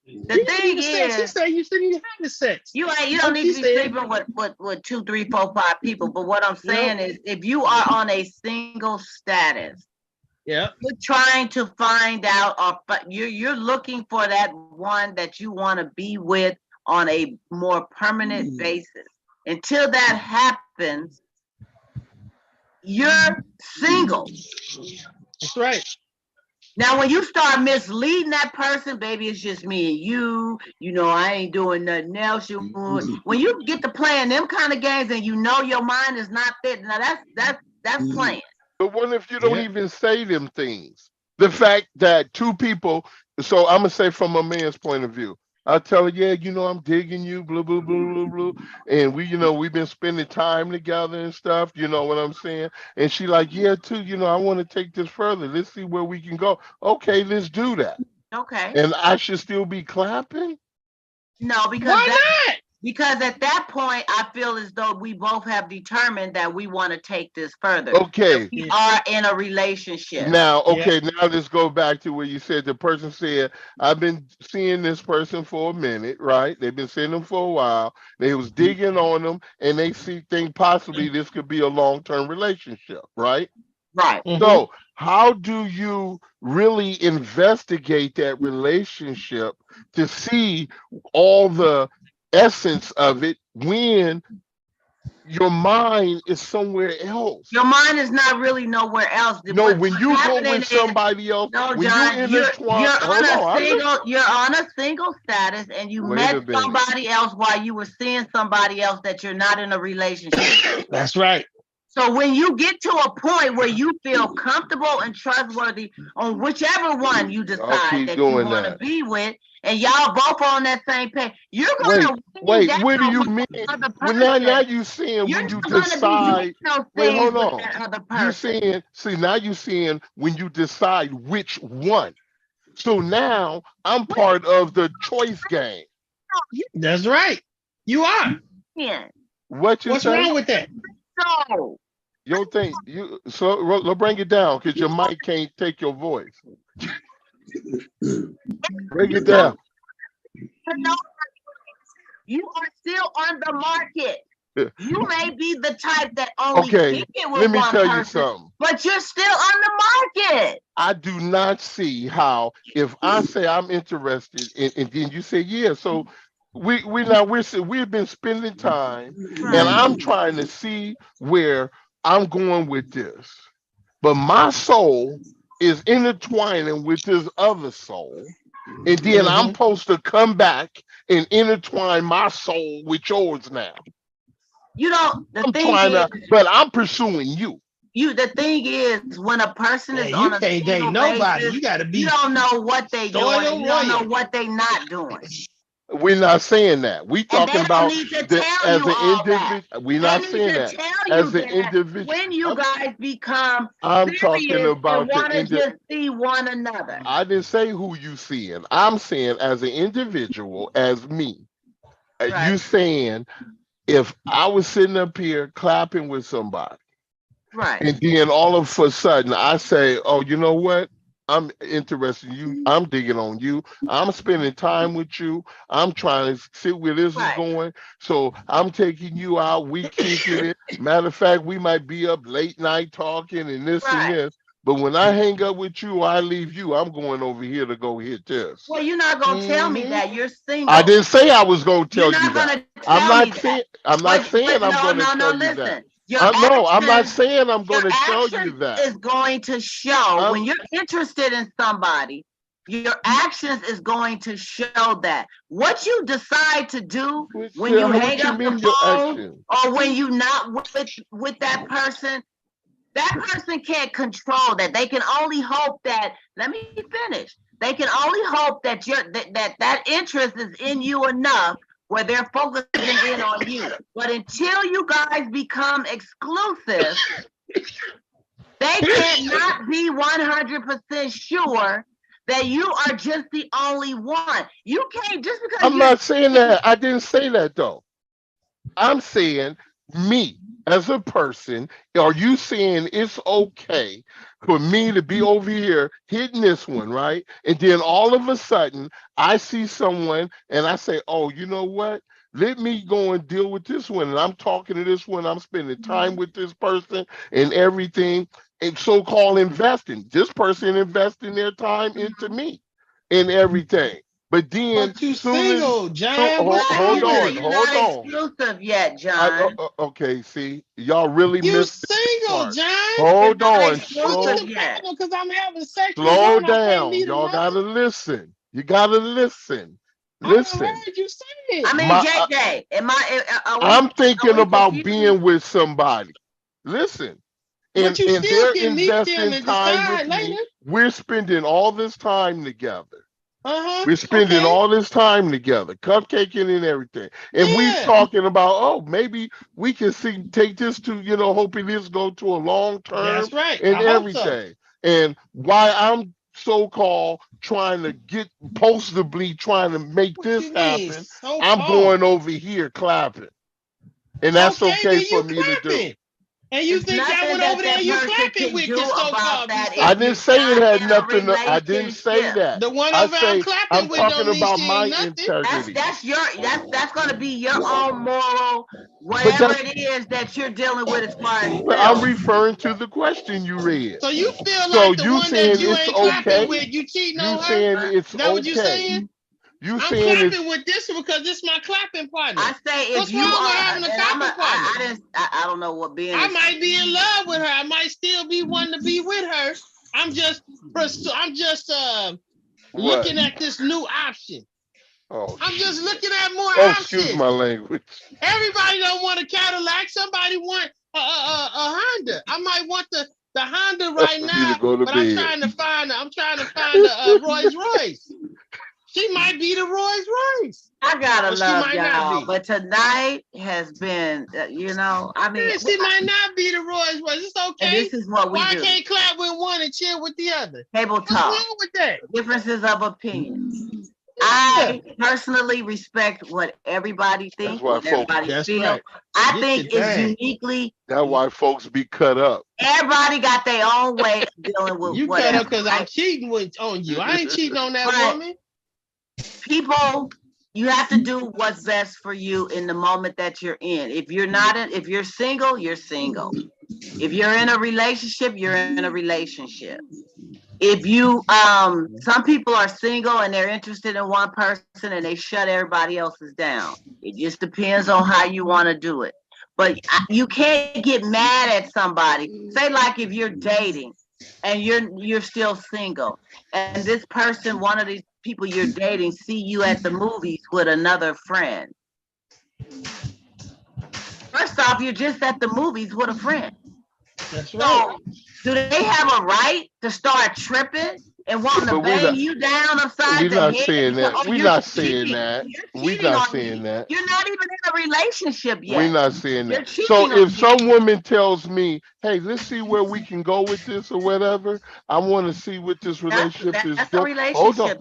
the You thing need sex. She is, said you shouldn't even have the sex. you don't What need she to be said. sleeping with 2, 3, 4, 5 people. But what I'm saying Nope. is, if you are on a single status, Yeah. you're trying to find out, but you're looking for that one that you want to be with on a more permanent basis. Until that happens, you're single. That's right. Now, when you start misleading that person, baby, it's just me and you. You know, I ain't doing nothing else. When you get to playing them kind of games and you know your mind is not fit, now that's playing. But what if you don't even say them things? The fact that two people, so I'm gonna say from a man's point of view, I tell her, yeah, you know, I'm digging you, blah, blah, blah, blah, blah. And we, you know, we've been spending time together and stuff, you know what I'm saying? And she like, yeah, too, you know, I want to take this further. Let's see where we can go. Okay, let's do that. Okay. And I should still be clapping? No, because why not? Because at that point, I feel as though we both have determined that we want to take this further. Okay. We are in a relationship. Now, okay, now let's go back to where you said the person said, I've been seeing this person for a minute, right? They've been seeing them for a while. They was digging on them and they think possibly this could be a long-term relationship, right? Right. So how do you really investigate that relationship to see all the essence of it when your mind is somewhere else? Your mind is not really nowhere else. No, when you go with somebody else, no, when John, you're you're on a single status and you met somebody else while you were seeing somebody else that you're not in a relationship. That's right. So when you get to a point where you feel comfortable and trustworthy on whichever one you decide that you want to be with, and y'all both on that same page, you're gonna wait. What do you mean? Well, now you saying when you decide. Wait, hold on. You saying? See, now you saying when you decide which one. So now I'm part of the choice game. That's right. You are. Yeah. What's wrong with that? So you don't think you so bring it down because your mic can't take your voice. Break it down. You are still on the market. You may be the type that only kick it with let me one tell person, you something. but you're still on the market. I do not see how if I say I'm interested and then you say yeah, so we've been spending time and I'm trying to see where I'm going with this. But my soul is intertwining with this other soul. And then I'm supposed to come back and intertwine my soul with yours now. You know, but I'm pursuing you. The thing is, when a person is on a single nobody, basis, you don't know what they doing. You don't know what they not doing. We're not saying that. We talking about as an individual. We're not saying that as an individual. When you guys become I'm talking about and want to just see one another. I didn't say who you seeing. I'm saying as an individual, as me. You saying if I was sitting up here clapping with somebody, right, and then all of a sudden I say, oh, you know what? I'm interested in you. I'm digging on you. I'm spending time with you. I'm trying to see where this is going. So I'm taking you out. We kicking it. Matter of fact, we might be up late night talking and this and this. But when I hang up with you, I leave you. I'm going over here to go hit this. Well, you're not gonna tell me that you're single. I didn't say I was going to tell you that. I'm not saying I'm going to tell you that. I'm not saying I'm going to tell you that. Is going to show when you're interested in somebody. Your actions is going to show that. What you decide to do when you hang up the phone or when you're not with that person can't control that. They can only hope that. Let me finish. They can only hope that that interest is in you enough where they're focusing in on you. But until you guys become exclusive, they cannot be 100% sure that you are just the only one. You can't just because I'm not saying that. I didn't say that though. I'm saying me as a person. Are you saying it's okay for me to be over here hitting this one, right? And then all of a sudden I see someone and I say, oh, you know what? Let me go and deal with this one. And I'm talking to this one. I'm spending time with this person and everything. And so-called investing. This person investing their time into me and everything. But then, you single, John. Hold on. You're not exclusive yet, John. Okay, see, y'all really missed it. You single, John. Hold on. Because I'm having sex. Slow down. Y'all gotta listen. You gotta listen. Listen. I heard you say it. I mean, JJ, I'm thinking about being with somebody. Listen. And they're investing time with me. We're spending all this time together. We're spending all this time together, cupcaking and everything. And we talking about, oh, maybe we can take this to, hoping this go to a long term. That's right. And everything. And why I'm so-called supposedly trying to make this happen, I'm going over here clapping. And that's okay for me to do. And you think that one over there you clapping with can so-called I didn't say it had nothing. I didn't say that. The one over there I'm clapping with don't mean about my nothing. integrity. That's going to be your own moral, whatever it is that you're dealing with as far as. I'm referring to the question you read. So you feel like the one that you ain't clapping with, you cheating on her? Saying it's is that what you saying? I'm clapping with this one because this is my clapping partner. I say what's wrong with having a clapping partner? I don't know what being. I might be in love with her. I might still be wanting to be with her. I'm just looking at this new option. I'm just looking at more options. Excuse my language. Everybody don't want a Cadillac. Somebody want a Honda. I might want the Honda right now, but I'm trying to find a Rolls Royce. She might be the Rolls Royce. I gotta love y'all, but tonight has been, she might not be the Rolls Royce. It's okay. And this is what we do. Why can't clap with one and chill with the other? Table talk. What's wrong with that? Differences of opinion. I personally respect what everybody thinks, what everybody feels. Right. I think it's uniquely. That's why folks be cut up. Everybody got their own way of dealing with you whatever. You cut up because I'm cheating on you. I ain't cheating on that woman. People, you have to do what's best for you in the moment that you're in. If you're single, you're single. If you're in a relationship, you're in a relationship. If you, some people are single and they're interested in one person and they shut everybody else's down. It just depends on how you want to do it. But you can't get mad at somebody. Say like if you're dating and you're still single and this person, one of these people you're dating, see you at the movies with another friend. First off, you're just at the movies with a friend. That's right. So, do they have a right to start tripping and wanting to bang you down upside the head? We're not saying that. We're not saying that. We're not saying that. You're not even in a relationship yet. We're not saying that. So if some woman tells me, hey, let's see where we can go with this or whatever, I want to see what this relationship is doing. Hold on.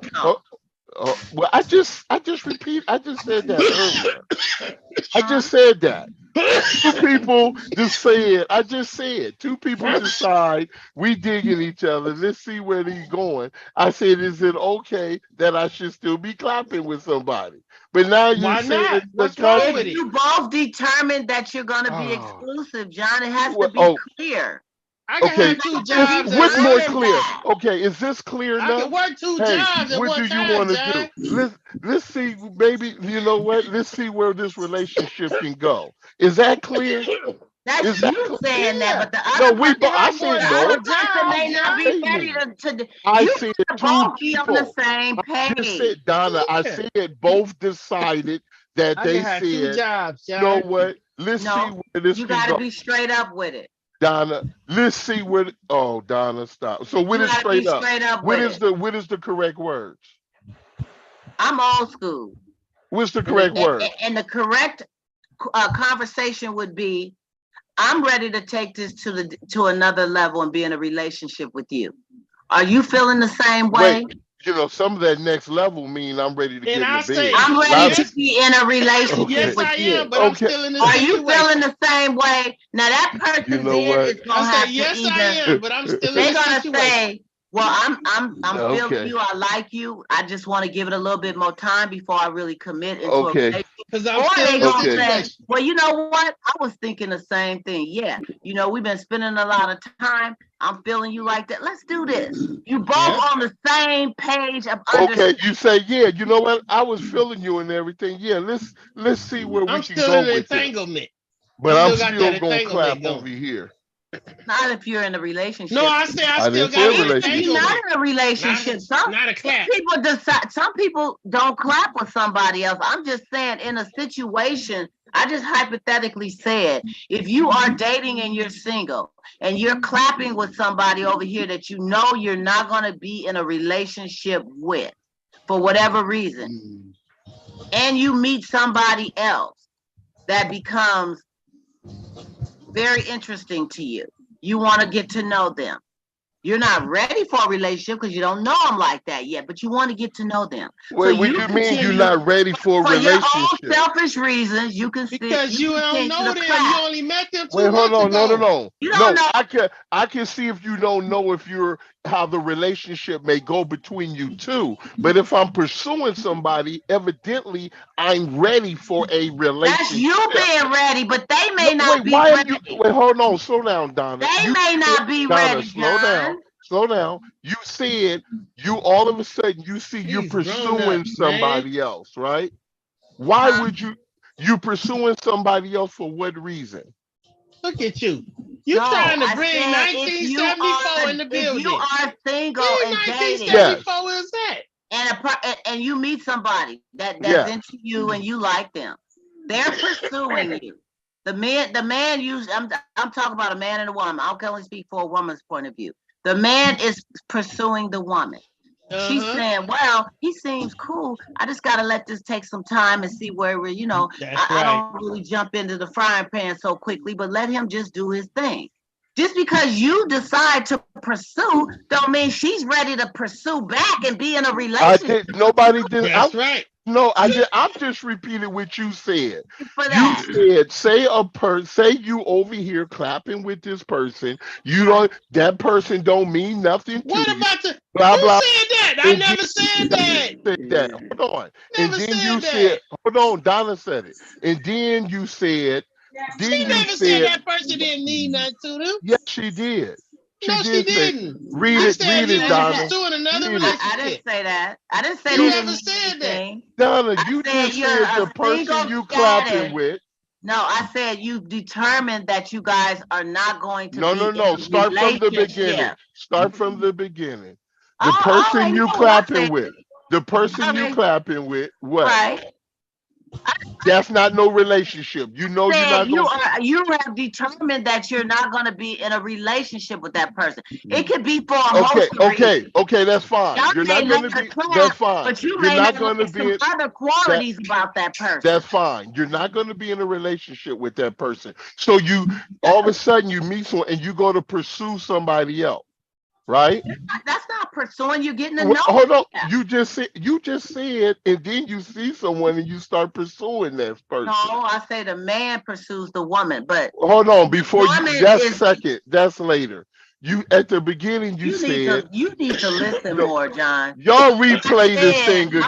Well, I just said that earlier. I just said that. Two people just said, I just said, two people decide we digging each other. Let's see where they're going. I said, is it okay that I should still be clapping with somebody? But now you Why said not? the What's wrong context. with it? You both determined that you're going to be Oh, exclusive, John. It has to well, be clear. I can okay. have two Just jobs at What's more once. determine clear? that. Okay, is this clear I can enough? work two Hey, jobs at what do one you time, want to do? John. Let's see, baby. You know what? Let's see where this relationship can go. Is that clear? That's Is that you clear? saying that, Yeah. but the No, other we. person, I I'm going said the to no. other more person jobs, may not John. be ready Statement. to I you said gotta two both be on the people. same I just page. said, Donna. I Yeah. said both decided that I they can have two said, jobs, you know John. what? Let's see No, where this you can gotta go, be straight up with it. Donna. Let's see where. Oh, Donna, stop. So what You is gotta be straight up? straight up What with is it. the correct words? I'm old school. What's the And correct word? the correct conversation would be, I'm ready to take this to another level and be in a relationship with you. Are you feeling the same way? Wait, some of that next level mean I'm ready to get And in I the say, bed. I'm A lot ready of to be in a relationship okay, yes, with I you. am, but I'm okay. still in the Are you feeling situation. the same way? Now that You person know then what? is I gonna say, have to yes, I either am, but I'm still in they're the gonna situation. say, well, I'm feeling Okay, you, I like you. I just want to give it a little bit more time before I really commit into a okay, relationship. Because I'm Or still they in the gonna okay. say, situation. well, you know what? I was thinking the same thing. Yeah, we've been spending a lot of time. I'm feeling you like that. Let's do this. You both Yeah. on the same page of Okay, understanding. you say, yeah, you know what? I was feeling you and everything. Yeah, let's see where we I'm can still go in the with this. entanglement. But I I'm still got that still gonna entanglement clap going. over here. Not if you're in a No, relationship. I say I I still didn't say got a the If you're not relationship. entanglement. in a relationship, Not a some clap. people decide. Some people don't clap with somebody else. I'm just saying, in a situation, I just hypothetically said, if you are dating and you're single and you're clapping with somebody over here that you know you're not going to be in a relationship with for whatever reason, and you meet somebody else that becomes very interesting to you, you want to get to know them. You're not ready for a relationship because you don't know them like that yet, but you want to get to know them. So Wait, what you you mean you're continue, not ready for a for your own relationship? selfish reasons, you Because you don't continue know to them. You clap. only met them 2 Wait, hold months on. No, no, ago. no. You No, don't know. I can see if you don't know if you're how the relationship may go between you two. But if I'm pursuing somebody, evidently I'm ready for a That's relationship. you being ready, but they No, may not wait, be why am you ready. wait, hold on, slow down, Donna. They You may said, not be Donna, ready, slow down, John. slow down. You said you all of a sudden you see you're These grown pursuing ups, man. somebody else, right? Why Huh? would you pursuing somebody else for what reason? Look at you. You No, trying to I bring said 1974 in the if you building. are single When and dating, Yes, 1974 is that? and you meet somebody that's yes. into you and you like them, they're pursuing you. The man usually, I'm talking about a man and a woman. I can only speak for a woman's point of view. The man is pursuing the woman. She's saying, well, he seems cool. I just got to let this take some time and see where we're, That's I right. don't really jump into the frying pan so quickly, but let him just do his thing. Just because you decide to pursue, don't mean she's ready to pursue back and be in a I relationship did. Nobody did. That's right. No, I did. I'm just repeating what you said. for You that. said, say you over here clapping with this person. You don't. That person don't mean nothing to What you. about the Blah who blah. said that? I And then never said Donna that. said that. Hold on. And Never then said you said, that. hold on. Donna said it. And then you said, She then you never said said, that person didn't mean nothing to them. yes, she did. She No, she did say, didn't. read You it, said read you it, was Donna. pursuing another Read it. I didn't relationship. say that. I didn't say You they You, never didn't mean said that. anything. Donna, I you said just you're said the a person single you clapping status. with. No, I said you determined that you guys are not going to No, be no, in no. a Start from the beginning. relationship. Start from the beginning. The Oh, all person right, you you know what I clapping said. with. The person All you right, clapping with. What? right. That's not no relationship. You know you're Said not gonna. you have determined that you're not going to be in a relationship with that person. It could be for a Okay, host of okay, reasons. okay. That's fine. Y'all You're may not gonna like a be. That's clap, fine. but you You're may not not gonna like be some in other that. qualities about that That's person. fine. You're not going to be in a relationship with that person. So you all of a sudden you meet someone and you go to pursue somebody else, right? That's not pursuing, you're getting to know. Hold on. You just said, and then you see someone and you start pursuing that person. No, I say the man pursues the woman, but hold on, before you, that's second, that's later. You at the beginning you said you need to listen more, John. Y'all replay this thing again.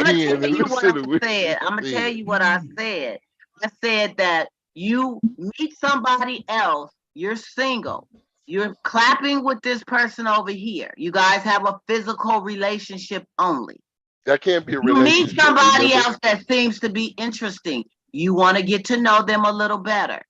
I'm gonna tell you what I said. I said that you meet somebody else, you're single, you're clapping with this person over here. You guys have a physical relationship only. That can't be a relationship. You meet somebody else that seems to be interesting. You want to get to know them a little better.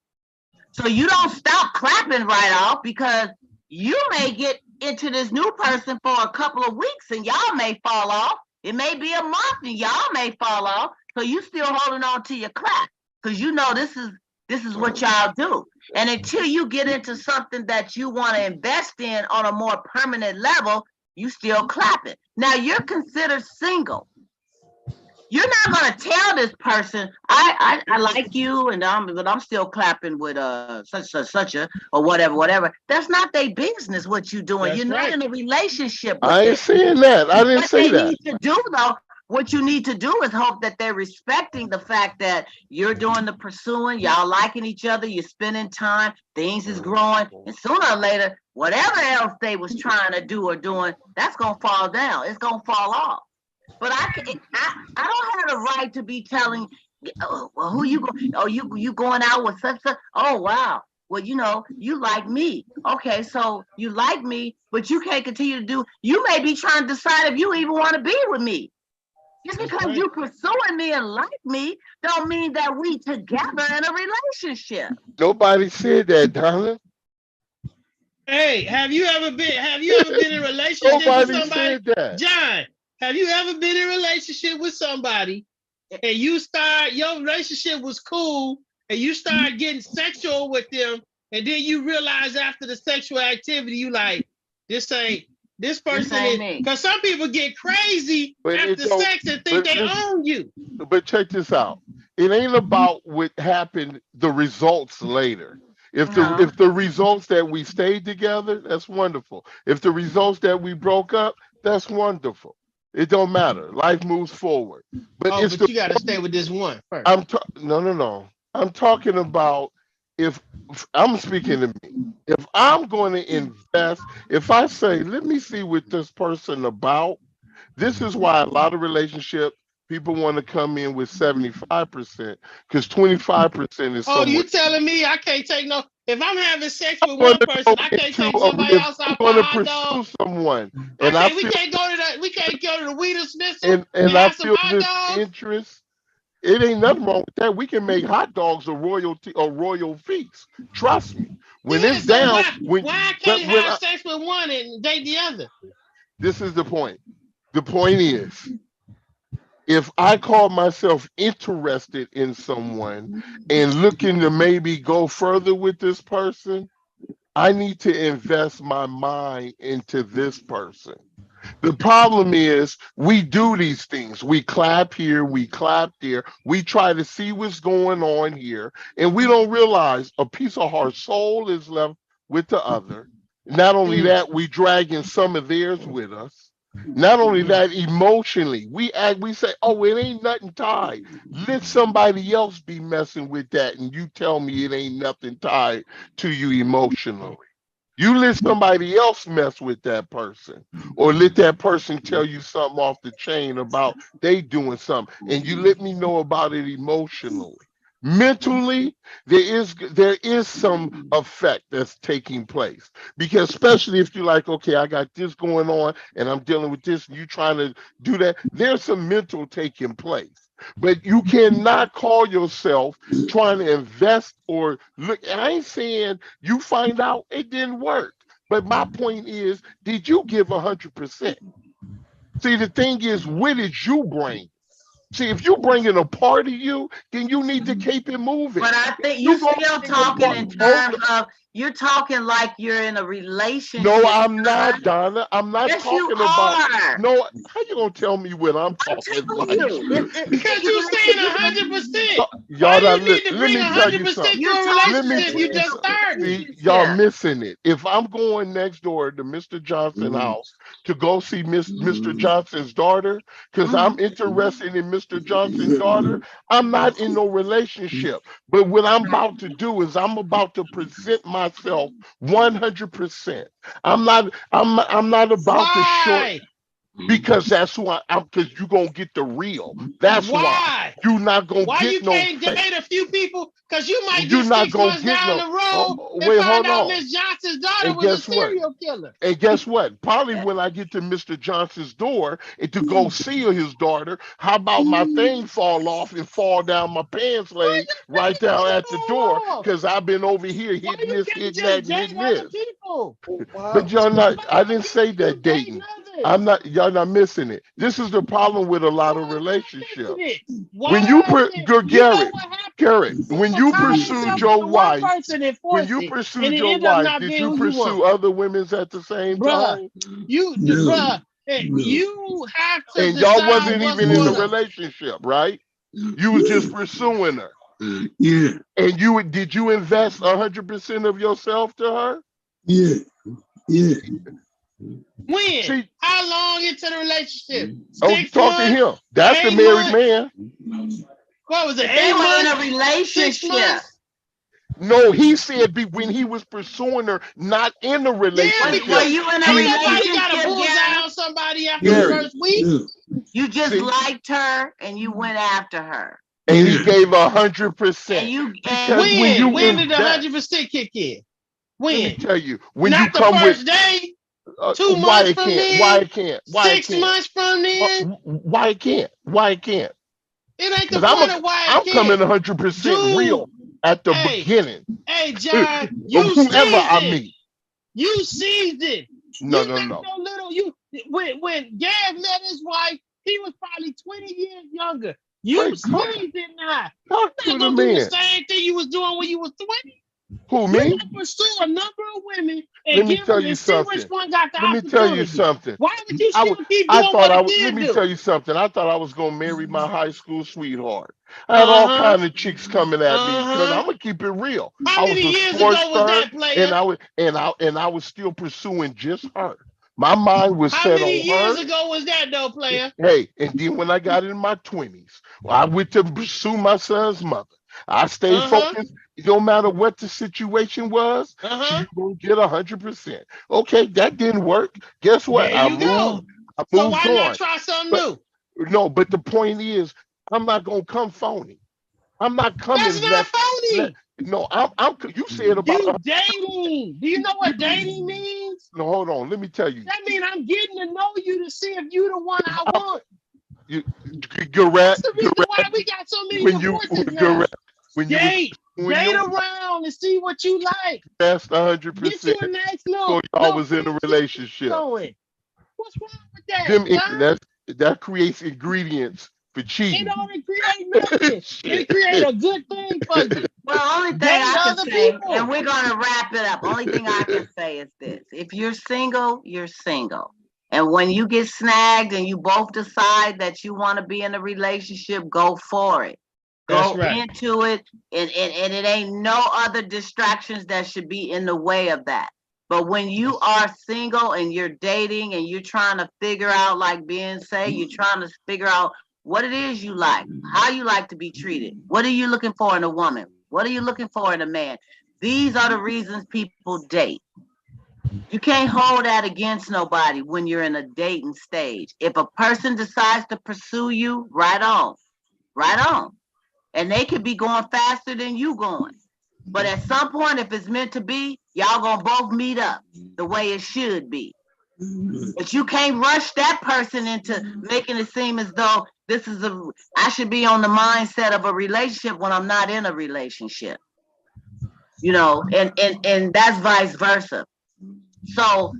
So you don't stop clapping right off, because you may get into this new person for a couple of weeks and y'all may fall off. It may be a month and y'all may fall off. So you still holding on to your clap, because you know this is what y'all do. And until you get into something that you want to invest in on a more permanent level, you still clapping. Now you're considered single. You're not gonna tell this person, I like you, but I'm still clapping with such a or whatever. That's not their business what you're doing. You're not in a relationship with I ain't saying that. I didn't say that. What they need to do though, what you need to do is hope that they're respecting the fact that you're doing the pursuing, y'all liking each other, you're spending time, things is growing, and sooner or later, whatever else they was trying to do or doing, that's gonna fall down. It's gonna fall off. But I don't have the right to be telling, well, who you go? Oh, you going out with such. Oh, wow. Well, you like me. Okay, so you like me, but you can't continue to do. You may be trying to decide if you even want to be with me. Just because you pursuing me and like me, don't mean that we together in a relationship. Nobody said that, Donna. Hey, have you ever been in a relationship with somebody? Said that. John, have you ever been in a relationship with somebody and your relationship was cool and you start getting sexual with them, and then you realize after the sexual activity, you like, this person is, because some people get crazy after sex and think they own you. But check this out. It ain't about what happened, the results later. If the results that we stayed together, that's wonderful. If the results that we broke up, that's wonderful. It don't matter. Life moves forward. But you got to stay with this one first. No. I'm talking about if I'm speaking to me. If I'm going to invest, if I say, let me see what this person about. This is why a lot of relationships, people want to come in with 75%, because 25% is. Oh, you telling me I can't take no? If I'm having sex with one person, I can't take somebody else out for a hot dog. Someone, and we can't go to the Weeder Smith and I feel this interest. It ain't nothing wrong with that. We can make hot dogs a royal feast. Trust me. When it's down, why I can't have sex with one and date the other? This is the point. The point is, if I call myself interested in someone and looking to maybe go further with this person, I need to invest my mind into this person. The problem is we do these things. We clap here, we clap there. We try to see what's going on here, and we don't realize a piece of our soul is left with the other. Not only that, we drag in some of theirs with us. Not only that, emotionally, we say, oh, it ain't nothing tied. Let somebody else be messing with that, and you tell me it ain't nothing tied to you emotionally. You let somebody else mess with that person, or let that person tell you something off the chain about they doing something, and you let me know about it emotionally. Mentally, there is some effect that's taking place, because especially if you're like, okay, I got this going on and I'm dealing with this, and you trying to do that, there's some mental taking place. But you cannot call yourself trying to invest or look. And I ain't saying you find out it didn't work, but my point is, did you give 100%? See, the thing is, what did you bring? See, if you bringing a part of you, then you need to keep it moving. But I think you're still talking in terms of, you're talking like you're in a relationship. No, I'm not, Donna. I'm not talking about. No, how you gonna tell me what I'm talking about? Because you're saying 100%. y'all Why not, you need to let bring me tell you 100% something. to a Let me relationship? You just started. see, y'all missing it. If I'm going next door to Mr. Johnson's house to go see Mr. Johnson's daughter, because I'm interested in Mr. Johnson's daughter, I'm not in no relationship. But what I'm about to do is I'm about to present myself 100%. I'm not about to short, Why? because that's who I'm, because you're gonna get the real. That's why. Why? You're not gonna Why get you no can't fake. date a few people? Because you might You're get not 6 gonna months get down no. the road and Wait, find hold out on. Miss Johnson's daughter And was a guess what? serial killer. And guess what? Probably when I get to Mr. Johnson's door and to go see his daughter, how about my thing fall off and fall down my pants leg right down at the door? Because I've been over here Why hitting you this, can't hitting that, just and date hitting other this. people? But y'all not, I didn't say that dating. I'm not, y'all not missing it. This is the problem with a lot of relationships. When you Garrett, when you pursued your wife, when you pursued your wife, did you pursue other women's at the same time? You have to And y'all decide wasn't what's even in a going on. relationship, right? You was just pursuing her. Yeah. And did you invest 100% of yourself to her? Yeah. Yeah. When? See, How long into the relationship? oh, 6 talk to months? him. That's the 8 married months? man. What was it? But they 8 were in months? a 6 relationship. months? No, he said when he was pursuing her, not in a Yeah, relationship. Were because you in a ain't nobody got a relationship, bullseye Garrett? on somebody after Gary. the first week. You just See? liked her and you went after her. And he gave 100%. And you Because when you When did the invest, 100% kick in? let me When? tell you, when Not you the come with first day, 2 why months it from can't, why then, it can't, why it 6 can't, months from then. why it can't, why it can't. It ain't the Because point of why it I'm coming can't. 100% Dude, real at the hey, beginning John, of you whoever seized I it. meet. You seized it. No, You no, got no. no little. When Gav met his wife, he was probably 20 years younger. You Wait, seized it now. talk You're to not the gonna do the man. same thing you was doing when you was 20. Who, You me? gonna pursue a number of women and Let me give tell them you and see which something. one got the Let me tell you opportunity. something. Why would you I still would. keep I doing thought what I a would. Let kid me do? tell you something. I thought I was gonna marry my high school sweetheart. I had all kind of chicks coming at me because I'm gonna keep it real. How I was many a years sports ago was star, that, player? and I was still pursuing just her. My mind was How set many on years her. ago was that, though, player? Hey, and then when I got in my 20s, I went to pursue my son's mother. I stayed focused. No matter what the situation was, she gonna get 100%. Okay, that didn't work. Guess what? There you go. I So moved why not on. try something But new? no, but the point is, I'm not gonna come phony. I'm not That's coming not let phony. no, I'm you said about You dating. Do you know what dating means? no, hold on, let me tell you. That means I'm getting to know you to see if you the one I want. You're That's right. the reason why we got so many When you divorces now. right. When you was Date when you around and see what you like. best Get 100% you a nice before y'all little was in a friendship relationship. going. What's wrong with that, Them John? that creates ingredients for It cheating. don't create nothing. It create a good thing for you. Well, only thing Date I can other say, people. and we're gonna wrap it up. Only thing I can say is this: if you're single, you're single. And when you get snagged and you both decide that you want to be in a relationship, go for it. That's Go right. into it, and it ain't no other distractions that should be in the way of that. But when you are single and you're dating and you're trying to figure out, like Ben say, you're trying to figure out what it is you like, how you like to be treated. What are you looking for in a woman? What are you looking for in a man? These are the reasons people date. You can't hold that against nobody when you're in a dating stage. If a person decides to pursue you, right on, right on. And they could be going faster than you going. But at some point, if it's meant to be, y'all gonna both meet up the way it should be. But you can't rush that person into making it seem as though I should be on the mindset of a relationship when I'm not in a relationship. And that's vice versa. So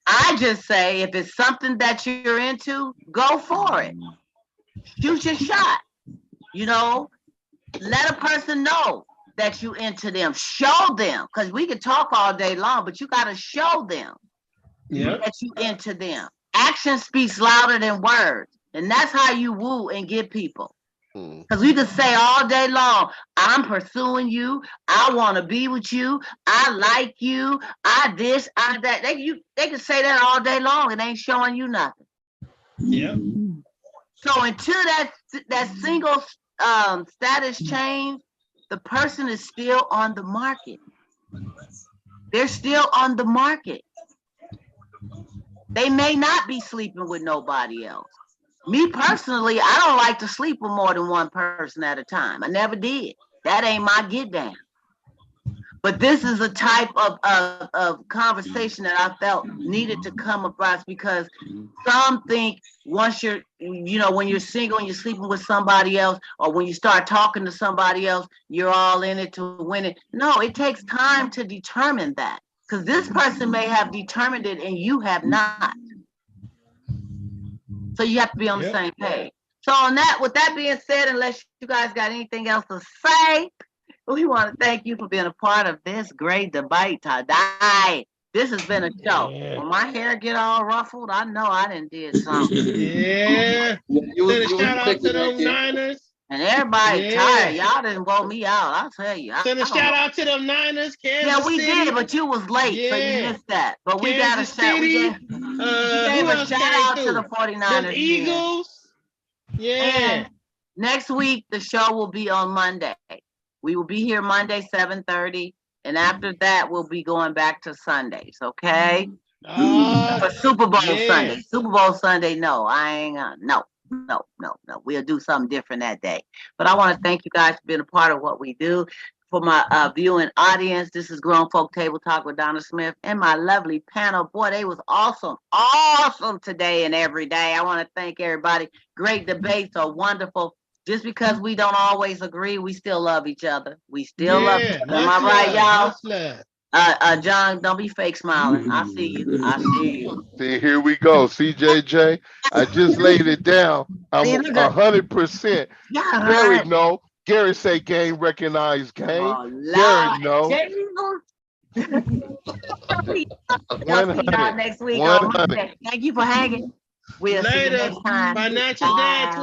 I just say if it's something that you're into, go for it. Shoot your shot. Let a person know that you into them. Show them, because we can talk all day long, but you got to show them that you into them. Action speaks louder than words. And that's how you woo and get people. Because we could say all day long, I'm pursuing you. I want to be with you. I like you. I this, I that. They can say that all day long. It ain't showing you nothing. Yeah. So until that single status change, the person is still on the market. They're still on the market. They may not be sleeping with nobody else. Me personally, I don't like to sleep with more than one person at a time. I never did. That ain't my get down. But this is a type of conversation that I felt needed to come across, because some think once when you're single and you're sleeping with somebody else, or when you start talking to somebody else, you're all in it to win it. No, it takes time to determine that, because this person may have determined it and you have not. So you have to be on the same page. So with that being said, unless you guys got anything else to say, we want to thank you for being a part of this great debate today. This has been a show. Yeah. When my hair get all ruffled, I know I done did something. Yeah. Send a shout out to them Niners. And everybody tired. Y'all didn't woke me out. I'll tell you. Send a shout out to them Niners. Kansas we City. did, but you was late, so you missed that. But we Kansas got a shout. We gave a shout out to the 49ers. The Eagles. Yeah. And next week, the show will be on Monday. We will be here Monday, 7:30. And after that, we'll be going back to Sundays, okay? For Super Bowl Sunday. Super Bowl Sunday, no, I ain't no. We'll do something different that day. But I want to thank you guys for being a part of what we do. For my viewing audience, this is Grown Folk Table Talk with Donna Smith and my lovely panel. Boy, they was awesome today and every day. I want to thank everybody. Great debates are wonderful. Just because we don't always agree, we still love each other. We still love each other. Am I right, y'all? John, don't be fake smiling. I see you. See, here we go. CJJ, I just laid it down. I'm 100%. Gary, no. Gary say game recognized game. Gary, no. Y'all see y'all next week on Monday. Thank you for hanging. We'll see you next time. Financial Dad.